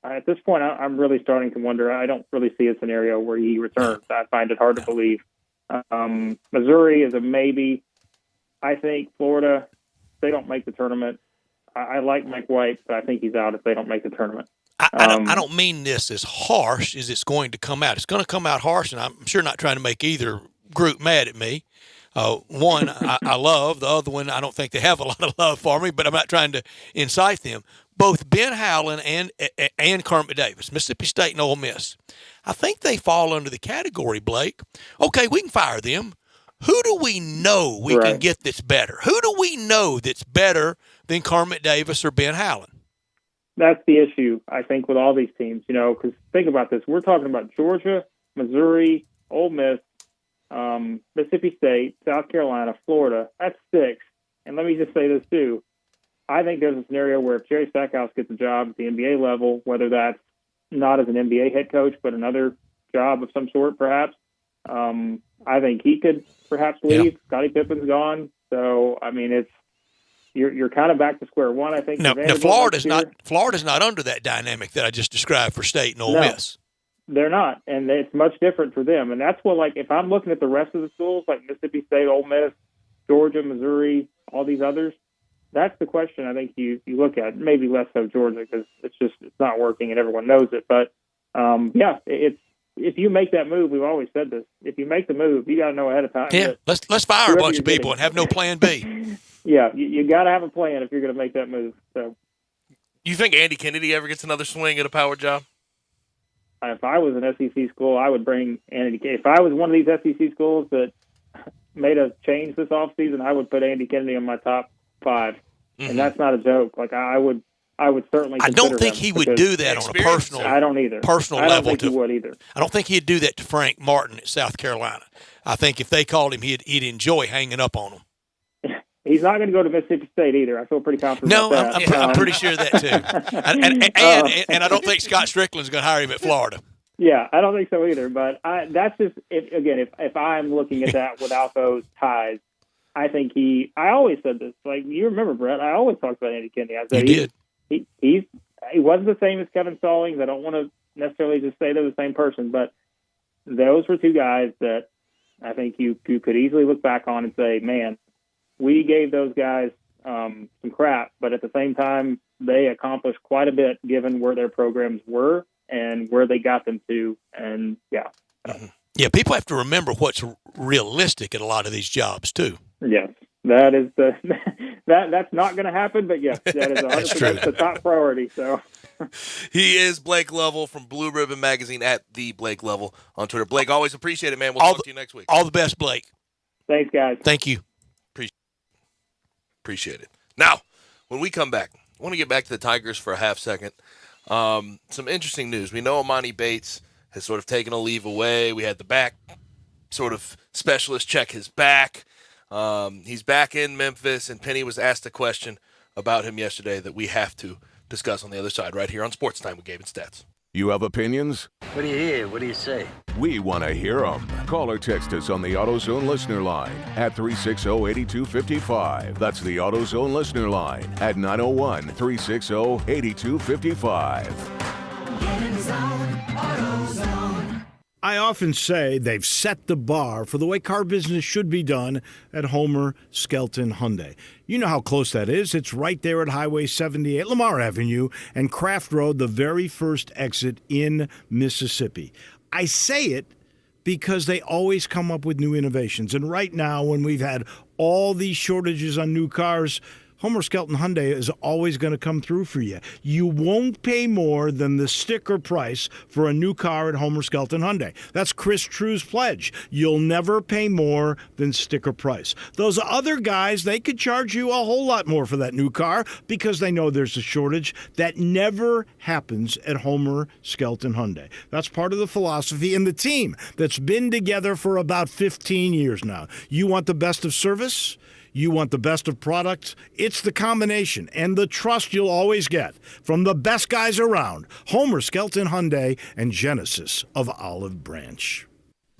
at this point, I'm really starting to wonder. I don't really see a scenario where he returns. I find it hard to believe. Missouri is a maybe. I think Florida, they don't make the tournament. I like Mike White, but I think he's out if they don't make the tournament. I don't mean this as harsh as it's going to come out. It's going to come out harsh, and I'm sure not trying to make either group mad at me. One I love, the other one I don't think they have a lot of love for me, but I'm not trying to incite them. Both Ben Howland and Kermit Davis, Mississippi State and Ole Miss, I think they fall under the category, Blake. Okay, we can fire them. Who do we know we can get that's better? Who do we know that's better than Kermit Davis or Ben Howland? That's the issue, I think, with all these teams, because think about this. We're talking about Georgia, Missouri, Ole Miss, Mississippi State, South Carolina, Florida. That's 6. And let me just say this too. I think there's a scenario where if Jerry Stackhouse gets a job at the NBA level, whether that's not as an NBA head coach, but another job of some sort, perhaps, I think he could perhaps leave. Yeah. Scottie Pippen's gone. So, I mean, you're kind of back to square one, I think. Now Florida's not under that dynamic that I just described for State and Ole Miss. They're not, and it's much different for them. And that's what, like, if I'm looking at the rest of the schools, like Mississippi State, Ole Miss, Georgia, Missouri, all these others, that's the question I think you look at. Maybe less so Georgia because it's not working and everyone knows it. But, if you make that move, we've always said this, if you make the move, you got to know ahead of time. Yeah, let's fire a bunch of people and have no plan B. Yeah, you got to have a plan if you're going to make that move. So, you think Andy Kennedy ever gets another swing at a power job? If I was an SEC school, I would bring Andy. If I was one of these SEC schools that made a change this offseason, I would put Andy Kennedy on my top 5. Mm-hmm. And that's not a joke. Like I would certainly. I don't think he would do that on a personal. I don't either. Personal level. I don't think he would either. I don't think he'd do that to Frank Martin at South Carolina. I think if they called him, he'd enjoy hanging up on him. He's not going to go to Mississippi State either. I feel pretty confident. No, about that. I'm pretty sure of that too. And I don't think Scott Strickland's going to hire him at Florida. Yeah, I don't think so either. But that's just if I'm looking at that without those ties, I think I always said this. Like you remember, Brett, I always talked about Andy Kennedy. I said you did. He wasn't the same as Kevin Stallings. I don't want to necessarily just say they're the same person, but those were two guys that I think you could easily look back on and say, man, we gave those guys some crap, but at the same time, they accomplished quite a bit given where their programs were and where they got them to. And yeah. Yeah, people have to remember what's realistic at a lot of these jobs too. Yes, that is that's not going to happen, but yes, that is 100% the top priority. So he is Blake Lovell from Blue Ribbon Magazine at the Blake Lovell on Twitter. Blake, always appreciate it, man. We'll talk to you next week. All the best, Blake. Thanks, guys. Thank you. Appreciate it. Now, when we come back, I want to get back to the Tigers for a half second. Some interesting news. We know Amani Bates has sort of taken a leave away. We had the back sort of specialist check his back. He's back in Memphis, and Penny was asked a question about him yesterday that we have to discuss on the other side right here on Sports Time with Gabe and Stats. You have opinions? What do you hear? What do you say? We want to hear them. Call or text us on the AutoZone listener line at 360-8255. That's the AutoZone listener line at 901-360-8255. Get in the zone, AutoZone. I often say they've set the bar for the way car business should be done at Homer Skelton Hyundai. You know how close that is. It's right there at Highway 78, Lamar Avenue, and Craft Road, the very first exit in Mississippi. I say it because they always come up with new innovations. And right now, when we've had all these shortages on new cars, Homer Skelton Hyundai is always going to come through for you. You won't pay more than the sticker price for a new car at Homer Skelton Hyundai. That's Chris True's pledge. You'll never pay more than sticker price. Those other guys, they could charge you a whole lot more for that new car because they know there's a shortage. That never happens at Homer Skelton Hyundai. That's part of the philosophy and the team that's been together for about 15 years now. You want the best of service? You want the best of products? It's the combination and the trust you'll always get from the best guys around. Homer Skelton Hyundai and Genesis of Olive Branch.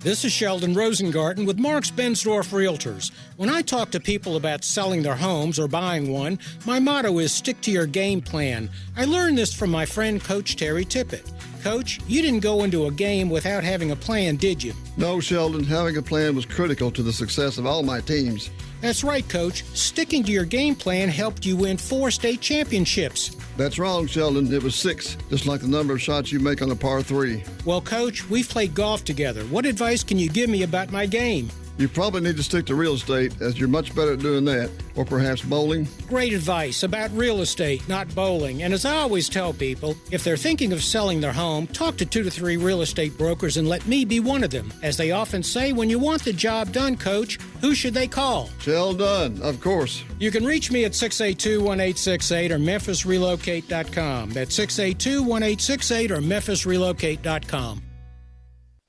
This is Sheldon Rosengarten with Marks Bensdorf Realtors. When I talk to people about selling their homes or buying one, my motto is stick to your game plan. I learned this from my friend Coach Terry Tippett. Coach, you didn't go into a game without having a plan, did you? No, Sheldon. Having a plan was critical to the success of all my teams. That's right, Coach. Sticking to your game plan helped you win 4 state championships. That's wrong, Sheldon. It was 6, just like the number of shots you make on a par 3. Well, Coach, we've played golf together. What advice can you give me about my game? You probably need to stick to real estate, as you're much better at doing that, or perhaps bowling. Great advice about real estate, not bowling. And as I always tell people, if they're thinking of selling their home, talk to 2 to 3 real estate brokers and let me be one of them. As they often say, when you want the job done, Coach, who should they call? Sheldon, of course. You can reach me at 682-1868 or memphisrelocate.com. That's 682-1868 or memphisrelocate.com.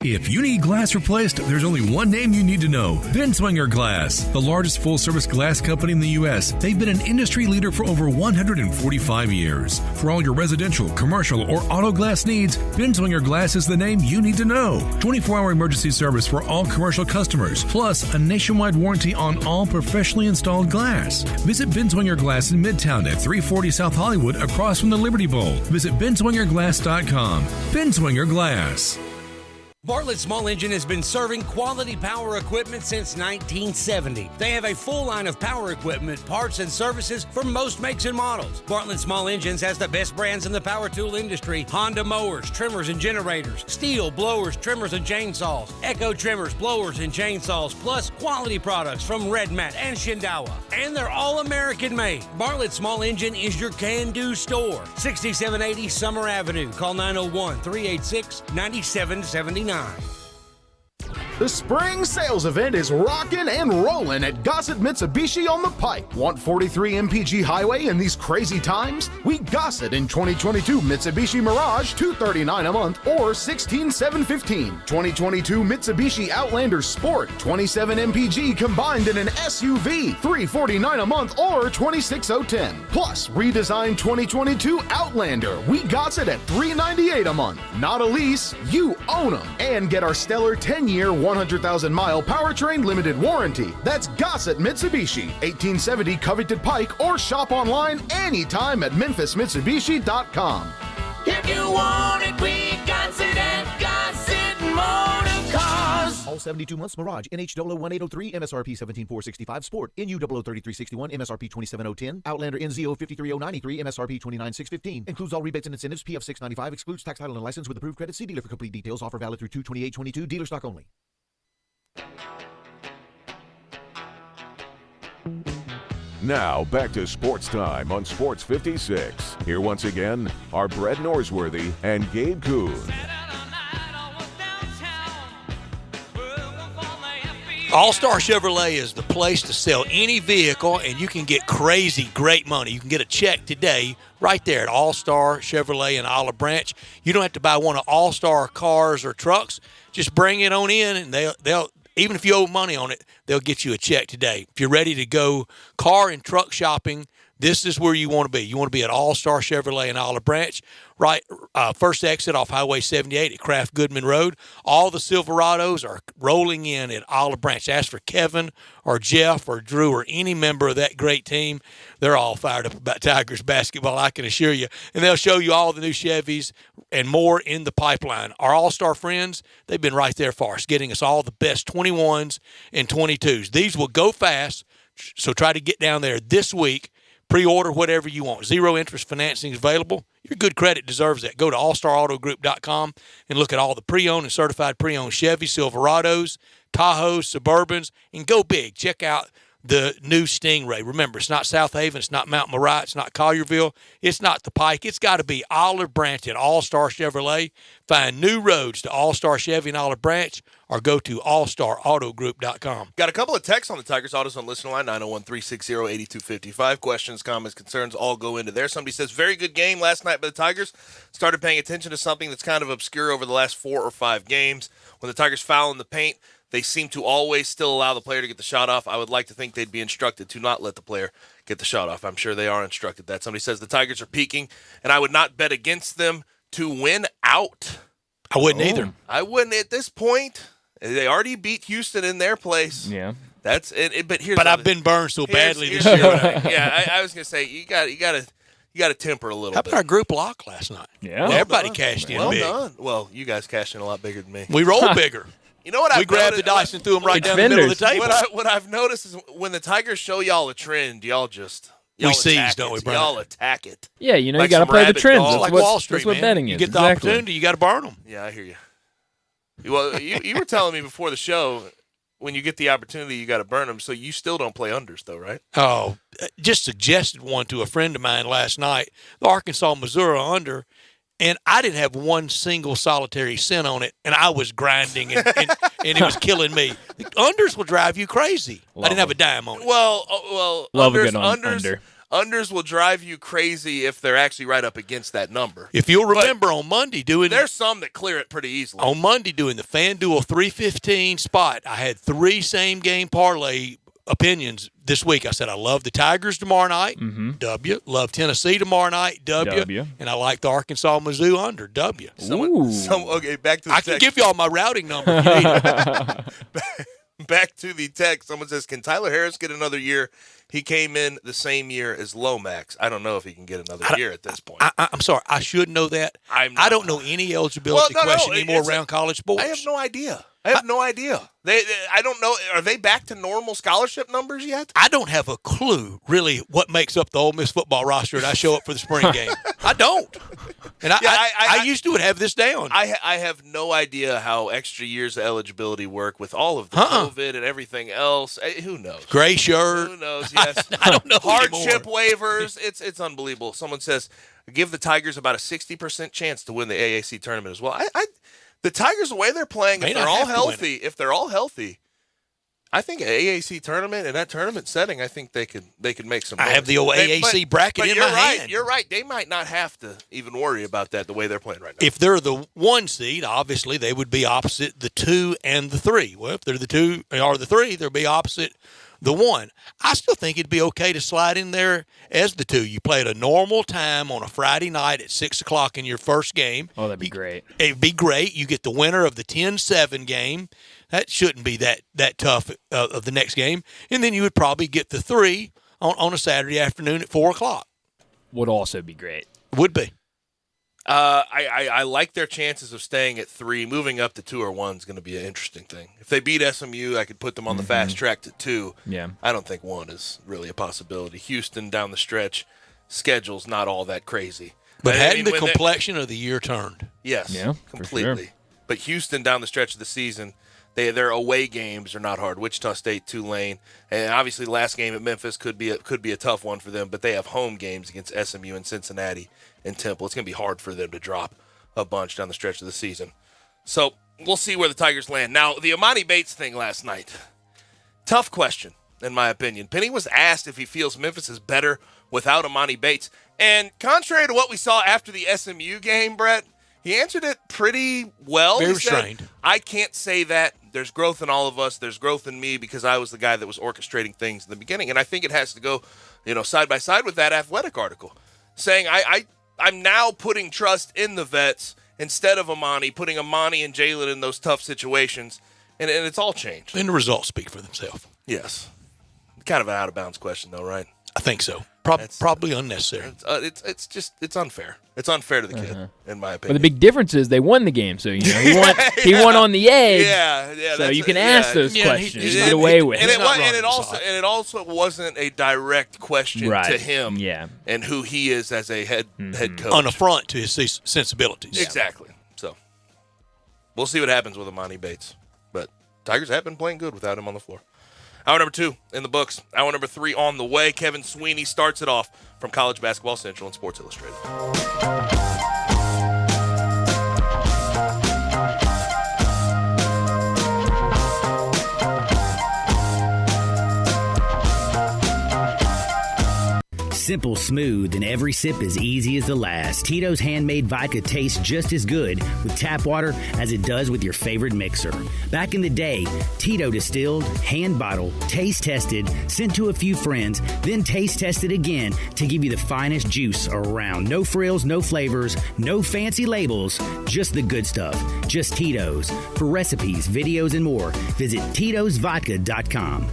If you need glass replaced, there's only one name you need to know. Binswanger Glass, the largest full-service glass company in the U.S. They've been an industry leader for over 145 years. For all your residential, commercial, or auto glass needs, Binswanger Glass is the name you need to know. 24-hour emergency service for all commercial customers, plus a nationwide warranty on all professionally installed glass. Visit Binswanger Glass in Midtown at 340 South Hollywood across from the Liberty Bowl. Visit binswingerglass.com. Binswanger Glass. Bartlett Small Engine has been serving quality power equipment since 1970. They have a full line of power equipment, parts, and services for most makes and models. Bartlett Small Engines has the best brands in the power tool industry: Honda mowers, trimmers, and generators, Steel blowers, trimmers, and chainsaws, Echo trimmers, blowers, and chainsaws, plus quality products from Red Mat and Shindawa. And they're all American made. Bartlett Small Engine is your can-do store. 6780 Summer Avenue. Call 901-386-9779. The spring sales event is rocking and rolling at Gossett Mitsubishi on the Pike. Want 43 MPG Highway in these crazy times? We Gossett in 2022 Mitsubishi Mirage $239 a month or $16,715. 2022 Mitsubishi Outlander Sport 27 MPG combined in an SUV $349 a month or $26,010. Plus redesigned 2022 Outlander. We Gossett at $398 a month. Not a lease, you own them. And get our stellar 10-year 100,000-mile powertrain limited warranty. That's Gossett Mitsubishi, 1870 Covington Pike, or shop online anytime at memphismitsubishi.com. If you want it, we got it at Gossett Motor Cars. All 72 months Mirage, NH001-803, MSRP 17465 Sport, NU003361, MSRP 27010, Outlander NZO 53093, MSRP 29615. Includes all rebates and incentives, PF 695, excludes tax, title, and license with approved credit. See dealer for complete details. Offer valid through 2/28/22, dealer stock only. Now, back to Sports Time on Sports 56. Here once again are Brett Norsworthy and Gabe Kuhn. All-Star Chevrolet is the place to sell any vehicle, and you can get crazy great money. You can get a check today right there at All-Star Chevrolet in Olive Branch. You don't have to buy one of All-Star cars or trucks. Just bring it on in, and they'll even if you owe money on it, they'll get you a check today. If you're ready to go car and truck shopping, this is where you want to be. You want to be at All-Star Chevrolet in Olive Branch, right? First exit off Highway 78 at Kraft Goodman Road. All the Silverados are rolling in at Olive Branch. Ask for Kevin or Jeff or Drew or any member of that great team. They're all fired up about Tigers basketball, I can assure you. And they'll show you all the new Chevys and more in the pipeline. Our All-Star friends, they've been right there for us, getting us all the best 21s and 22s. These will go fast, so try to get down there this week. Pre-order whatever you want. Zero interest financing is available. Your good credit deserves that. Go to allstarautogroup.com and look at all the pre-owned and certified pre-owned Chevy, Silverados, Tahoes, Suburbans, and go big. Check out the new Stingray. Remember, it's not South Haven, it's not Mount Moriah, it's not Collierville, it's not the Pike. It's got to be Olive Branch at All-Star Chevrolet. Find new roads to All-Star Chevy and Olive Branch, or go to allstarautogroup.com. Got a couple of texts on the Tigers AutoZone listener line, 901-360-8255. Questions, comments, concerns all go into there. Somebody says, very good game last night by the Tigers. Started paying attention to something that's kind of obscure over the last 4 or 5 games. When the Tigers foul in the paint, they seem to always still allow the player to get the shot off. I would like to think they'd be instructed to not let the player get the shot off. I'm sure they are instructed that. Somebody says the Tigers are peaking, and I would not bet against them to win out. I wouldn't either. I wouldn't at this point. They already beat Houston in their place. Yeah. That's it. But here's. But I've been burned so badly this year. year. Yeah, I was gonna say you got to temper a little. How bit. about our group lock last night? Yeah, everybody cashed in big. Well done. Well, you guys cashed in a lot bigger than me. We roll bigger. You know what? We grabbed the dice and threw them right down the middle of the table. What I've noticed is when the Tigers show y'all a trend, y'all seize, don't we, Brian? Y'all attack it. Yeah, you know, like you got to play the trends. Dogs. That's like what, Wall Street, that's what man. betting You is. get the Exactly. opportunity, you got to burn them. Yeah, I hear you. Well, you were telling me before the show, when you get the opportunity, you got to burn them. So you still don't play unders, though, right? Oh, just suggested one to a friend of mine last night, the Arkansas-Missouri under, and I didn't have one single solitary cent on it, and I was grinding, and it was killing me. The unders will drive you crazy. I didn't have a dime on it. Well, Love unders, a good under. Unders will drive you crazy if they're actually right up against that number. If you'll remember on Monday there's some that clear it pretty easily. On Monday doing the FanDuel 315 spot, I had 3 same-game parlay opinions this week. I said I love the Tigers tomorrow night, W. Love Tennessee tomorrow night, W. And I like the Arkansas-Mizzou under, W. Okay, back to the I can give you all my routing number if you need it. Back to the text. Someone says, can Tyler Harris get another year? He came in the same year as Lomax. I don't know if he can get another year at this point. I'm sorry. I should know that. I don't know any eligibility question anymore around college sports. I have no idea. I don't know. Are they back to normal scholarship numbers yet? I don't have a clue, really, what makes up the Ole Miss football roster that I show up for the spring game. I don't. And I used to have this down. I have no idea how extra years of eligibility work with all of the COVID and everything else. Who knows? Gray shirt. Who knows? Yes. I don't know Hardship waivers. It's unbelievable. Someone says, give the Tigers about a 60% chance to win the AAC tournament as well. The Tigers, the way they're playing, if they're all healthy, I think an AAC tournament, in that tournament setting, I think they could make some noise. I have the old AAC bracket in my hand. You're right. They might not have to even worry about that the way they're playing right now. If they're the 1 seed, obviously they would be opposite the 2 and the 3. Well, if they're the 2 or the 3, they'll be opposite the 1. I still think it'd be okay to slide in there as the 2. You play at a normal time on a Friday night at 6 o'clock in your first game. Oh, that'd be great. It'd be great. You get the winner of the 10-7 game. That shouldn't be that tough of the next game. And then you would probably get the 3 on a Saturday afternoon at 4 o'clock. Would also be great. Would be. I like their chances of staying at 3. Moving up to 2 or 1 is going to be an interesting thing. If they beat SMU, I could put them on the fast track to 2. Yeah. I don't think 1 is really a possibility. Houston down the stretch, schedule's not all that crazy. But hadn't the complexion of the year turned? Yes, yeah, completely. Sure. But Houston down the stretch of the season, their away games are not hard. Wichita State, Tulane, and obviously the last game at Memphis could be a tough one for them. But they have home games against SMU and Cincinnati and Temple. It's going to be hard for them to drop a bunch down the stretch of the season. So we'll see where the Tigers land. Now, the Amani Bates thing last night, tough question in my opinion. Penny was asked if he feels Memphis is better without Amani Bates, and contrary to what we saw after the SMU game, Brett, he answered it pretty well. Very he said, restrained. I can't say that. There's growth in all of us. There's growth in me because I was the guy that was orchestrating things in the beginning. And I think it has to go, side by side with that Athletic article saying I'm now putting trust in the vets instead of Amani, putting Amani and Jalen in those tough situations. And it's all changed. And the results speak for themselves. Yes. Kind of an out-of-bounds question, though, right? I think so. Probably unnecessary. It's unfair. It's unfair to the kid, in my opinion. But the big difference is they won the game, so he won on the edge. Yeah. So you can ask those questions. You get away with it. And it also wasn't a direct question to him. Yeah. And who he is as a head coach. On affront to his sensibilities. Exactly. So we'll see what happens with Amani Bates. But Tigers have been playing good without him on the floor. Hour number 2 in the books. Hour number 3 on the way. Kevin Sweeney starts it off from College Basketball Central and Sports Illustrated. Simple, smooth, and every sip as easy as the last. Tito's handmade vodka tastes just as good with tap water as it does with your favorite mixer. Back in the day, Tito distilled, hand bottled, taste tested, sent to a few friends, then taste tested again to give you the finest juice around. No frills, no flavors, no fancy labels, just the good stuff. Just Tito's. For recipes, videos, and more, visit Tito'sVodka.com.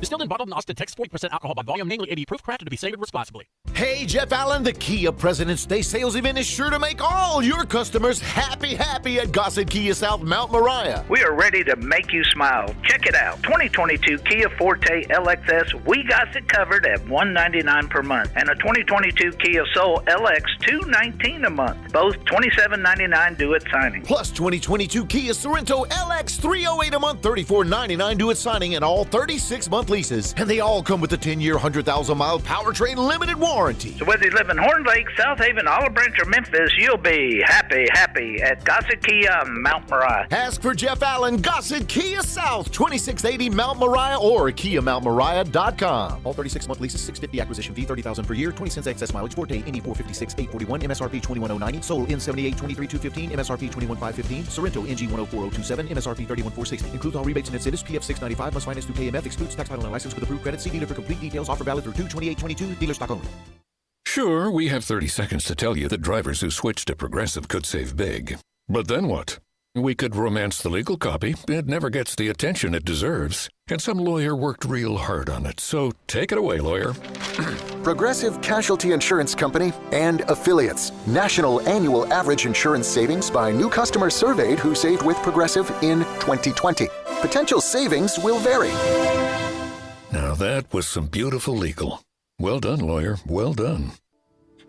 Distilled and bottled in Austin, Texas, 40% alcohol by volume, namely 80 proof, crafted to be savored responsibly. Hey, Jeff Allen, the Kia President's Day sales event is sure to make all your customers happy at Gossett Kia South Mount Moriah. We are ready to make you smile. Check it out. 2022 Kia Forte LXS, we got it covered at $199 per month. And a 2022 Kia Soul LX, $219 a month. Both $27.99 due at signing. Plus 2022 Kia Sorento LX, $308 a month, $34.99 due at signing, and all 36-month leases. And they all come with a 10-year, 100,000-mile powertrain limited warranty. warranty. So whether you live in Horn Lake, South Haven, Olive Branch, or Memphis, you'll be happy at Gossett Kia Mount Moriah. Ask for Jeff Allen, Gossett Kia South, 2680 Mount Moriah or KiaMountMoriah.com. All 36-month leases, $650 acquisition fee, $30,000 per year, 20 cents excess mileage, Ford Day, Indy 456, 841, MSRP 21090, Soul N78, 23215, MSRP 21515, Sorrento NG 104027, MSRP 31460. Includes all rebates and incentives, PF 695, must finance through KMF, excludes tax, title, and license with approved credit. See dealer for complete details. Offer valid through 2/28/22, dealer stock only. Sure, we have 30 seconds to tell you that drivers who switch to Progressive could save big. But then what? We could romance the legal copy. It never gets the attention it deserves. And some lawyer worked real hard on it. So take it away, lawyer. Progressive Casualty Insurance Company and affiliates. National annual average insurance savings by new customers surveyed who saved with Progressive in 2020. Potential savings will vary. Now that was some beautiful legal. Well done, lawyer. Well done.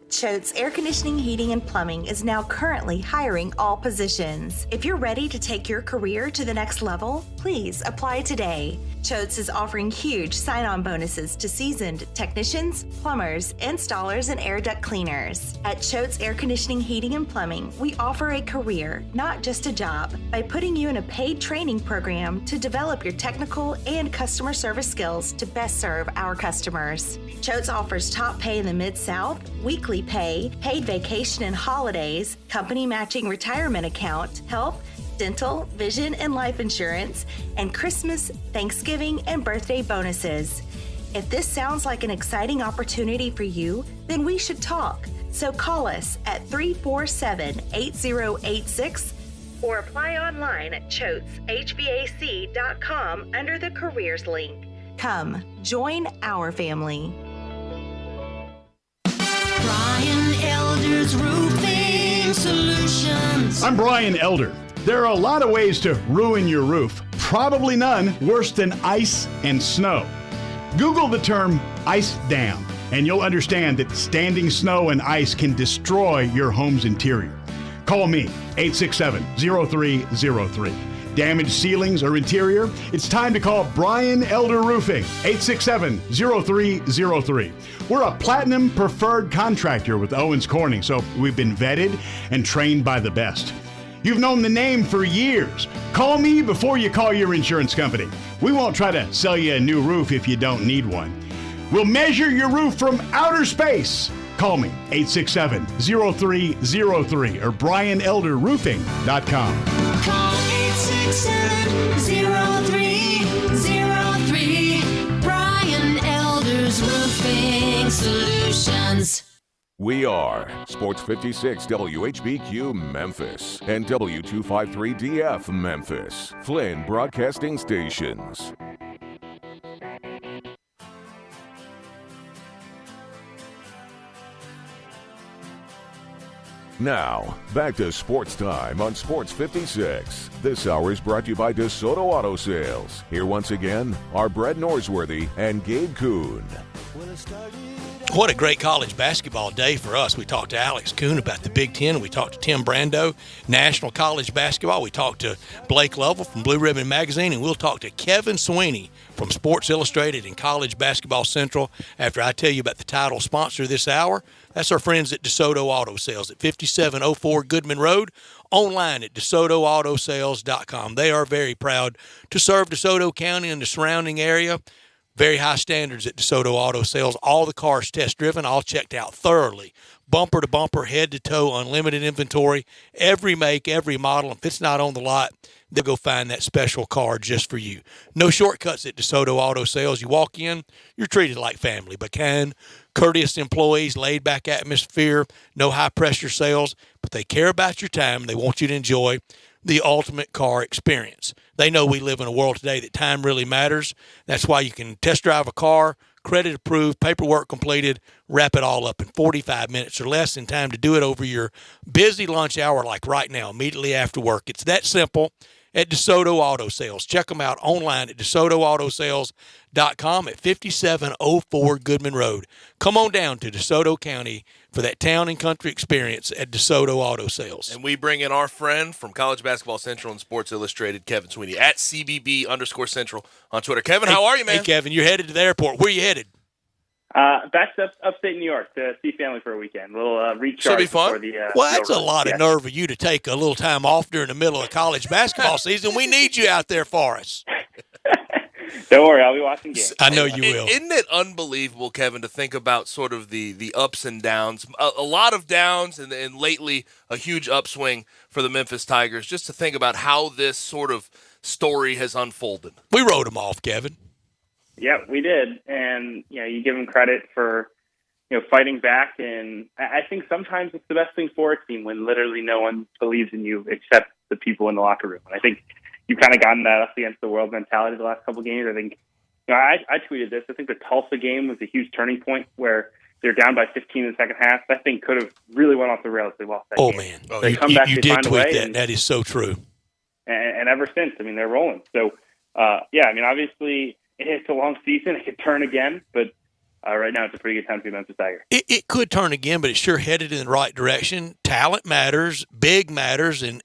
Choate's Air Conditioning, Heating, and Plumbing is now currently hiring all positions. If you're ready to take your career to the next level, please apply today. Choate's is offering huge sign-on bonuses to seasoned technicians, plumbers, installers, and air duct cleaners. At Choate's Air Conditioning, Heating, and Plumbing, we offer a career, not just a job, by putting you in a paid training program to develop your technical and customer service skills to best serve our customers. Choate's offers top pay in the Mid-South, weekly pay, paid vacation and holidays, company matching retirement account, health, dental, vision, and life insurance, and Christmas, Thanksgiving, and birthday bonuses. If this sounds like an exciting opportunity for you, then we should talk. So call us at 347-8086 or apply online at ChoatesHVAC.com under the careers link. Come, join our family. Brian Elder's Roofing Solutions. I'm Brian Elder. There are a lot of ways to ruin your roof. Probably none worse than ice and snow. Google the term ice dam, and you'll understand that standing snow and ice can destroy your home's interior. Call me, 867-0303. Damaged ceilings or interior? It's time to call Brian Elder Roofing, 867-0303. We're a platinum preferred contractor with Owens Corning, so we've been vetted and trained by the best. You've known the name for years. Call me before you call your insurance company. We won't try to sell you a new roof if you don't need one. We'll measure your roof from outer space. Call me, 867-0303 or BrianElderRoofing.com. Call 867-0303. Brian Elder's Roofing Solutions. We are Sports 56 WHBQ Memphis and W253DF Memphis, Flynn Broadcasting Stations. Now, back to Sports Time on Sports 56. This hour is brought to you by DeSoto Auto Sales. Here once again are Brett Norsworthy and Gabe Kuhn. What a great college basketball day for us. We talked to Alex Kuhn about the Big Ten. We talked to Tim Brando, National College Basketball. We talked to Blake Lovell from Blue Ribbon Magazine, and we'll talk to Kevin Sweeney from Sports Illustrated and College Basketball Central after I tell you about the title sponsor this hour. That's our friends at DeSoto Auto Sales at 5704 Goodman Road, online at DeSotoAutoSales.com. They are very proud to serve DeSoto County and the surrounding area. Very high standards at DeSoto Auto Sales. All the cars test-driven, all checked out thoroughly. Bumper to bumper, head to toe, unlimited inventory. Every make, every model. If it's not on the lot, they'll go find that special car just for you. No shortcuts at DeSoto Auto Sales. You walk in, you're treated like family. Kind, courteous employees, laid-back atmosphere, no high-pressure sales. But they care about your time. They want you to enjoy the ultimate car experience. They know we live in a world today that time really matters. That's why you can test drive a car, credit approved, paperwork completed, wrap it all up in 45 minutes or less in time to do it over your busy lunch hour like right now, immediately after work. It's that simple at DeSoto Auto Sales. Check them out online at DeSotoAutoSales.com at 5704 Goodman Road. Come on down to DeSoto County for that town and country experience at DeSoto Auto Sales. And we bring in our friend from College Basketball Central and Sports Illustrated, Kevin Sweeney, at CBB_Central on Twitter. Kevin, how are you, man? Hey, Kevin, you're headed to the airport. Where are you headed? Back to upstate New York to see family for a weekend. A little recharge. Should be fun. Before the, Well, that's the a lot of nerve of you to take a little time off during the middle of college basketball season. We need you out there for us. Don't worry, I'll be watching games. I know you will. Isn't it unbelievable, Kevin, to think about sort of the ups and downs, a lot of downs, and lately a huge upswing for the Memphis Tigers, just to think about how this sort of story has unfolded. We wrote them off, Kevin. Yeah, we did. And, you give them credit for, fighting back. And I think sometimes it's the best thing for a team when literally no one believes in you except the people in the locker room. And I think you've kind of gotten that us against the world mentality the last couple of games. I think, I tweeted this. I think the Tulsa game was a huge turning point where they're down by 15 in the second half. That thing could have really went off the rails. They lost that game. Man. They come back, you they did find a tweet way, that. That is so true. And ever since, they're rolling. So, obviously it's a long season. It could turn again, but right now it's a pretty good time to be a Memphis Tiger. It could turn again, but it's sure headed in the right direction. Talent matters, big matters, and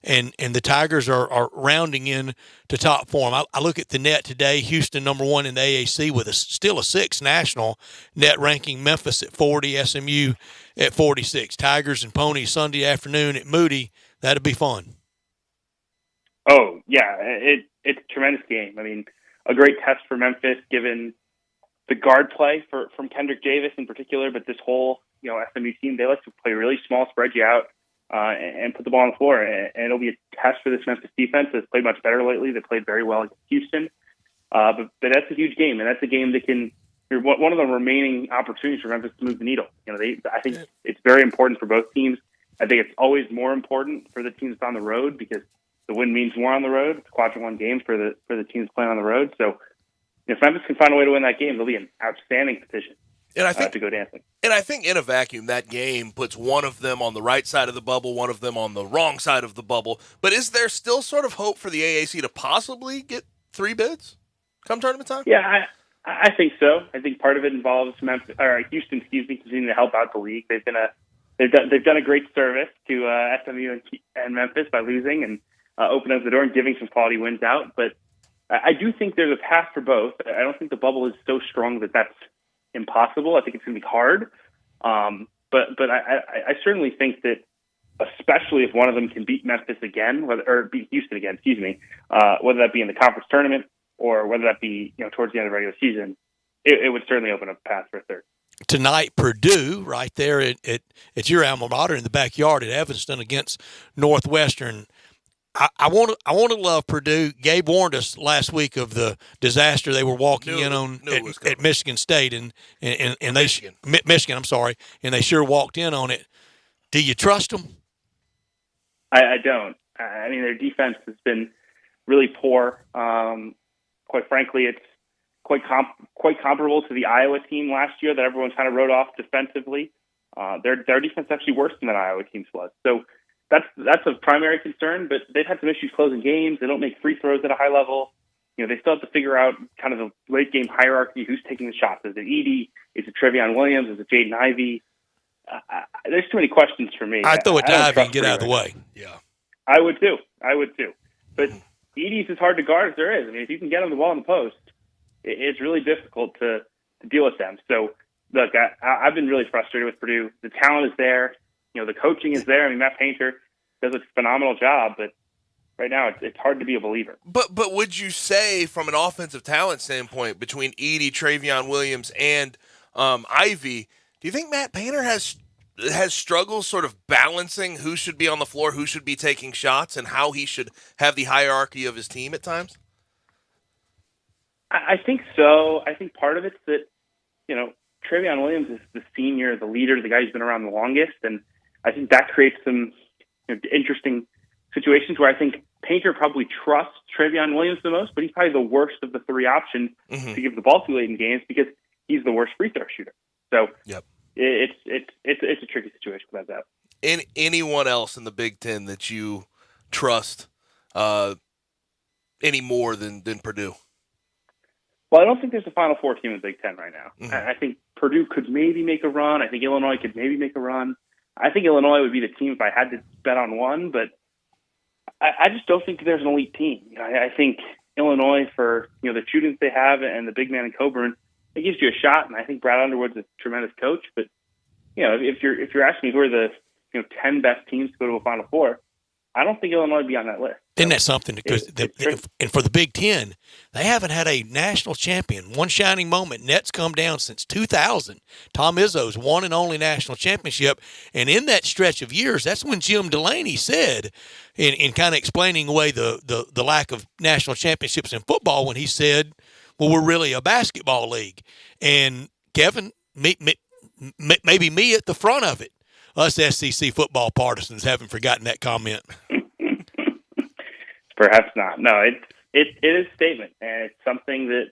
the Tigers are rounding in to top form. I look at the net today. Houston #1 in the AAC with still a 6th national net ranking. Memphis at 40, SMU at 46. Tigers and Ponies Sunday afternoon at Moody. That'd be fun. Oh yeah, it's a tremendous game. A great test for Memphis given the guard play from Kendrick Davis in particular, but this whole SMU team, they like to play really small, spread you out, and put the ball on the floor. And it'll be a test for this Memphis defense that's played much better lately. They played very well against Houston, but that's a huge game, and that's a game that can. One of the remaining opportunities for Memphis to move the needle. I think it's very important for both teams. I think it's always more important for the teams on the road because the win means more on the road. It's quadrant 1 game for the teams playing on the road. So if Memphis can find a way to win that game, they'll be in outstanding position to go dancing. And I think in a vacuum, that game puts one of them on the right side of the bubble, one of them on the wrong side of the bubble. But is there still sort of hope for the AAC to possibly get 3 bids come tournament time? Yeah, I think so. I think part of it involves Houston, continuing to help out the league. They've done a great service to SMU and Memphis by losing and opening up the door and giving some quality wins out. But I do think there's a path for both. I don't think the bubble is so strong that that's impossible. I think it's going to be hard. But I certainly think that, especially if one of them can beat Memphis again, or beat Houston again, whether that be in the conference tournament or whether that be towards the end of the regular season, it would certainly open up a path for a third. Tonight, Purdue, right there at your alma mater in the backyard at Evanston against Northwestern. I want to love Purdue. Gabe warned us last week of the disaster they were walking in on at Michigan State and Michigan. I'm sorry, and they sure walked in on it. Do you trust them? I don't. Their defense has been really poor. Quite frankly, it's quite comparable to the Iowa team last year that everyone kind of wrote off defensively. Their defense is actually worse than that Iowa team's was. So that's a primary concern, but they've had some issues closing games. They don't make free throws at a high level. They still have to figure out kind of the late game hierarchy. Who's taking the shots? Is it Edey? Is it Trevion Williams? Is it Jaden Ivey? There's too many questions for me. I'd throw it to Ivey and get out of the way. Yeah, I would too. But Edey's as hard to guard as there is. If you can get him the ball in the post, it's really difficult to deal with them. So, look, I've been really frustrated with Purdue. The talent is there. The coaching is there. Matt Painter does a phenomenal job, but right now it's hard to be a believer. But would you say, from an offensive talent standpoint, between Edey, Trevion Williams, and Ivey, do you think Matt Painter has struggles sort of balancing who should be on the floor, who should be taking shots, and how he should have the hierarchy of his team at times? I think so. I think part of it's that, Trevion Williams is the senior, the leader, the guy who's been around the longest, and I think that creates some interesting situations where I think Painter probably trusts Trevion Williams the most, but he's probably the worst of the 3 options to give the ball to late in games because he's the worst free throw shooter. So it's a tricky situation without that. Anyone else in the Big Ten that you trust any more than Purdue? Well, I don't think there's a Final Four team in the Big Ten right now. I think Purdue could maybe make a run. I think Illinois could maybe make a run. I think Illinois would be the team if I had to bet on one, but I just don't think there's an elite team. I think Illinois, for the students they have and the big man in Coburn, it gives you a shot. And I think Brad Underwood's a tremendous coach. But if you're asking me who are the 10 best teams to go to a Final Four, I don't think Illinois would be on that list. Isn't that something? Because and for the Big Ten, they haven't had a national champion. One shining moment. Net's come down since 2000. Tom Izzo's one and only national championship. And in that stretch of years, that's when Jim Delaney said, in kind of explaining away the lack of national championships in football, when he said, well, we're really a basketball league. And Kevin, maybe me at the front of it. Us SEC football partisans haven't forgotten that comment. Perhaps not. No, it is a statement, and it's something that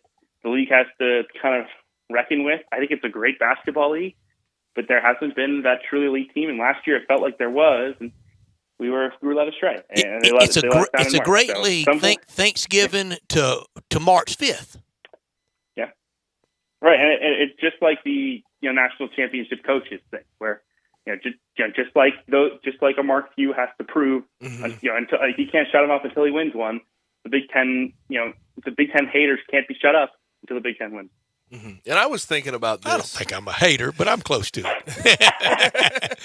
the league has to kind of reckon with. I think it's a great basketball league, but there hasn't been that truly elite team. And last year, it felt like there was, and we were led astray. And it's a great league. Thanksgiving to March 5th. Yeah, right. And it's just like the national championship coaches thing, where just like a Mark Few has to prove, until he can't shut him up until he wins one. The Big Ten, the Big Ten haters can't be shut up until the Big Ten wins. Mm-hmm. And I was thinking about this. I don't think I'm a hater, but I'm close to it.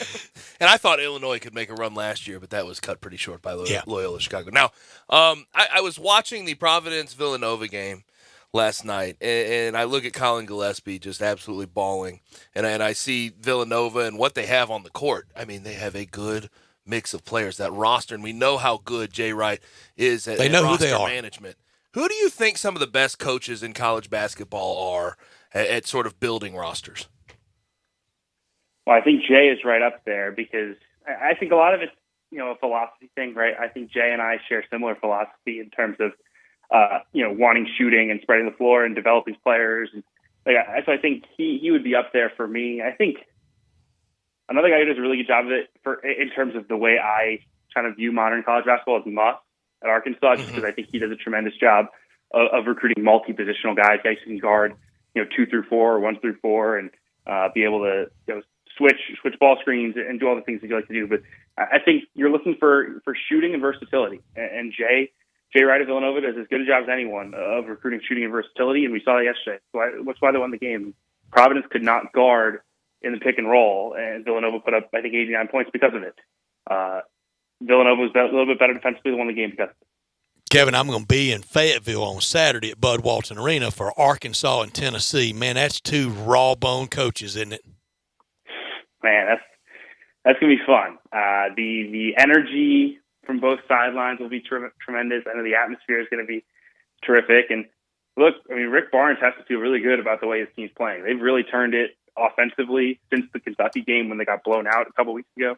And I thought Illinois could make a run last year, but that was cut pretty short by Loyola Chicago. Now, I was watching the Providence-Villanova game last night, and I look at Colin Gillespie just absolutely bawling, and I see Villanova and what they have on the court. I mean, they have a good mix of players, that roster, and we know how good Jay Wright is at roster management. Who do you think some of the best coaches in college basketball are at sort of building rosters? Well, I think Jay is right up there, because I think a lot of it's a philosophy thing, right? I think Jay and I share similar philosophy in terms of wanting shooting and spreading the floor and developing players. And so I think he would be up there for me. I think another guy who does a really good job of it in terms of the way I kind of view modern college basketball is Muss at Arkansas, just because I think he does a tremendous job of recruiting multi-positional guys who can guard 2 through 4 or 1 through 4 and be able to switch ball screens and do all the things that you like to do. But I think you're looking for shooting and versatility, and Jay Wright of Villanova does as good a job as anyone of recruiting shooting and versatility, and we saw that yesterday. That's why they won the game. Providence could not guard in the pick and roll, and Villanova put up, I think, 89 points because of it. Villanova was a little bit better defensively than won the game because of it. Kevin, I'm going to be in Fayetteville on Saturday at Bud Walton Arena for Arkansas and Tennessee. Man, that's two raw-bone coaches, isn't it? Man, that's going to be fun. The energy from both sidelines will be tremendous. I know the atmosphere is going to be terrific. And look, I mean, Rick Barnes has to feel really good about the way his team's playing. They've really turned it offensively since the Kentucky game when they got blown out a couple weeks ago.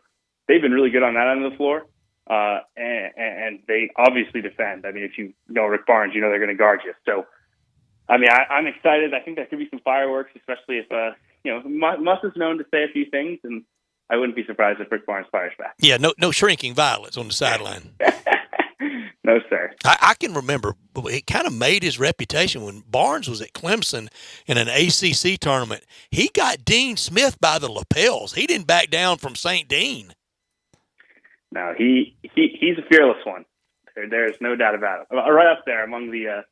They've been really good on that end of the floor. And they obviously defend. I mean, if you know Rick Barnes, you know they're going to guard you. So, I mean, I'm excited. I think there could be some fireworks, especially if, Muss is known to say a few things, and I wouldn't be surprised if Rick Barnes fires back. Yeah, no shrinking violets on the sideline. No, sir. I can remember it kind of made his reputation when Barnes was at Clemson in an ACC tournament. He got Dean Smith by the lapels. He didn't back down from St. Dean. No, he's a fearless one. There's no doubt about it. Right up there among the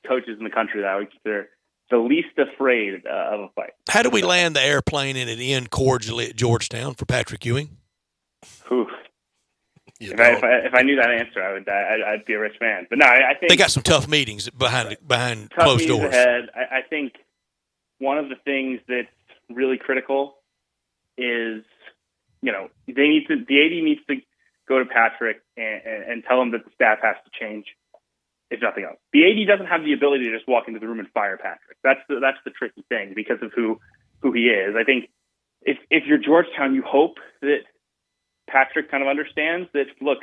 coaches in the country that I would consider the least afraid of a fight. How do we land the airplane and it end cordially at Georgetown for Patrick Ewing? Whew. If I knew that answer, I'd be a rich man. But no, I think they got some tough meetings behind tough closed doors. Ahead. I think one of the things that's really critical is, the AD needs to go to Patrick and tell him that the staff has to change, if nothing else. The AD doesn't have the ability to just walk into the room and fire Patrick. That's the tricky thing because of who he is. I think if you're Georgetown, you hope that Patrick kind of understands that, look,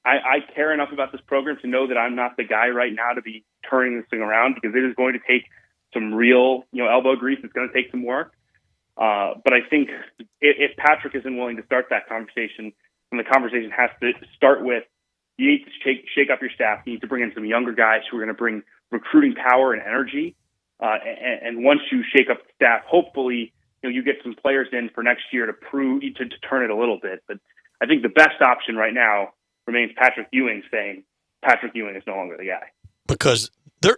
I care enough about this program to know that I'm not the guy right now to be turning this thing around, because it is going to take some real, elbow grease. It's going to take some work. But I think if Patrick isn't willing to start that conversation, then the conversation has to start with, you need to shake up your staff. You need to bring in some younger guys who are going to bring recruiting power and energy. And once you shake up the staff, hopefully, you get some players in for next year to turn it a little bit. But I think the best option right now remains Patrick Ewing saying Patrick Ewing is no longer the guy. because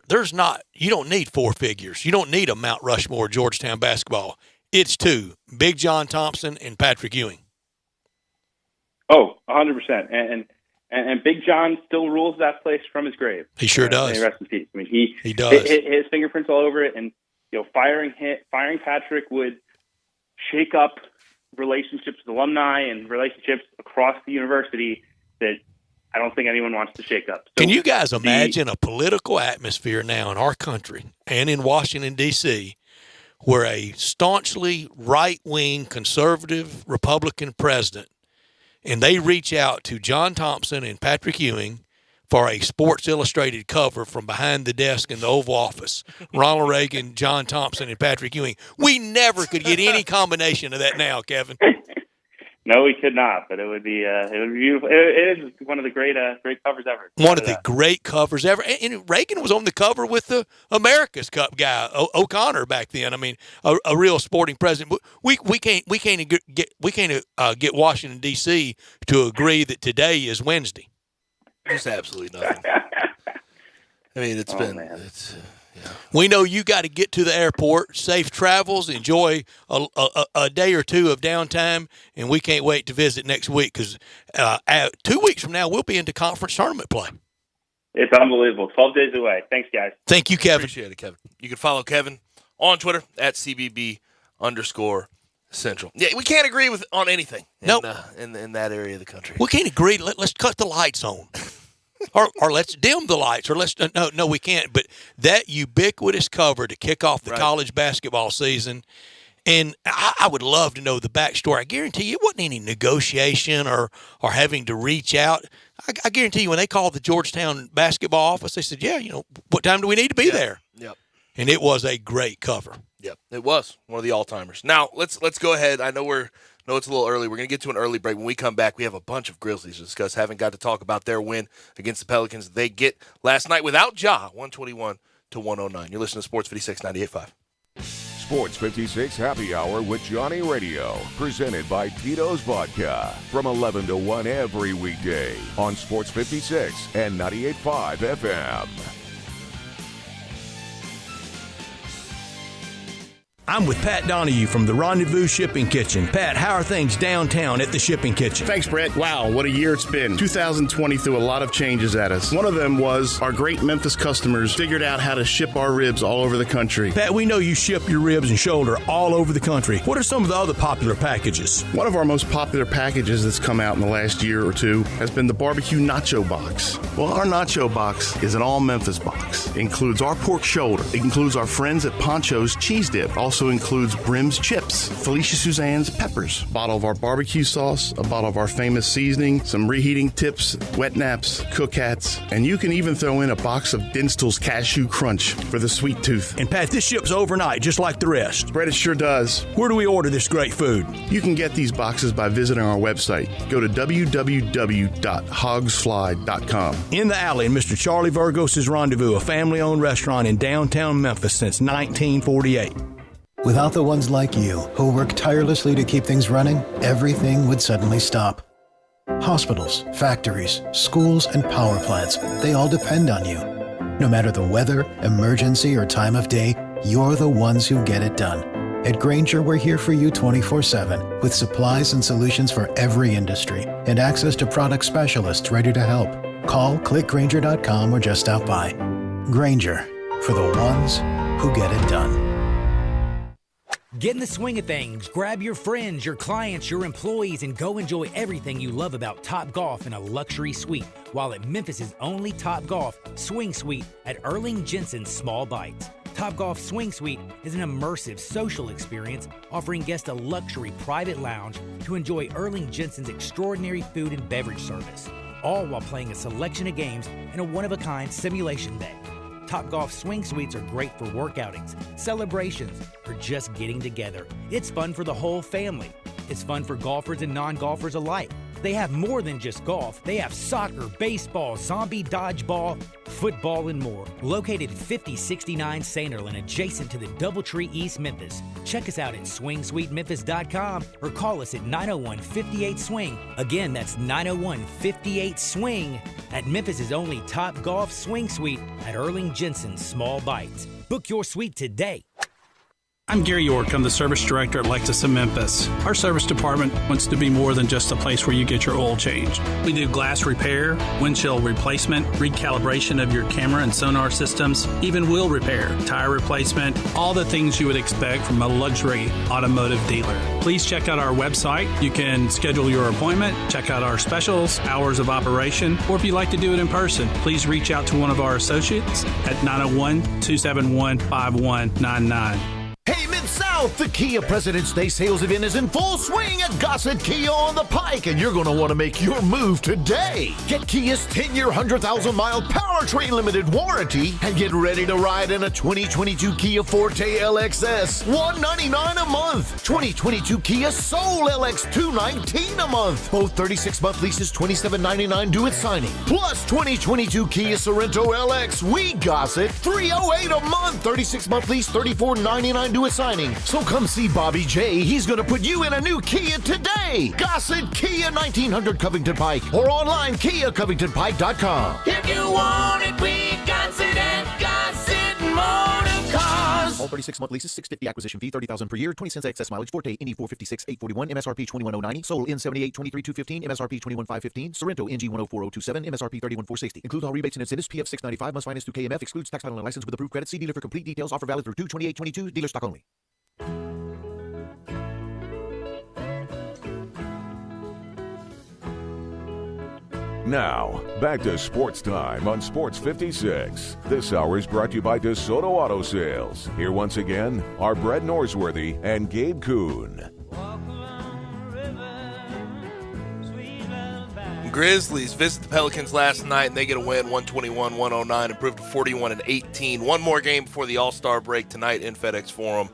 there's not – you don't need four figures. You don't need a Mount Rushmore Georgetown basketball. It's two, Big John Thompson and Patrick Ewing. Oh, 100%. And Big John still rules that place from his grave. He sure does. Rest in peace. I mean, he does. His fingerprints all over it, and firing Patrick would shake up relationships with alumni and relationships across the university that I don't think anyone wants to shake up. So can you guys imagine a political atmosphere now in our country and in Washington, D.C., where a staunchly right-wing conservative Republican president, and they reach out to John Thompson and Patrick Ewing for a Sports Illustrated cover from behind the desk in the Oval Office? Ronald Reagan, John Thompson, and Patrick Ewing. We never could get any combination of that now, Kevin. No, we could not, but it would be beautiful. It is one of the great covers ever. One of the great covers ever. And Reagan was on the cover with the America's Cup guy, O'Connor, back then. I mean, a real sporting president. We can't get Washington D.C. to agree that today is Wednesday. Just absolutely nothing. I mean, We know you got to get to the airport, safe travels, enjoy a day or two of downtime, and we can't wait to visit next week because 2 weeks from now we'll be into conference tournament play. It's unbelievable. 12 days away. Thanks, guys. Thank you, Kevin. Appreciate it, Kevin. You can follow Kevin on Twitter at CBB_Central. Yeah, we can't agree on anything in that area of the country. We can't agree. Let's cut the lights on. Or let's dim the lights, or let's no, we can't. But that ubiquitous cover to kick off the college basketball season, and I would love to know the backstory. I guarantee you it wasn't any negotiation or having to reach out. I guarantee you when they called the Georgetown basketball office, they said, "Yeah, what time do we need to be there?" Yep. And it was a great cover. Yep, it was one of the all-timers. Now let's go ahead. I know it's a little early. We're going to get to an early break. When we come back, we have a bunch of Grizzlies to discuss. Haven't got to talk about their win against the Pelicans. They get last night without Ja, 121-109. You're listening to Sports 56 98.5. Sports 56 Happy Hour with Johnny Radio, presented by Tito's Vodka, from 11 to 1 every weekday on Sports 56 and 98.5 FM. I'm with Pat Donahue from the Rendezvous Shipping Kitchen. Pat, how are things downtown at the Shipping Kitchen? Thanks, Brett. Wow, what a year it's been. 2020 threw a lot of changes at us. One of them was our great Memphis customers figured out how to ship our ribs all over the country. Pat, we know you ship your ribs and shoulder all over the country. What are some of the other popular packages? One of our most popular packages that's come out in the last year or two has been the barbecue nacho box. Well, our nacho box is an all-Memphis box. It includes our pork shoulder. It includes our friends at Poncho's cheese dip. Also includes Brim's chips, Felicia Suzanne's peppers, a bottle of our barbecue sauce, a bottle of our famous seasoning, some reheating tips, wet naps, cook hats, and you can even throw in a box of Dinstall's Cashew Crunch for the sweet tooth. And Pat, this ships overnight just like the rest. Brett, it sure does. Where do we order this great food? You can get these boxes by visiting our website. Go to www.hogsfly.com. In the Alley in Mr. Charlie Virgos' Rendezvous, a family-owned restaurant in downtown Memphis since 1948. Without the ones like you, who work tirelessly to keep things running, everything would suddenly stop. Hospitals, factories, schools, and power plants, they all depend on you. No matter the weather, emergency, or time of day, you're the ones who get it done. At Grainger, we're here for you 24/7, with supplies and solutions for every industry, and access to product specialists ready to help. Call, click Grainger.com, or just stop by. Grainger, for the ones who get it done. Get in the swing of things. Grab your friends, your clients, your employees, and go enjoy everything you love about Topgolf in a luxury suite while at Memphis' only Topgolf Swing Suite at Erling Jensen's Small Bites. Topgolf Swing Suite is an immersive social experience offering guests a luxury private lounge to enjoy Erling Jensen's extraordinary food and beverage service, all while playing a selection of games in a one-of-a-kind simulation bay. Topgolf Swing Suites are great for work outings, celebrations, or just getting together. It's fun for the whole family. It's fun for golfers and non-golfers alike. they have more than just golf. They have soccer, baseball, zombie dodgeball, football, and more. Located at 5069 Sainterland, adjacent to the Doubletree East Memphis. Check us out at SwingSuiteMemphis.com or call us at 901-58-SWING. Again, that's 901-58-SWING at Memphis' only Top Golf Swing Suite at Erling Jensen's Small Bites. Book your suite today. I'm Gary York. I'm the service director at Lexus of Memphis. Our service department wants to be more than just a place where you get your oil changed. We do glass repair, windshield replacement, recalibration of your camera and sonar systems, even wheel repair, tire replacement, all the things you would expect from a luxury automotive dealer. Please check out our website. You can schedule your appointment, check out our specials, hours of operation, or if you'd like to do it in person, please reach out to one of our associates at 901-271-5199. Hey, Mid-South, the Kia President's Day sales event is in full swing at Gossett Kia on the Pike, and you're going to want to make your move today. Get Kia's 10-year, 100,000-mile powertrain limited warranty and get ready to ride in a 2022 Kia Forte LXS, $199 a month. 2022 Kia Soul LX, $219 a month. Both 36-month leases, $27.99 due at signing. Plus 2022 Kia Sorento LX, we Gossett, $308 a month. 36-month lease, $34.99 due at signing. So come see Bobby J. He's going to put you in a new Kia today. Gossett Kia 1900 Covington Pike or online KiaCovingtonPike.com. If you want it, we got it at Gossett Motor Cars. All 36-month leases, $650 acquisition fee, $30,000 per year, 20 cents excess mileage. Forte NE 456 841, MSRP 21090. Soul N 78 23 215, MSRP 21515. Sorrento NG 104027, MSRP 31460. Includes all rebates and incentives. PF 695 must finance through KMF. Excludes tax title and license with approved credit. See dealer for complete details. Offer valid through 2/28/22. Dealer stock only. Now, back to Sports Time on Sports 56. This hour is brought to you by DeSoto Auto Sales. Here once again are Brett Norsworthy and Gabe Kuhn. Grizzlies visit the Pelicans last night, and they get a win, 121-109, improved to 41-18. One more game before the All-Star break tonight in FedEx Forum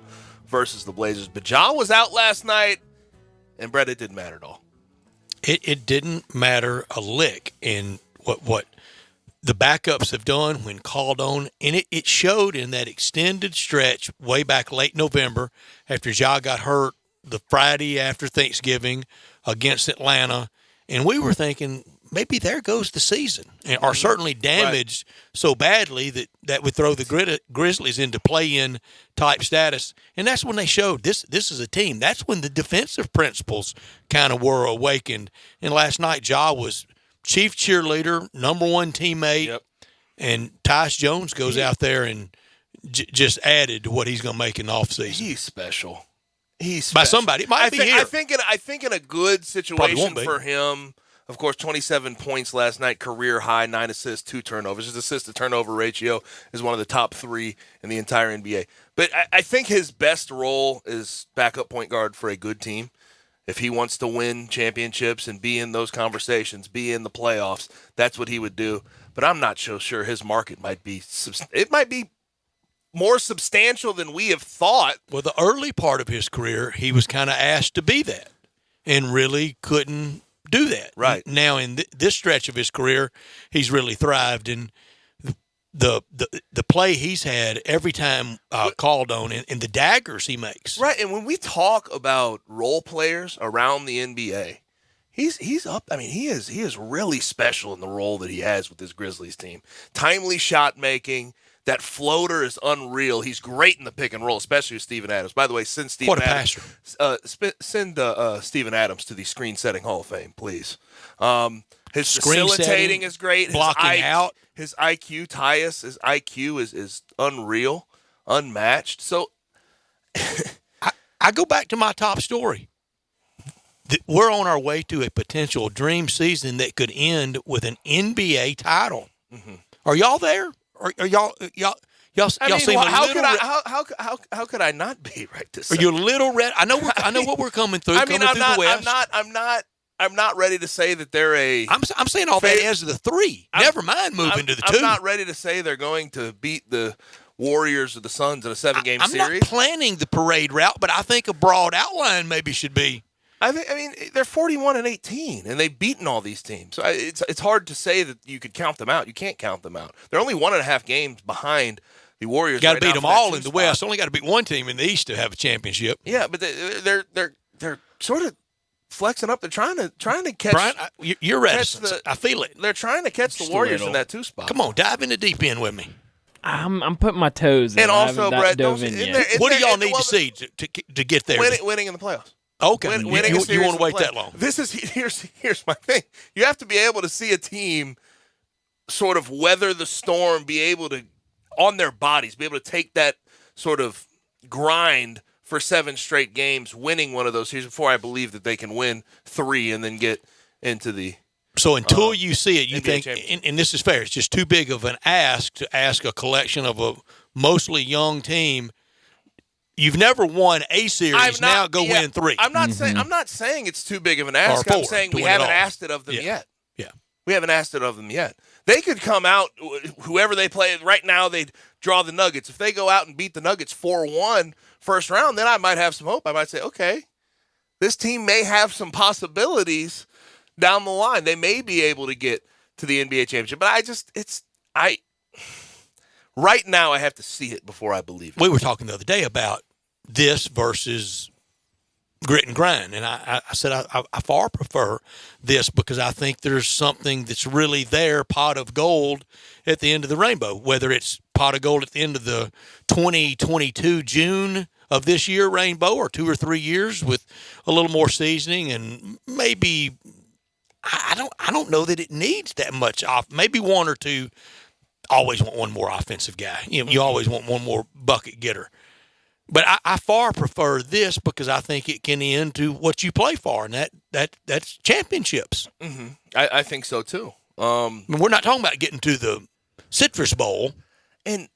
versus the Blazers. But Ja was out last night, and Brett, it didn't matter at all. It didn't matter a lick in what the backups have done when called on, and it showed in that extended stretch way back late November after Ja got hurt the Friday after Thanksgiving against Atlanta, and we were thinking maybe there goes the season, or certainly damaged so badly that would throw the Grizzlies into play-in type status. And that's when they showed this is a team. That's when the defensive principles kind of were awakened. And last night, Ja was chief cheerleader, number one teammate, and Tyus Jones goes out there and just added to what he's going to make in the offseason. He's special. He's by special. somebody. It might be here. I think in a good situation for him. Of course, 27 points last night, career high, 9 assists, 2 turnovers. His assist-to-turnover ratio is one of the top 3 in the entire NBA. But I think his best role is backup point guard for a good team. If he wants to win championships and be in those conversations, be in the playoffs, that's what he would do. But I'm not so sure his market might be – it might be more substantial than we have thought. Well, the early part of his career, he was kind of asked to be that and really couldn't do that. Right. Now in this stretch of his career, he's really thrived, and the play he's had every time called on, and the daggers he makes. Right, and when we talk about role players around the NBA, he's up. I mean, he is really special in the role that he has with this Grizzlies team. Timely shot making. That floater is unreal. He's great in the pick and roll, especially with Steven Adams. By the way, send Steven Adams to the Screen Setting Hall of Fame, please. His facilitating is great. Blocking out. His IQ, Tyus, his IQ is unreal, unmatched. So I go back to my top story. We're on our way to a potential dream season that could end with an NBA title. Mm-hmm. Are y'all there? Are y'all seem how could I not be right this? Are you a little red? I know what we're coming through. I'm not ready to say that they're a. I'm saying all that as the 3. Never mind moving to the 2. I'm not ready to say they're going to beat the Warriors or the Suns in a 7-game series. I'm not planning the parade route, but I think a broad outline maybe should be I mean, they're 41-18, and they've beaten all these teams. So it's hard to say that you could count them out. You can't count them out. They're only 1.5 games behind the Warriors. Got to beat them all in the West. Only got to beat one team in the East to have a championship. Yeah, but they're sort of flexing up. They're trying to catch. Brian, you're reticent. I feel it. They're trying to catch the Warriors in that 2 spot. Come on, dive in the deep end with me. I'm putting my toes in. And also, Brett, what do y'all need to see to get there? Winning in the playoffs. Okay, winning you want to wait that long? Here's my thing. You have to be able to see a team sort of weather the storm, be able to, on their bodies, be able to take that sort of grind for 7 straight games, winning one of those series before I believe that they can win 3 and then get into the. So until you see it, you NBA think, and this is fair, it's just too big of an ask to ask a collection of a mostly young team. You've never won a series. Now go win 3. I'm not saying it's too big of an ask. I'm saying we haven't asked it of them yet. Yeah. We haven't asked it of them yet. They could come out, whoever they play right now, they'd draw the Nuggets. If they go out and beat the Nuggets 4-1 first round, then I might have some hope. I might say, okay, this team may have some possibilities down the line. They may be able to get to the NBA championship. But right now I have to see it before I believe it. We were talking the other day about this versus grit and grind. And I said I far prefer this because I think there's something that's really there, pot of gold at the end of the rainbow, whether it's pot of gold at the end of the 2022 June of this year rainbow or 2 or 3 years with a little more seasoning and maybe I don't know that it needs that much off. Maybe 1 or 2. Always want one more offensive guy. You always want one more bucket getter. But I far prefer this because I think it can end to what you play for, and that's championships. Mm-hmm. I think so, too. We're not talking about getting to the Citrus Bowl. And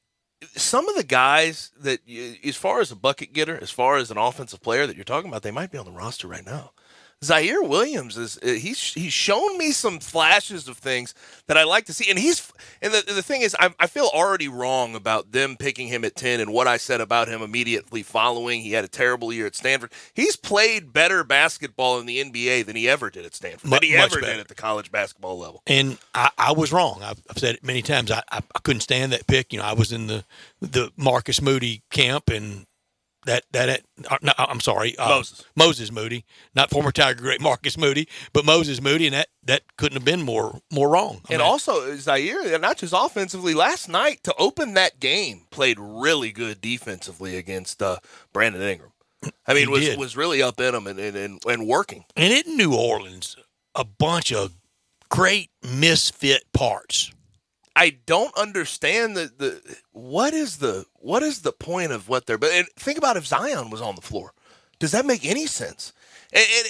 some of the guys that, as far as a bucket getter, as far as an offensive player that you're talking about, they might be on the roster right now. Zaire Williams he's shown me some flashes of things that I like to see, and the thing is I feel already wrong about them picking him at 10 and what I said about him immediately following. He had a terrible year at Stanford. He's played better basketball in the NBA than he ever did at Stanford, than he ever did at the college basketball level. And I was wrong. I've said it many times. I couldn't stand that pick. I was in the Marcus Moody camp and. I'm sorry, Moses Moody, not former Tiger great Marcus Moody, but Moses Moody, and that couldn't have been more wrong. Also, Zaire, not just offensively, last night to open that game, played really good defensively against Brandon Ingram. I mean, was really up in him and working. And in New Orleans, a bunch of great misfit parts. I don't understand what is the point of what they're. But think about if Zion was on the floor, does that make any sense?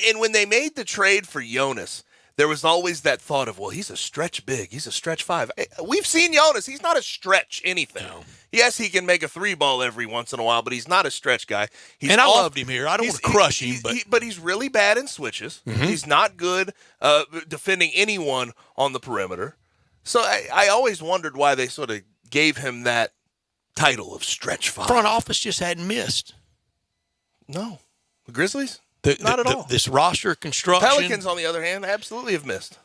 And when they made the trade for Jonas, there was always that thought of, well, he's a stretch big, he's a stretch 5. We've seen Jonas; he's not a stretch anything. No. Yes, he can make a 3-ball every once in a while, but he's not a stretch guy. I loved him here. I don't want to crush him, but he's really bad in switches. Mm-hmm. He's not good defending anyone on the perimeter. So I always wondered why they sort of gave him that title of stretch 5. Front office just hadn't missed. No. The Grizzlies? Not at all. This roster construction. Pelicans, on the other hand, absolutely have missed.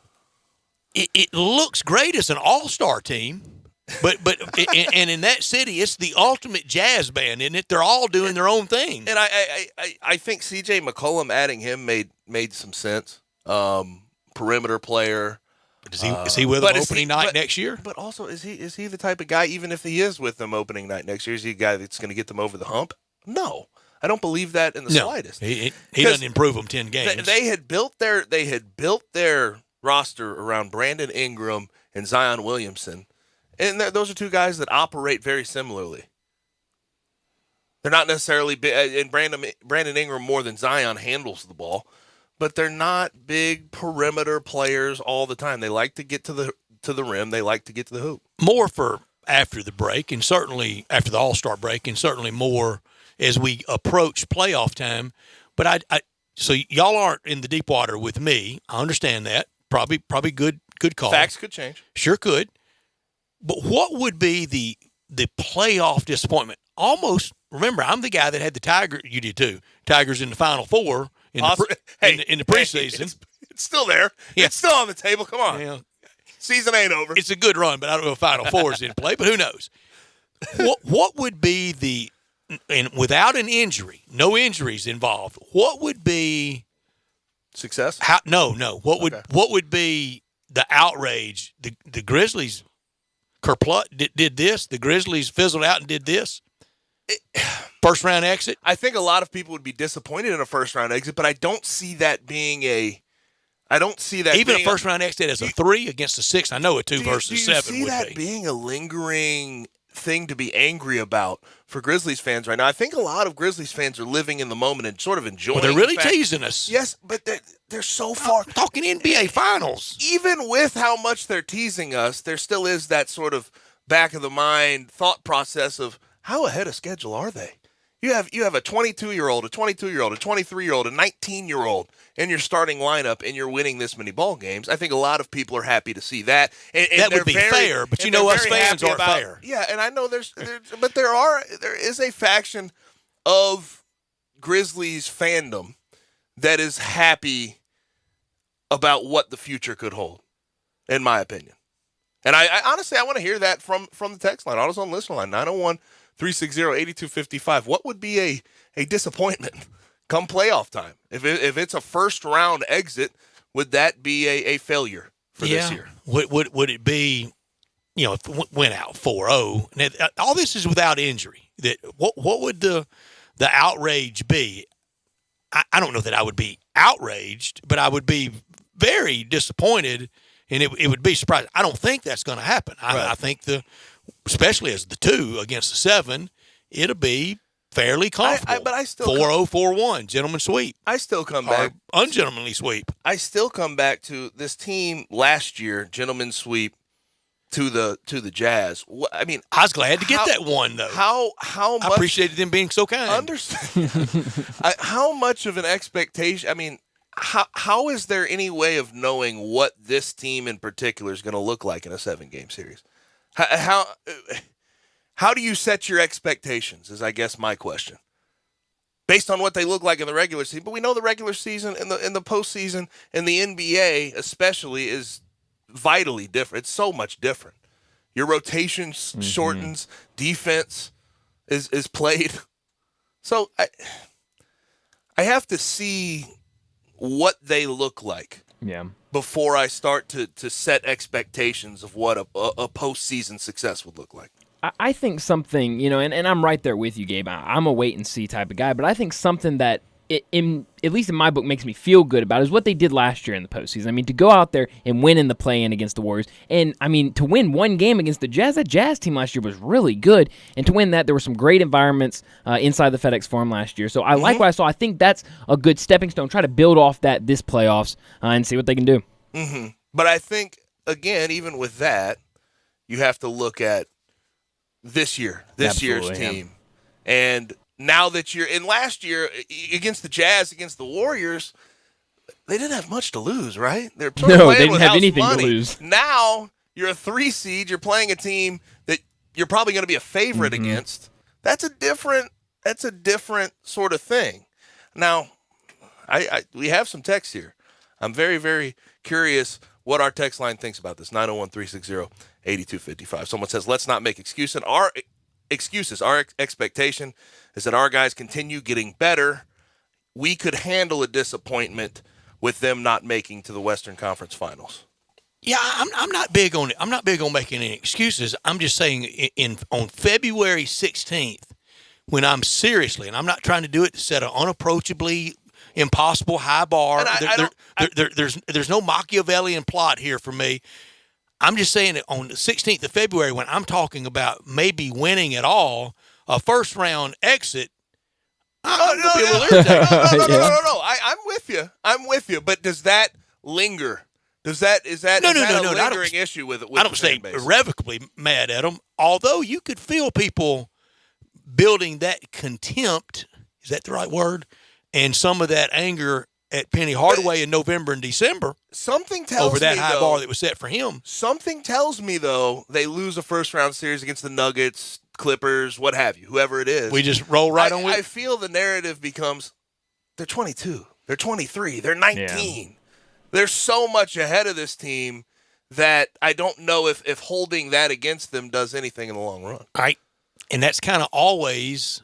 It looks great as an all-star team, but and in that city, it's the ultimate jazz band, isn't it? They're all doing their own thing. And I think C.J. McCollum, adding him made some sense. Perimeter player. Is he with them opening night next year? But also, is he the type of guy, even if he is with them opening night next year, is he a guy that's going to get them over the hump? No. I don't believe that in the slightest. He doesn't improve them 10 games. They had built their roster around Brandon Ingram and Zion Williamson, and those are 2 guys that operate very similarly. They're not necessarily and Brandon Ingram more than Zion handles the ball. But they're not big perimeter players all the time. They like to get to the rim. They like to get to the hoop. More for after the break, and certainly after the All-Star break, and certainly more as we approach playoff time. But so y'all aren't in the deep water with me. I understand that. Probably good call. Facts could change. Sure could. But what would be the playoff disappointment? Almost. Remember, I'm the guy that had the Tigers. You did too. Tigers in the Final Four. in the preseason. It's still there. Yeah. It's still on the table. Come on. Yeah. Season ain't over. It's a good run, but I don't know if Final Four is in play, but who knows? What would be and without an injury, no injuries involved, what would be success? No. What would be the outrage? The Grizzlies did this. The Grizzlies fizzled out and did this. First round exit. I think a lot of people would be disappointed in a first round exit, but I don't see that being a. I don't see that even being a first round exit as a 3 against a 6. I know a 2 versus 7 would be. Do you see that being a lingering thing to be angry about for Grizzlies fans right now? I think a lot of Grizzlies fans are living in the moment and sort of enjoying. Well, they're really the fact, teasing us. Yes, but they're so far. I'm talking NBA Finals. Even with how much they're teasing us, there still is that sort of back of the mind thought process of how ahead of schedule are they? You have a 22-year-old, a 22-year-old, a 23-year-old, a 19-year-old in your starting lineup, and you're winning this many ball games. I think a lot of people are happy to see that. And that would be fair, but you know us fans aren't fair. Yeah, and I know there is a faction of Grizzlies fandom that is happy about what the future could hold, in my opinion. And I honestly, I want to hear that from the text line, AutoZone listener line, 901-360-8255. What would be a disappointment come playoff time? If it's a first-round exit, would that be a failure for this year? Would it be, if it went out 4-0? Now, all this is without injury. What would the outrage be? I don't know that I would be outraged, but I would be very disappointed, and it would be surprising. I don't think that's going to happen. I think especially as the 2 against the 7, it'll be fairly comfortable. But I still 4-0, 4-1, gentleman sweep. I still come back. Ungentlemanly sweep. I still come back to this team last year, gentleman sweep to the Jazz. I mean, I was glad to get that one though. How much? I appreciated them being so kind. Understand how much of an expectation? I mean, how is there any way of knowing what this team in particular is going to look like in a 7-game series? How do you set your expectations is, I guess, my question. Based on what they look like in the regular season. But we know the regular season and the postseason and the NBA especially is vitally different. It's so much different. Your rotation shortens. Defense is played. So I have to see what they look like. Yeah. Before I start to set expectations of what a postseason success would look like. I think something, and I'm right there with you, Gabe. I'm a wait-and-see type of guy, but I think something that, at least in my book, makes me feel good about is what they did last year in the postseason. I mean, to go out there and win in the play-in against the Warriors, and, I mean, to win one game against the Jazz, that Jazz team last year was really good, and to win that, there were some great environments inside the FedEx Forum last year. So I like what I saw. I think that's a good stepping stone. Try to build off that this playoffs and see what they can do. Mm-hmm. But I think, again, even with that, you have to look at this year's team. Yeah. And now that you're in last year against the Jazz, against the Warriors, they didn't have much to lose, right? They're they didn't have anything to lose. Now you're a 3 seed. You're playing a team that you're probably going to be a favorite against. That's a different sort of thing. Now, we have some text here. I'm very, very curious what our text line thinks about this. 901-360-8255. Someone says, let's not make excuses. Our expectation is that our guys continue getting better. We could handle a disappointment with them not making to the Western Conference Finals. Yeah, I'm not big on it. I'm not big on making any excuses. I'm just saying on February 16th, when I'm seriously, and I'm not trying to do it to set an unapproachably impossible high bar. There's no Machiavellian plot here for me. I'm just saying that on the 16th of February, when I'm talking about maybe winning at all, a first-round exit, I'm going to be a little irritated. No. I'm with you. But does that linger? Is that a lingering issue with I don't stay irrevocably mad at them, although you could feel people building that contempt, is that the right word? And some of that anger at Penny Hardaway in November and December. Something tells over that me, high though, bar that was set for him. Something tells me, though, they lose a first-round series against the Nuggets, Clippers, what have you, whoever it is. We just roll right on with it. I feel the narrative becomes, they're 22. They're 23. They're 19. Yeah. They're so much ahead of this team that I don't know if holding that against them does anything in the long run. Right. And that's kind of always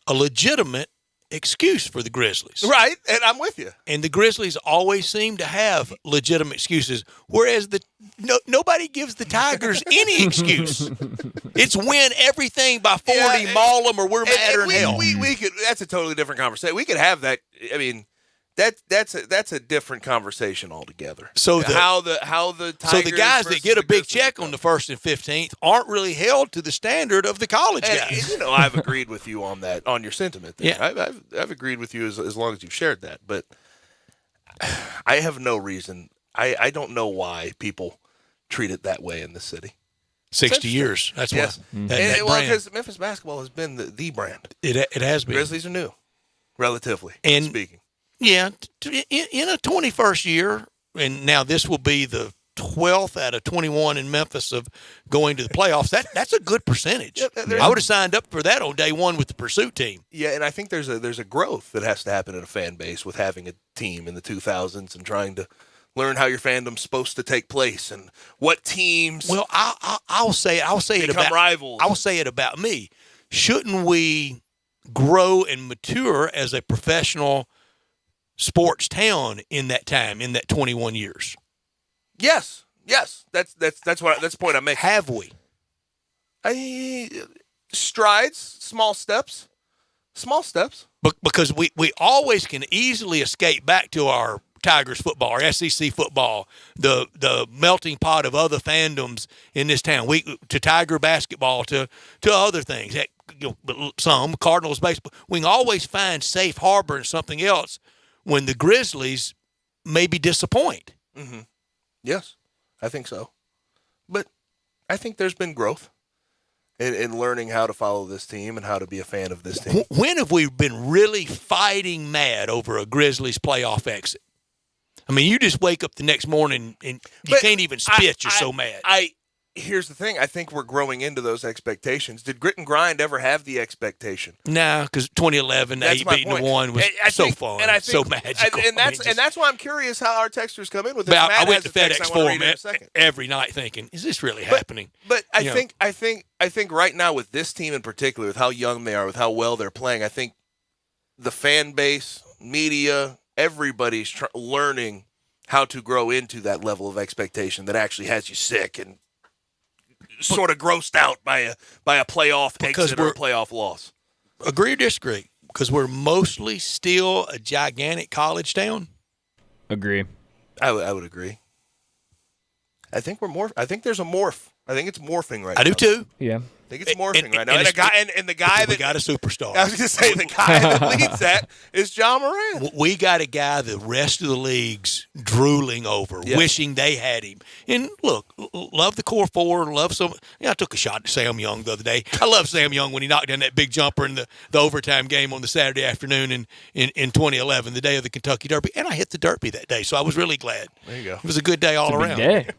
a legitimate excuse for the Grizzlies. Right, and I'm with you. And the Grizzlies always seem to have legitimate excuses, whereas nobody gives the Tigers any excuse. It's win everything by 40, maul them, or we're madder than hell. We could. That's a totally different conversation. We could have that. I mean, that's a different conversation altogether. So how the Tigers so the guys that get a big check on the 1st and 15th aren't really held to the standard of the college guys. You know, I've agreed with you on that, on your sentiment there. Yeah. I've agreed with you as long as you've shared that. But I have no reason. I don't know why people treat it that way in this city. 60 years. That's yes. what. Well, because Memphis basketball has been the brand. It has been. Grizzlies are new, relatively speaking. Yeah, in a 21st year, and now this will be the 12th out of 21 in Memphis of going to the playoffs. That's a good percentage. I would have signed up for that on day one with the pursuit team. Yeah, and I think there's a growth that has to happen in a fan base with having a team in the 2000s and trying to learn how your fandom's supposed to take place and what teams. Well, I'll say it about rivals. I'll say it about me. Shouldn't we grow and mature as a professional sports town in that time, in that 21 years? Yes. That's the point I'm making. Have we? Strides, small steps. Because we always can easily escape back to our Tigers football, our SEC football, the melting pot of other fandoms in this town. To Tiger basketball, to other things. Heck, some Cardinals baseball. We can always find safe harbor in something else when the Grizzlies maybe disappoint. Mm-hmm. Yes, I think so. But I think there's been growth in learning how to follow this team and how to be a fan of this team. When have we been really fighting mad over a Grizzlies playoff exit? I mean, you just wake up the next morning and you can't even spit. You're so mad. Here's the thing. I think we're growing into those expectations. Did Grit and Grind ever have the expectation? No, because 2011, they beating the one was so fun, and so magical. And that's why I'm curious how our texters come in with this. I went to FedEx Forum every night thinking, is this really happening? But I think right now with this team in particular, with how young they are, with how well they're playing, I think the fan base, media, everybody's learning how to grow into that level of expectation that actually has you sick and sort of grossed out by a playoff exit or a playoff loss. Agree or disagree? Because we're mostly still a gigantic college town. Agree. I would agree. I think there's a morph. I think it's morphing right now. I do too. Yeah. I think it's morphing right now. And the guy we got a superstar. I was going to say the guy that leads that is John Moran. We got a guy the rest of the league's drooling over, wishing they had him. And look, love the core four, love some. I took a shot at Sam Young the other day. I love Sam Young when he knocked down that big jumper in the overtime game on the Saturday afternoon in 2011, the day of the Kentucky Derby. And I hit the Derby that day, so I was really glad. There you go. It was a good day all around. Big day.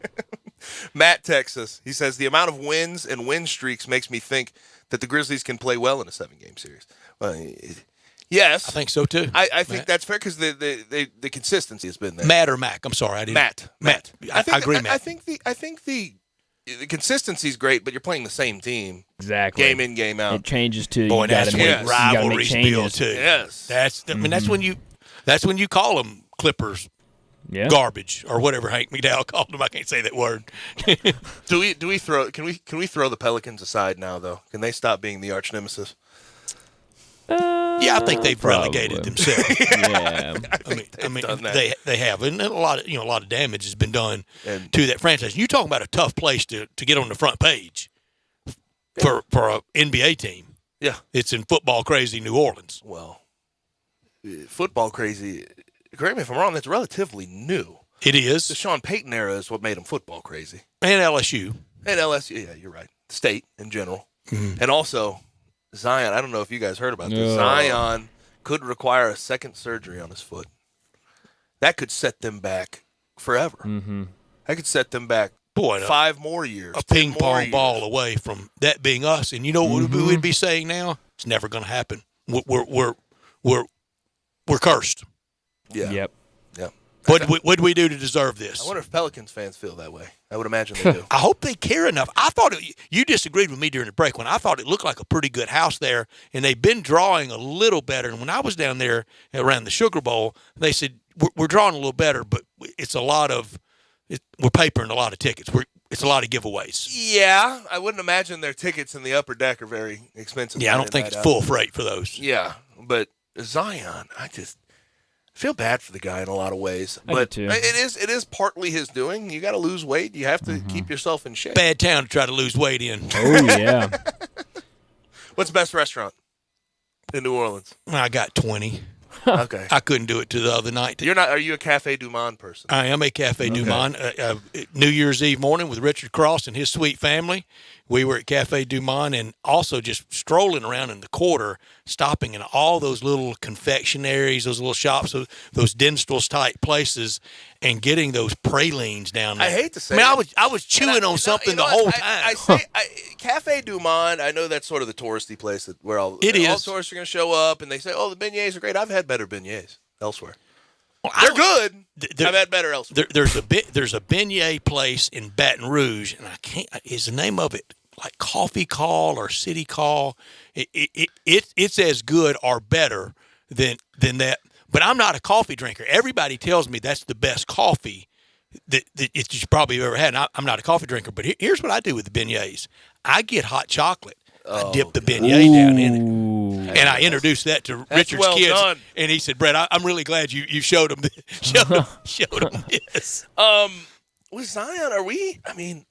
Matt texts us. He says, the amount of wins and win streaks makes me think that the Grizzlies can play well in a 7-game series. Well, yes. I think so, too. I think that's fair because the consistency has been there. Matt or Mac? I'm sorry. I didn't. Matt. I agree, Matt. I think the consistency is great, but you're playing the same team. Exactly. Game in, game out. It changes to Boy, that's when rivalries build, too. Yes. I mean, that's when you call them Clippers. Yeah. Garbage or whatever Hank McDowell called them. I can't say that word. Can we throw the Pelicans aside now though? Can they stop being the arch nemesis? Yeah, I think they've relegated themselves. Yeah. I mean they have, and a lot of damage has been done to that franchise. You talking about a tough place to get on the front page for an NBA team. Yeah, it's in football crazy New Orleans. Well, football crazy. Correct me if I'm wrong, that's relatively new. It is. The Sean Payton era is what made him football crazy. And LSU. Yeah, you're right. State in general. Mm-hmm. And also, Zion, I don't know if you guys heard about this. No. Zion could require a second surgery on his foot. That could set them back forever. Mm-hmm. That could set them back 5 more years. A ping pong ball away from that being us. And you know what we'd be saying now? It's never going to happen. We're cursed. Yeah. Yep. Yeah. What do we do to deserve this? I wonder if Pelicans fans feel that way. I would imagine they do. I hope they care enough. I thought you disagreed with me during the break when I thought it looked like a pretty good house there, and they've been drawing a little better. And when I was down there around the Sugar Bowl, they said we're drawing a little better, but it's a lot of we're papering a lot of tickets. It's a lot of giveaways. Yeah, I wouldn't imagine their tickets in the upper deck are very expensive. Yeah, I don't think it's full freight for those. Yeah, but Zion, I just feel bad for the guy in a lot of ways. I But do too. it is partly his doing. You got to lose weight. You have to keep yourself in shape. Bad town to try to lose weight in. Oh, yeah. What's the best restaurant in New Orleans? I got 20. Okay. I couldn't do it to the other night. Are you a Cafe Du Monde person? I am a Cafe Du Monde. New Year's Eve morning with Richard Cross and his sweet family, we were at Cafe Du Monde and also just strolling around in the quarter, stopping in all those little confectionaries, those little shops, those Dinstall's type places, and getting those pralines down there. I hate to say I was chewing on something the whole time. I say Cafe Du Monde, I know that's sort of the touristy place where all tourists are going to show up, and they say, oh, the beignets are great. I've had better beignets elsewhere. They're good. I've had better elsewhere. There's a beignet place in Baton Rouge, and I can't. Is the name of it like Coffee Call or City Call? It's as good or better than that. But I'm not a coffee drinker. Everybody tells me that's the best coffee that you probably ever had. And I'm not a coffee drinker, but here's what I do with the beignets. I get hot chocolate. I dip the beignet down in it. And I introduced that to Richard's kids, and he said, "Brett, I'm really glad you showed them this." With Zion, are we? I mean,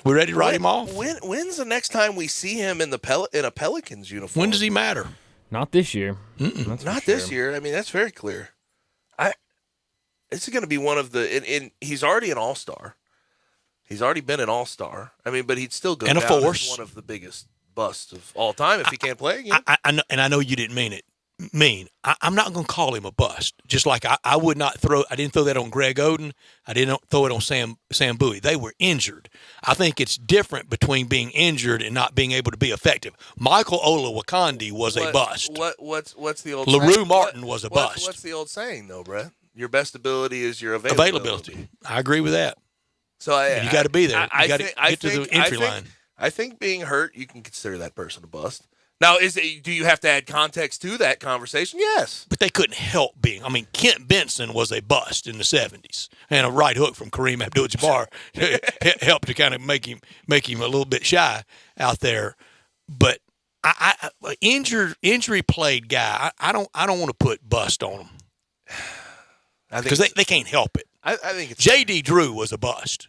we ready to write him off? When's the next time we see him in a Pelicans uniform? When does he matter? Not this year. Not this year. I mean, that's very clear. This is going to be one of the. He's already an All-Star. He's already been an All-Star. I mean, but he'd still go down as one of the biggest busts of all time if he can't play again. I know, and I know you didn't mean it. I'm not going to call him a bust. Just like I would not throw. I didn't throw that on Greg Oden. I didn't throw it on Sam Bowie. They were injured. I think it's different between being injured and not being able to be effective. Michael Olawokandi was a bust. What's the old LaRue saying? Martin was a bust. What's the old saying though, Brett? Your best ability is your availability. I agree with that. So you got to be there. You got to get to the entry line. I think being hurt, you can consider that person a bust. Now, do you have to add context to that conversation? Yes. But they couldn't help being. I mean, Kent Benson was a bust in the 70s, and a right hook from Kareem Abdul-Jabbar helped to kind of make him a little bit shy out there. But injury played guy, I don't want to put bust on him because they can't help it. I think it's J.D. Drew was a bust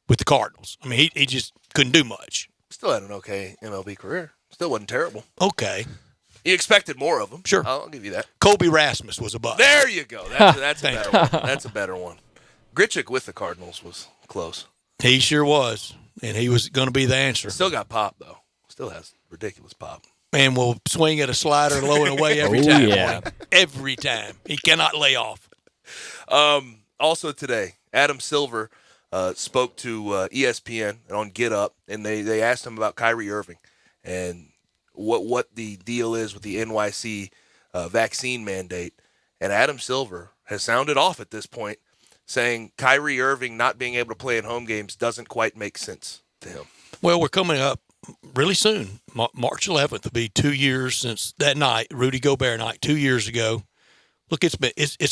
with the Cardinals. I mean, he just couldn't do much. Still had an okay MLB career. Still wasn't terrible. Okay. You expected more of them. Sure. I'll give you that. Kobe Rasmus was a bust. There you go. That's a better one. That's a better one. Grichuk with the Cardinals was close. He sure was. And he was going to be the answer. Still got pop, though. Still has ridiculous pop. And will swing at a slider low and away every time. Yeah. Every time. He cannot lay off. Also today, Adam Silver spoke to ESPN on Get Up, and they asked him about Kyrie Irving and what the deal is with the NYC vaccine mandate. And Adam Silver has sounded off at this point, saying Kyrie Irving not being able to play in home games doesn't quite make sense to him. Well, we're coming up really soon. March 11th will be 2 years since that night, Rudy Gobert night, 2 years ago. Look, it's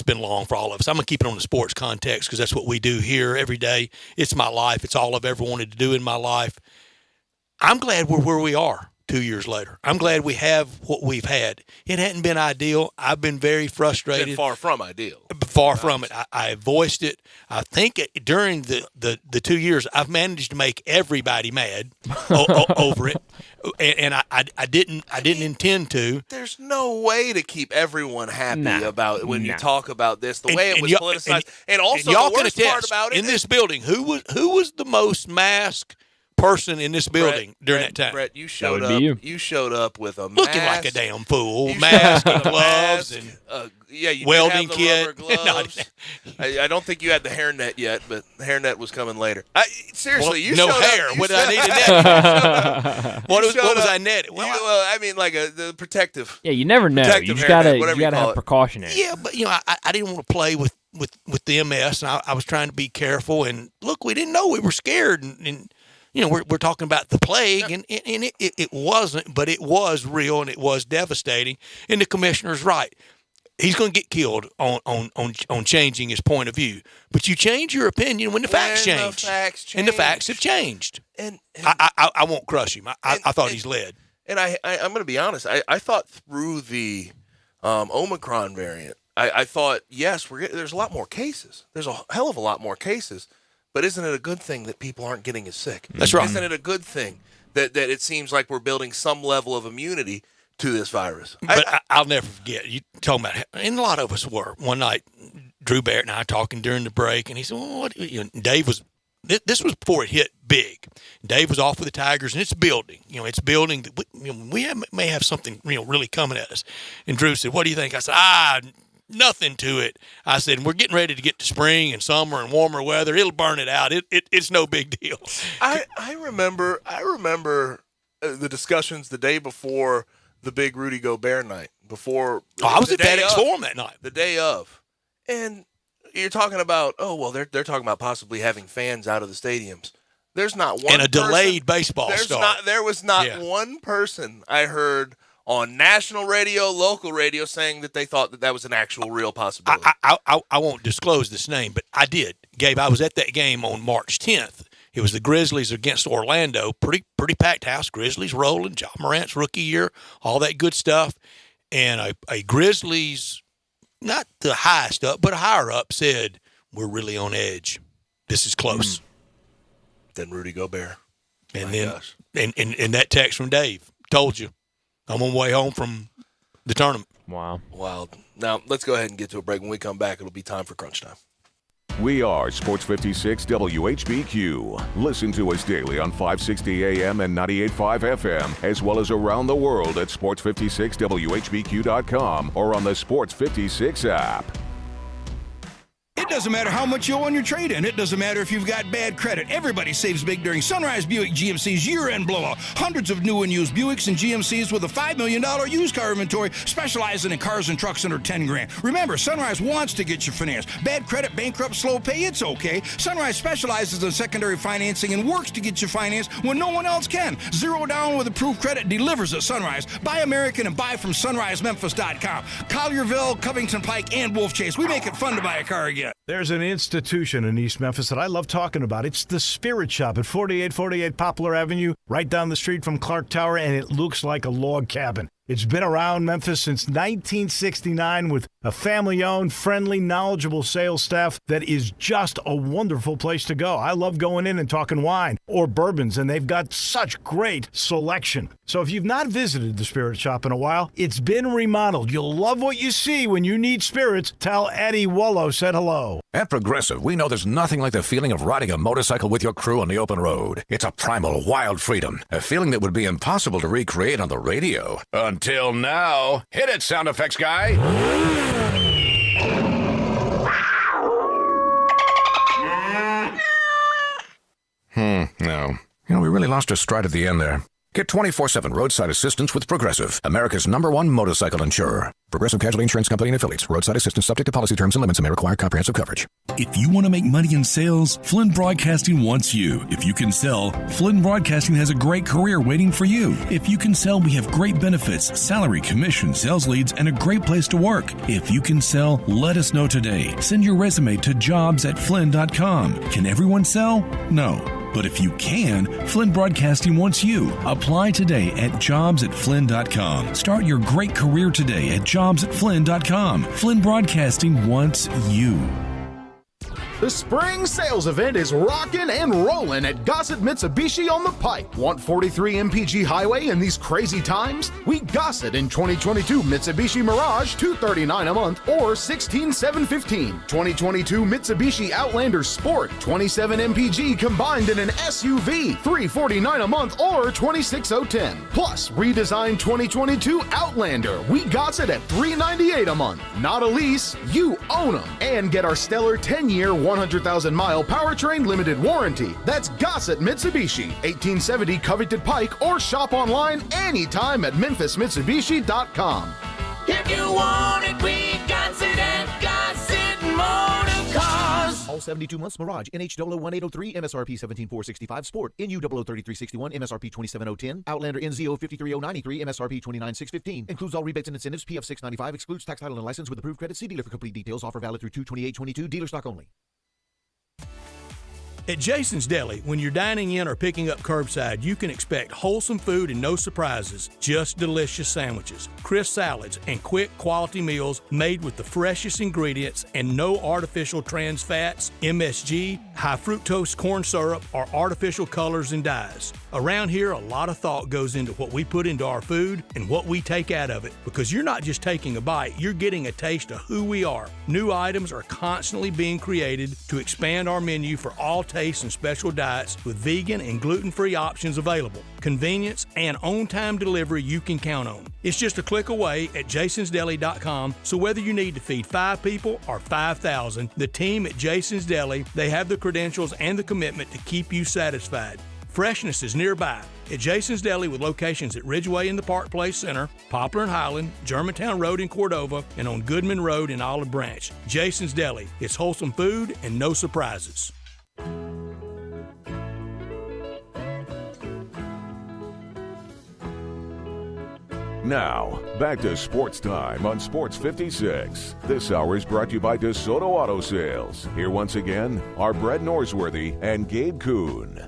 been long for all of us. I'm going to keep it on the sports context because that's what we do here every day. It's my life. It's all I've ever wanted to do in my life. I'm glad we're where we are 2 years later. I'm glad we have what we've had. It hadn't been ideal. I've been very frustrated. Been far from ideal. Far from it. I voiced it. I think during the 2 years, I've managed to make everybody mad over it. And I didn't intend to. There's no way to keep everyone happy about when you talk about this. The way it was politicized, and also y'all the worst can attest, part about it in this building, who was the most masked person in this building during that time. Brett, you showed would up. be you. You showed up with a Looking mask, like a damn fool. You Mask showed and up with a gloves mask, and you welding did have the kit. rubber gloves. I don't think you had the hairnet yet, but the hairnet was coming later. Seriously, you no showed hair. Up, What you did I showed- need to net? What was I netting? Well, I mean, like the protective. Yeah, you never know. Protective You just hairnet, gotta whatever you call have it. precautionary. yeah, but I didn't want to play with the MS, and I was trying to be careful. And look, we didn't know, we were scared, and we're talking about the plague, and it wasn't, but it was real and it was devastating. And the commissioner's right. He's going to get killed on changing his point of view. But you change your opinion when the facts change. And the facts have changed. And I won't crush him. I thought he's led. And I'm going to be honest. I thought through the Omicron variant, I thought, yes, there's a lot more cases. There's a hell of a lot more cases. But isn't it a good thing that people aren't getting as sick? That's right. Isn't it a good thing that it seems like we're building some level of immunity to this virus? But I'll never forget, you talking about, and a lot of us were. One night, Drew Barrett and I talking during the break, and he said, well, what? Dave was, this was before it hit big. Dave was off with the Tigers, and it's building. It's building. We may have something really coming at us. And Drew said, what do you think? I said, nothing to it. I said, we're getting ready to get to spring and summer and warmer weather. It'll burn it out. It's no big deal. I remember the discussions the day before the big Rudy Gobert night. I was at FedEx Forum that night. The day of. And you're talking about, they're talking about possibly having fans out of the stadiums. There's not one and a delayed baseball start. There was not one person I heard on national radio, local radio, saying that they thought that was an actual real possibility. I won't disclose this name, but I did. Gabe, I was at that game on March 10th. It was the Grizzlies against Orlando. Pretty packed house. Grizzlies rolling. John Morant's rookie year. All that good stuff. And a Grizzlies, not the highest up, but higher up, said, we're really on edge. This is close. Then Rudy Gobert. And and that text from Dave told you. I'm on my way home from the tournament. Wow. Wild. Now, let's go ahead and get to a break. When we come back, it'll be time for Crunch Time. We are Sports 56 WHBQ. Listen to us daily on 560 AM and 98.5 FM, as well as around the world at sports56whbq.com or on the Sports 56 app. It doesn't matter how much you owe on your trade-in. It doesn't matter if you've got bad credit. Everybody saves big during Sunrise Buick GMC's year-end blowout. Hundreds of new and used Buicks and GMCs with a $5 million used car inventory, specializing in cars and trucks under $10,000. Remember, Sunrise wants to get you financed. Bad credit, bankrupt, slow pay, it's okay. Sunrise specializes in secondary financing and works to get you financed when no one else can. Zero down with approved credit delivers at Sunrise. Buy American and buy from sunrisememphis.com. Collierville, Covington Pike, and Wolf Chase. We make it fun to buy a car again. There's an institution in East Memphis that I love talking about. It's the Spirit Shop at 4848 Poplar Avenue, right down the street from Clark Tower, and it looks like a log cabin. It's been around Memphis since 1969 with a family-owned, friendly, knowledgeable sales staff that is just a wonderful place to go. I love going in and talking wine or bourbons, and they've got such great selection. So if you've not visited the Spirit Shop in a while, it's been remodeled. You'll love what you see when you need spirits. Tell Eddie Wollo said hello. At Progressive, we know there's nothing like the feeling of riding a motorcycle with your crew on the open road. It's a primal, wild freedom, a feeling that would be impossible to recreate on the radio. Until now. Hit it, sound effects guy. No. We really lost our stride at the end there. Get 24/7 roadside assistance with Progressive, America's #1 motorcycle insurer. Progressive Casualty Insurance Company and Affiliates. Roadside assistance subject to policy terms and limits and may require comprehensive coverage. If you want to make money in sales, Flynn Broadcasting wants you. If you can sell, Flynn Broadcasting has a great career waiting for you. If you can sell, we have great benefits, salary, commission, sales leads, and a great place to work. If you can sell, let us know today. Send your resume to jobs@flynn.com. Can everyone sell? No. But if you can, Flynn Broadcasting wants you. Apply today at jobs@flynn.com. Start your great career today at jobs@flynn.com. Flynn Broadcasting wants you. The spring sales event is rocking and rolling at Gossett Mitsubishi on the Pike. Want 43 MPG Highway in these crazy times? We Gossett in 2022 Mitsubishi Mirage $239 a month or $16,715. 2022 Mitsubishi Outlander Sport 27 MPG combined in an SUV $349 a month or $26,010. Plus redesigned 2022 Outlander. We Gossett at $398 a month. Not a lease, you own them. And get our stellar 10-year 100,000-mile powertrain limited warranty. That's Gossett Mitsubishi, 1870 Covington Pike, or shop online anytime at memphismitsubishi.com. If you want it, we got it at Gossett Motor Cars. All 72 months Mirage, NH001803, MSRP 17465 Sport, NU003361, MSRP 27010, Outlander NZO53093, MSRP 29615. Includes all rebates and incentives, PF 695, excludes tax, title, and license with approved credit. See dealer for complete details. Offer valid through 2/28/22. Dealer stock only. At Jason's Deli, when you're dining in or picking up curbside, you can expect wholesome food and no surprises, just delicious sandwiches, crisp salads, and quick quality meals made with the freshest ingredients and no artificial trans fats, MSG, high fructose corn syrup, or artificial colors and dyes. Around here, a lot of thought goes into what we put into our food and what we take out of it, because you're not just taking a bite, you're getting a taste of who we are. New items are constantly being created to expand our menu for all tastes and special diets with vegan and gluten-free options available. Convenience and on-time delivery you can count on. It's just a click away at jasonsdeli.com, so whether you need to feed 5 people or 5,000, the team at Jason's Deli, they have the credentials and the commitment to keep you satisfied. Freshness is nearby at Jason's Deli with locations at Ridgeway in the Park Place Center, Poplar and Highland, Germantown Road in Cordova, and on Goodman Road in Olive Branch. Jason's Deli. It's wholesome food and no surprises. Now, back to Sports Time on Sports 56. This hour is brought to you by DeSoto Auto Sales. Here once again are Brett Norsworthy and Gabe Kuhn.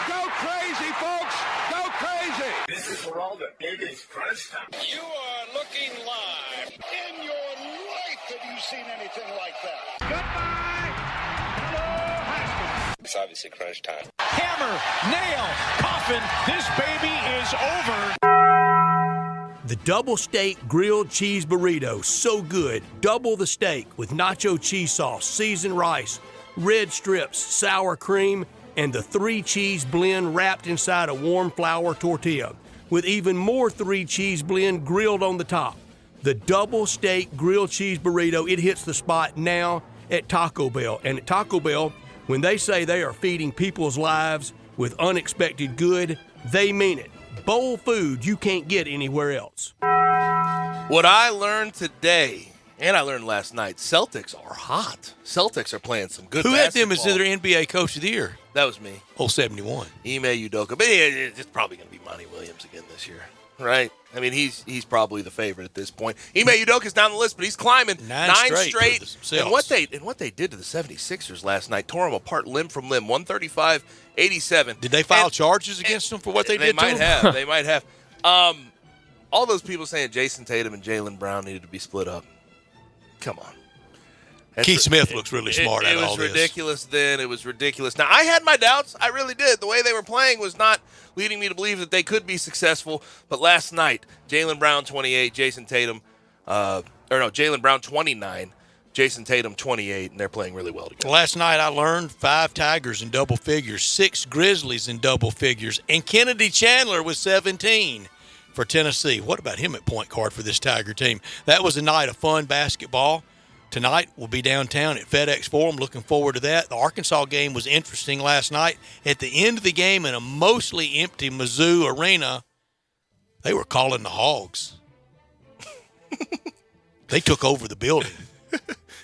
Go crazy, folks! Go crazy! This is for all the biggest crunch time. You are looking live. In your life have you seen anything like that? Goodbye! Hello, Haskins. It's obviously crunch time. Hammer, nail, coffin, this baby is over. The double steak grilled cheese burrito, so good. Double the steak with nacho cheese sauce, seasoned rice, red strips, sour cream, and the 3-cheese blend wrapped inside a warm flour tortilla, with even more 3-cheese blend grilled on the top. The double steak grilled cheese burrito, it hits the spot now at Taco Bell. And at Taco Bell, when they say they are feeding people's lives with unexpected good, they mean it. Bowl food you can't get anywhere else. What I learned today, and I learned last night, Celtics are hot. Celtics are playing some good basketball. Who had them as their NBA Coach of the Year? That was me. 71. Ime Udoka. But it's probably going to be Monty Williams again this year, right? I mean, he's probably the favorite at this point. Ime Udoka's down the list, but he's climbing 9 straight. And what they did to the 76ers last night, tore them apart limb from limb, 135-87. Did they file charges against them for what they did to them? They might have. All those people saying Jason Tatum and Jaylen Brown needed to be split up. Come on. Keith Smith looks really smart at all this. It was ridiculous then. It was ridiculous. Now, I had my doubts. I really did. The way they were playing was not leading me to believe that they could be successful. But last night, Jaylen Brown 28, Jaylen Brown 29, Jason Tatum 28, and they're playing really well together. Last night I learned 5 Tigers in double figures, 6 Grizzlies in double figures, and Kennedy Chandler was 17 for Tennessee. What about him at point guard for this Tiger team? That was a night of fun basketball. Tonight we'll be downtown at FedEx Forum. Looking forward to that. The Arkansas game was interesting last night. At the end of the game in a mostly empty Mizzou arena, they were calling the Hogs. They took over the building.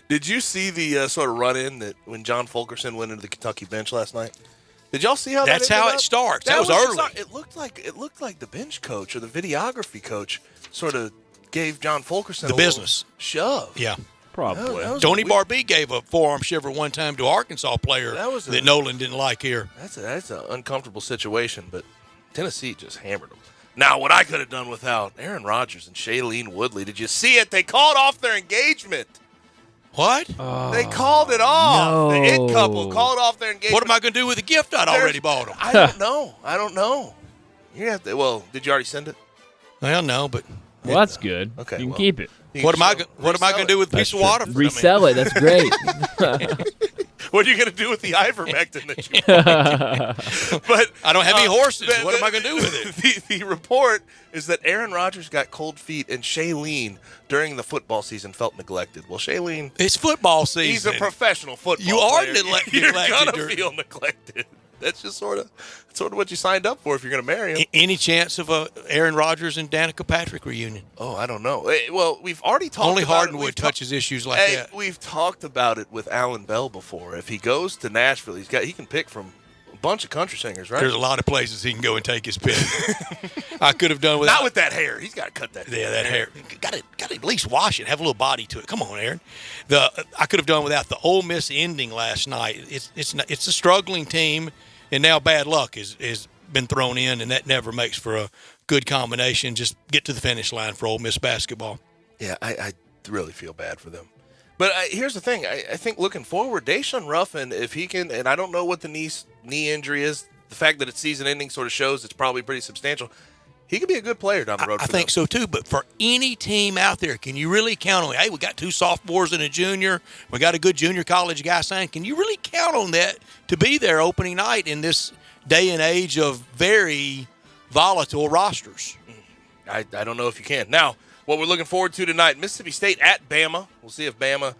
Did you see the sort of run-in that when John Fulkerson went into the Kentucky bench last night? Did y'all see how That's how it starts. That was early. It looked like the bench coach or the videography coach sort of gave John Fulkerson the business shove. Yeah. Probably. Tony Barbee gave a forearm shiver one time to an Arkansas player that Nolan didn't like here. That's an uncomfortable situation, but Tennessee just hammered them. Now, what I could have done without Aaron Rodgers and Shailene Woodley, did you see it? They called off their engagement. What? They called it off. No. The it couple called off their engagement. What am I going to do with the gift I'd already bought them? I don't know. You have to, well, did you already send it? Well, no, but Well, that's good. Okay, you can keep it. What am I going to do with a piece of water? Resell it. That's great. What are you going to do with the ivermectin that you bought? But I don't have any horses. What am I going to do with it? The report is that Aaron Rodgers got cold feet, and Shailene during the football season felt neglected. Well, Shailene, it's football season. He's a professional football You are player. neglected. You're going to feel neglected. That's just sort of what you signed up for if you're going to marry him. Any chance of a Aaron Rodgers and Danica Patrick reunion? Oh, I don't know. Well, we've already talked Only about Hardenwood touches issues like that. We've talked about it with Alan Bell before. If he goes to Nashville, he can pick from a bunch of country singers, right? There's a lot of places he can go and take his pick. I could have done without. Not with that hair. He's got to cut that. Yeah, that hair. Got to at least wash it. Have a little body to it. Come on, Aaron. I could have done without the Ole Miss ending last night. It's a struggling team, and now bad luck is been thrown in, and that never makes for a good combination. Just get to the finish line for Ole Miss basketball. Yeah, I really feel bad for them. But here's the thing. I think looking forward, Deshaun Ruffin, if he can, and I don't know what the knee injury is, the fact that it's season ending sort of shows it's probably pretty substantial. He could be a good player down the road. I think so too. But for any team out there, can you really count on? Hey, we got 2 sophomores and a junior. We got a good junior college guy signed. Can you really count on that to be there opening night in this day and age of very volatile rosters? I don't know if you can. Now, what we're looking forward to tonight, Mississippi State at Bama. We'll see if Bama.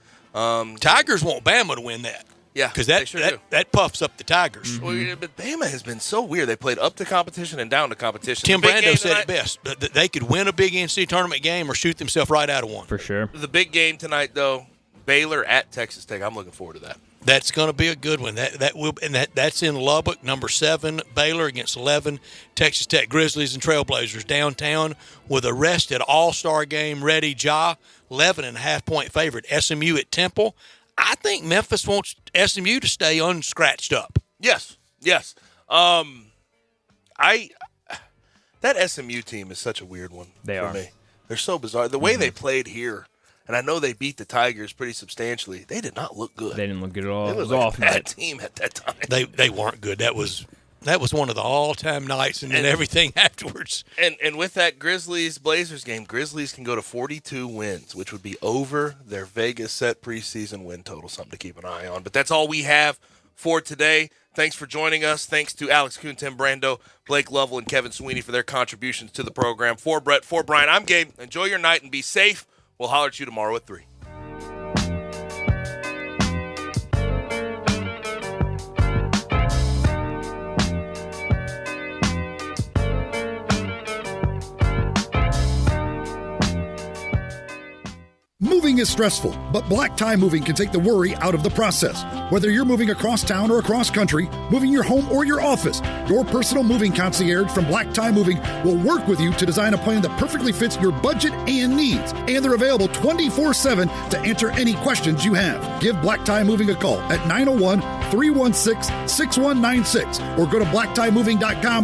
Tigers want Bama to win that. Yeah, because that that puffs up the Tigers. Well, but Bama has been so weird. They played up to competition and down to competition. Tim Brando said it best. They could win a big NCAA tournament game or shoot themselves right out of one. For sure. The big game tonight, though, Baylor at Texas Tech. I'm looking forward to that. That's going to be a good one. That's in Lubbock. Number 7 Baylor against 11 Texas Tech Grizzlies and Trailblazers downtown with a rested All-Star game ready. 11.5-point favorite. SMU at Temple. I think Memphis wants SMU to stay unscratched up. Yes. That SMU team is such a weird one for me. They're so bizarre. The way they played here, and I know they beat the Tigers pretty substantially, they did not look good. They didn't look good at all. It was like off a bad team at that time. They weren't good. That was one of the all-time nights, and then everything afterwards. And with that Grizzlies-Blazers game, Grizzlies can go to 42 wins, which would be over their Vegas set preseason win total, something to keep an eye on. But that's all we have for today. Thanks for joining us. Thanks to Alex Kuhn, Tim Brando, Blake Lovell, and Kevin Sweeney for their contributions to the program. For Brett, for Brian, I'm Gabe. Enjoy your night and be safe. We'll holler at you tomorrow at 3. Moving is stressful, but Black Tie Moving can take the worry out of the process. Whether you're moving across town or across country, moving your home or your office, your personal moving concierge from Black Tie Moving will work with you to design a plan that perfectly fits your budget and needs. And they're available 24/7 to answer any questions you have. Give Black Tie Moving a call at 901-316-6196 or go to blacktiemoving.com.